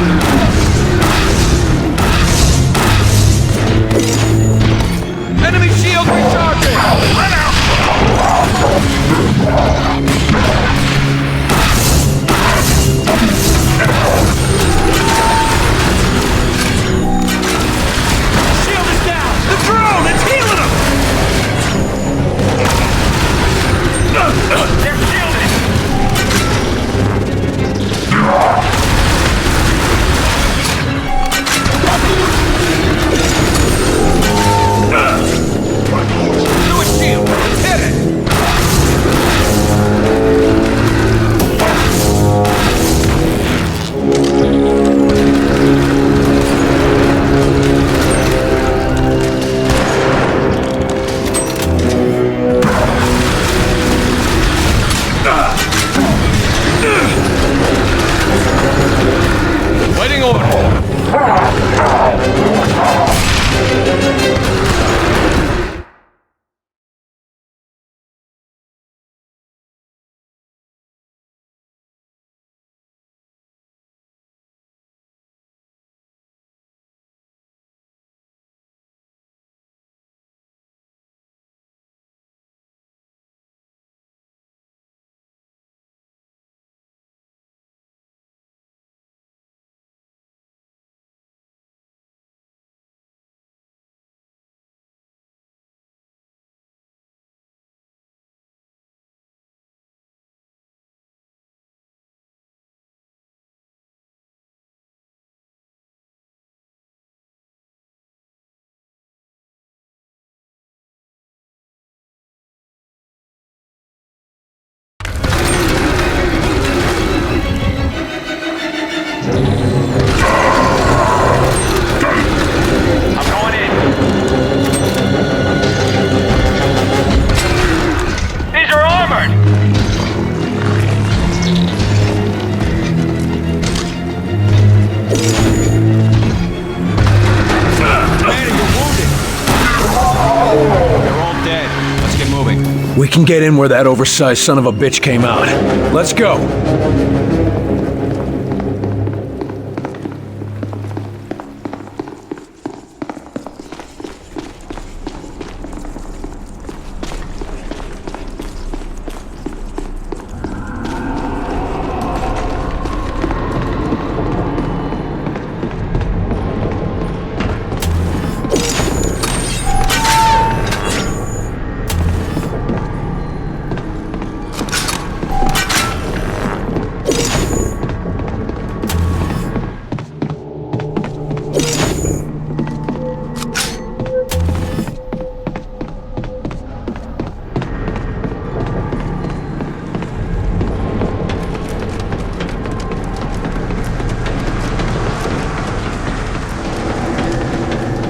Enemy shield recharging! Run out! Shield is down! The drone! It's healing him! They're shielded! We can get in where that oversized son of a bitch came out. Let's go!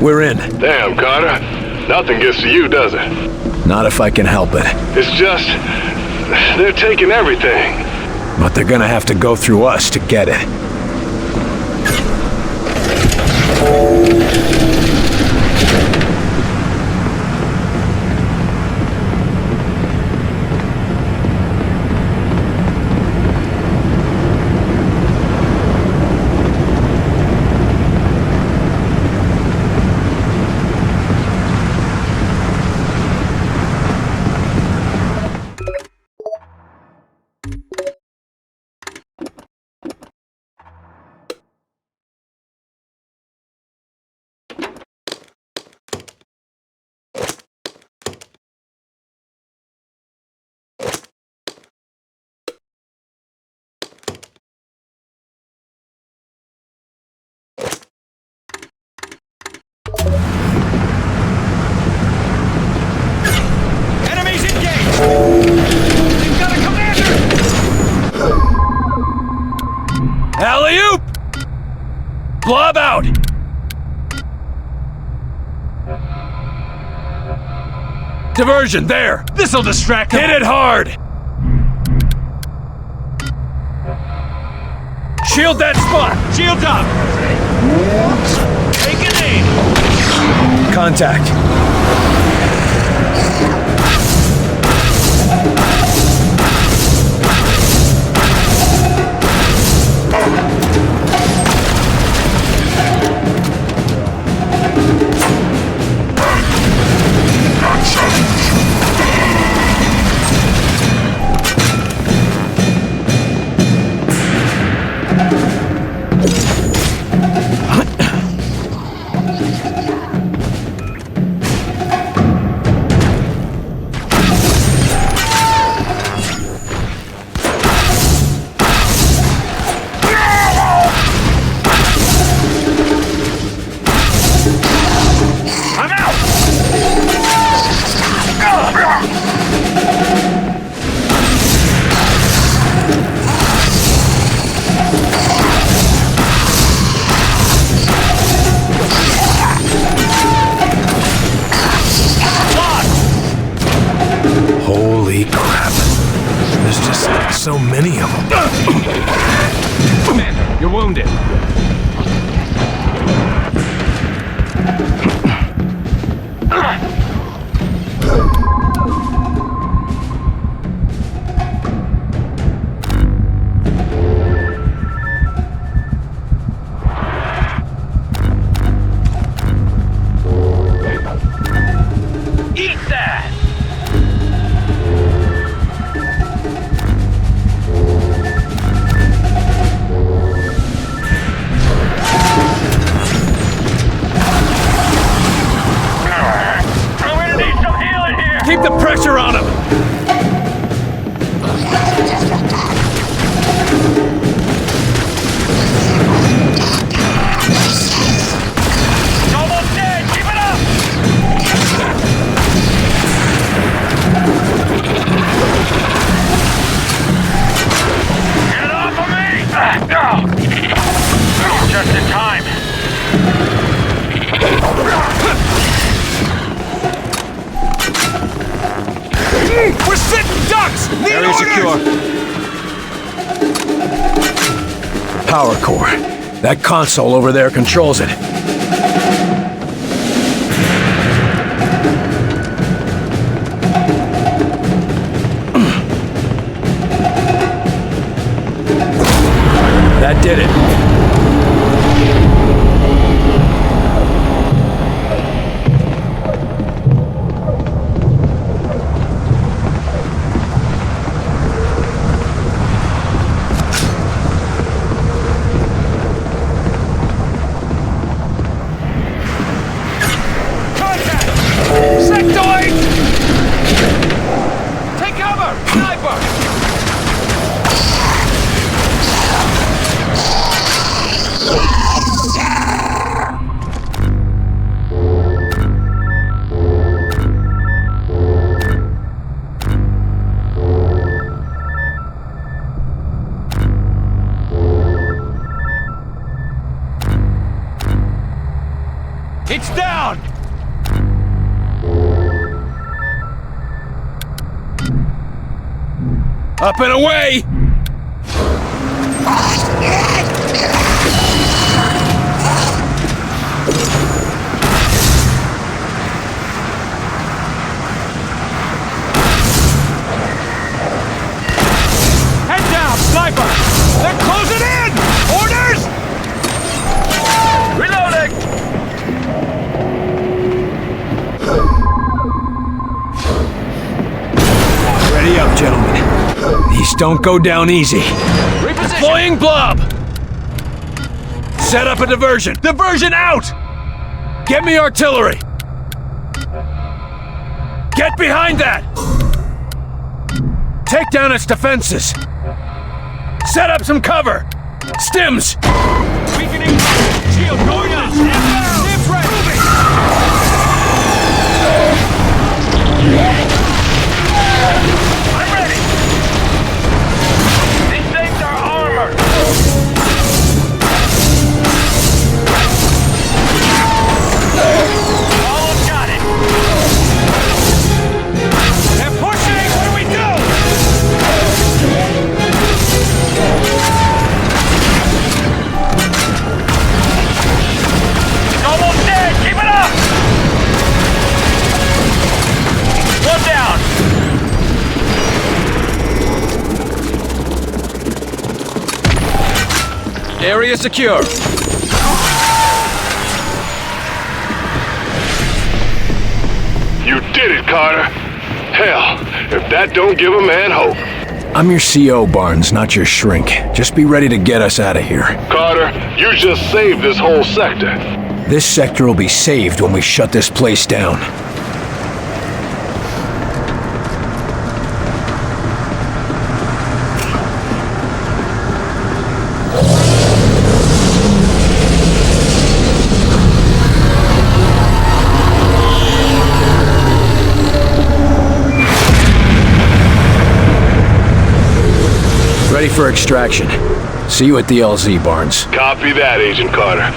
We're in. Damn, Carter. Nothing gets to you, does it? Not if I can help it. It's just... they're taking everything. But they're gonna have to go through us to get it. Alley-oop! Blob out! Diversion, there! This'll distract him! Hit it hard! Shield that spot! Shields up! Take an aim! Contact. Holy crap. There's just so many of them. Commander, you're wounded. Eat that! Keep the pressure on him! He's almost dead! Keep it up! Get it off of me! Just in time. We're sitting ducks! Need Area orders! secure. Power core. That console over there controls it. Up and away! Head down, sniper! They're closing in! Orders! Reloading! Ready up, gentlemen. These don't go down easy. Deploying blob! Set up a diversion. Diversion out! Get me artillery! Get behind that! Take down its defenses! Set up some cover! Stims! Weakening! Shield going up! Inbound! Stims ready! I'm ready! These things are armored! Almost got it! They're pushing! What do we do? It's almost dead! Keep it up! One down! Area secure. You did it, Carter. Hell, if that don't give a man hope. I'm your CO, Barnes, not your shrink. Just be ready to get us out of here. Carter, you just saved this whole sector. This sector will be saved when we shut this place down. Ready for extraction. See you at the LZ, Barnes. Copy that, Agent Carter.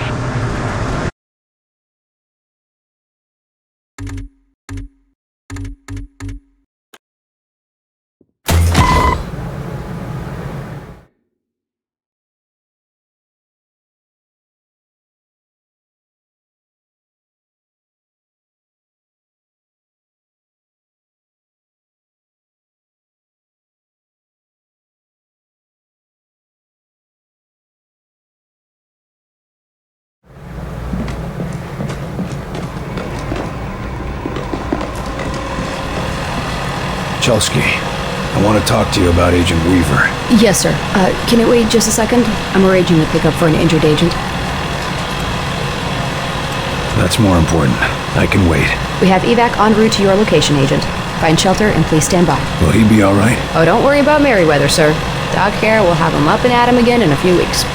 Chelsky, I want to talk to you about Agent Weaver. Yes, sir. Can it wait just a second? I'm arranging a pickup for an injured agent. That's more important. I can wait. We have evac en route to your location, Agent. Find shelter and please stand by. Will he be all right? Oh, don't worry about Merryweather, sir. Doc Hare will have him up and at him again in a few weeks.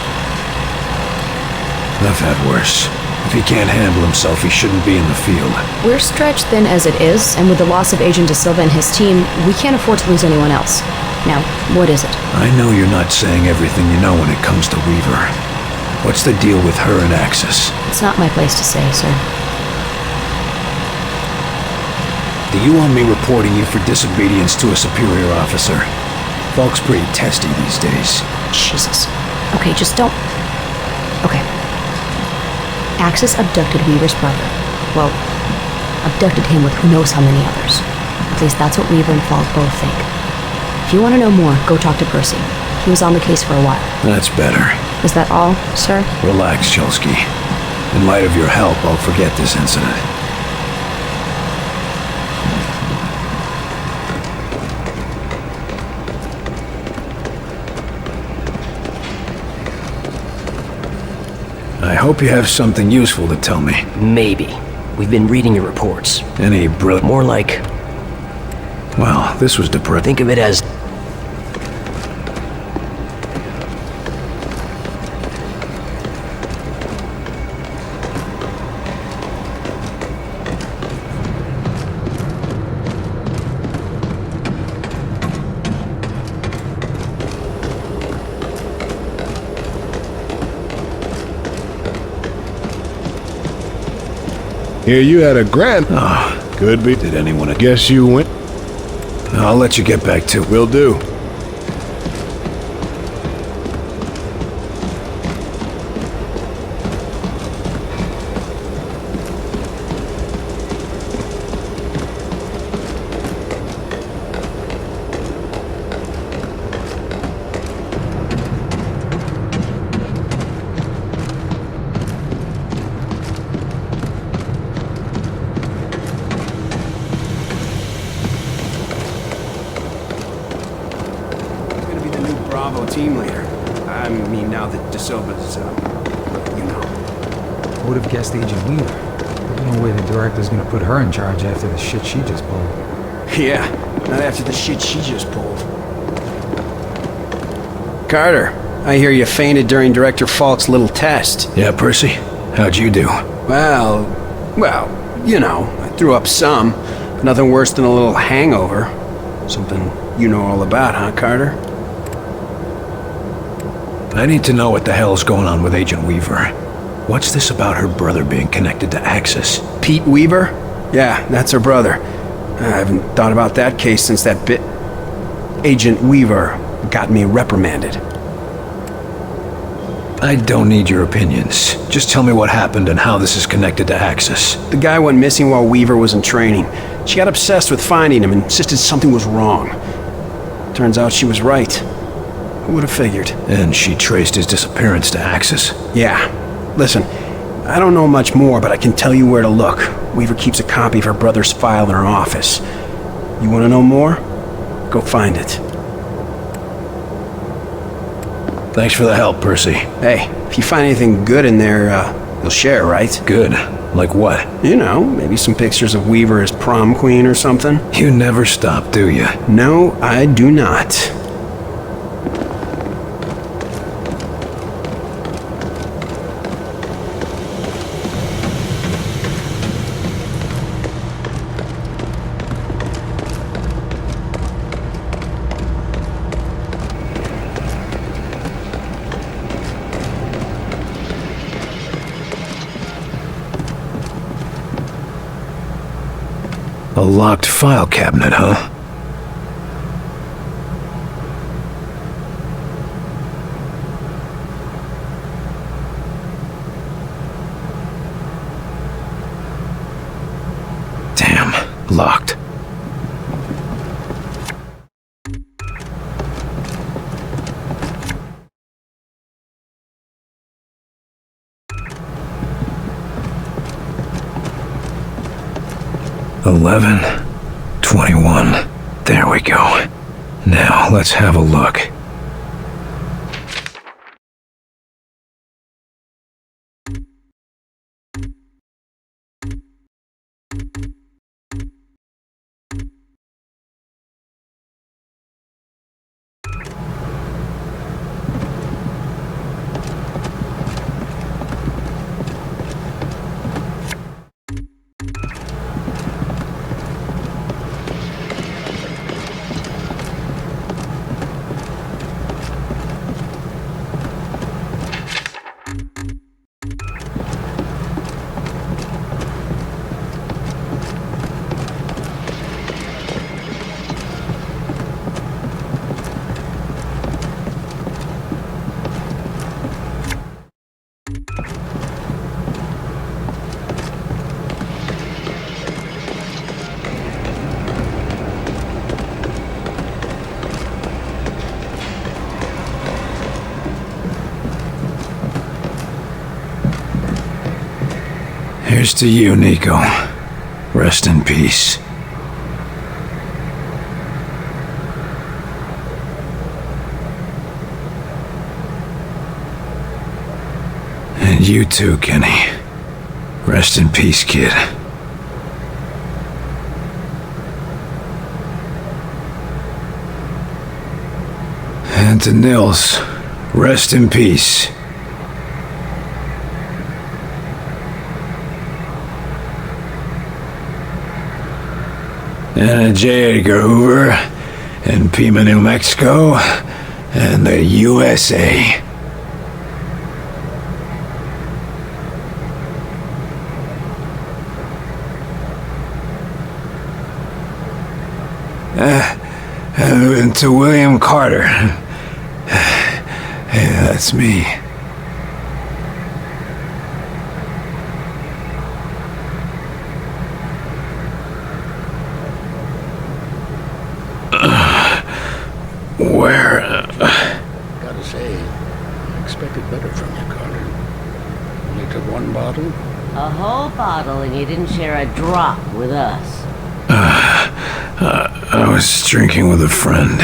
I've had worse. If he can't handle himself, he shouldn't be in the field. We're stretched thin as it is, and with the loss of Agent De Silva and his team, we can't afford to lose anyone else. Now, what is it? I know you're not saying everything you know when it comes to Weaver. What's the deal with her and Axis? It's not my place to say, sir. Do you want me reporting you for disobedience to a superior officer? Folks pretty testy these days. Jesus. Okay, just don't... Okay. Axis abducted Weaver's brother. Well, abducted him with who knows how many others. At least that's what Weaver and Falk both think. If you want to know more, go talk to Percy. He was on the case for a while. That's better. Is that all, sir? Relax, Chelsky. In light of your help, I'll forget this incident. I hope you have something useful to tell me. Maybe. We've been reading your reports. Any brilliant... More like... Well, this was depressing. Think of it as... Here you had a grant. Could be. Did anyone... Guess you went. I'll let you get back to... Will do. fellow team leader. I mean, now that DeSilva's, you know. I would have guessed Agent Weaver. There's no way the director's gonna put her in charge after the shit she just pulled. Yeah, not after the shit she just pulled. Carter, I hear you fainted during Director Falk's little test. Yeah, Percy? How'd you do? Well, you know, I threw up some. But nothing worse than a little hangover. Something you know all about, huh, Carter? I need to know what the hell's going on with Agent Weaver. What's this about her brother being connected to Axis? Pete Weaver? Yeah, that's her brother. I haven't thought about that case since that bit... Agent Weaver got me reprimanded. I don't need your opinions. Just tell me what happened and how this is connected to Axis. The guy went missing while Weaver was in training. She got obsessed with finding him and insisted something was wrong. Turns out she was right. Who would have figured? And she traced his disappearance to Axis? Yeah. Listen, I don't know much more, but I can tell you where to look. Weaver keeps a copy of her brother's file in her office. You want to know more? Go find it. Thanks for the help, Percy. Hey, if you find anything good in there, you'll share, right? Good? Like what? You know, maybe some pictures of Weaver as prom queen or something. You never stop, do you? No, I do not. A locked file cabinet, huh? Damn, locked. $11, $21. There we go. Now, let's have a look. Here's to you, Nico. Rest in peace. And you too, Kenny. Rest in peace, kid. And to Nils, rest in peace. And J. Edgar Hoover, and Pima, New Mexico, and the USA. And to William Carter. Hey, that's me. Where? Gotta say, I expected better from you, Carter. Only took one bottle? A whole bottle, and you didn't share a drop with us. I was drinking with a friend.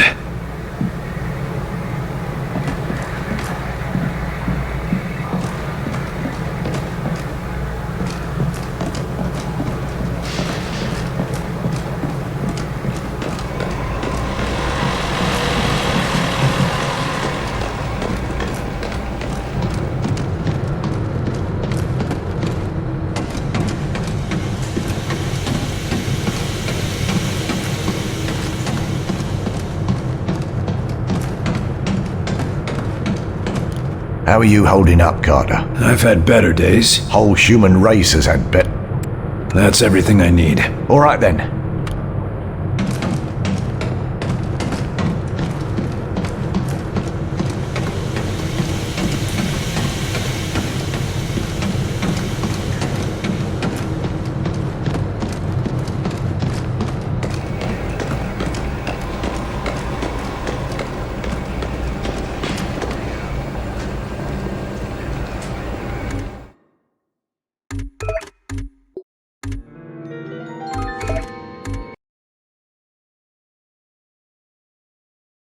How are you holding up, Carter? I've had better days. Whole human race has had better. That's everything I need. All right then.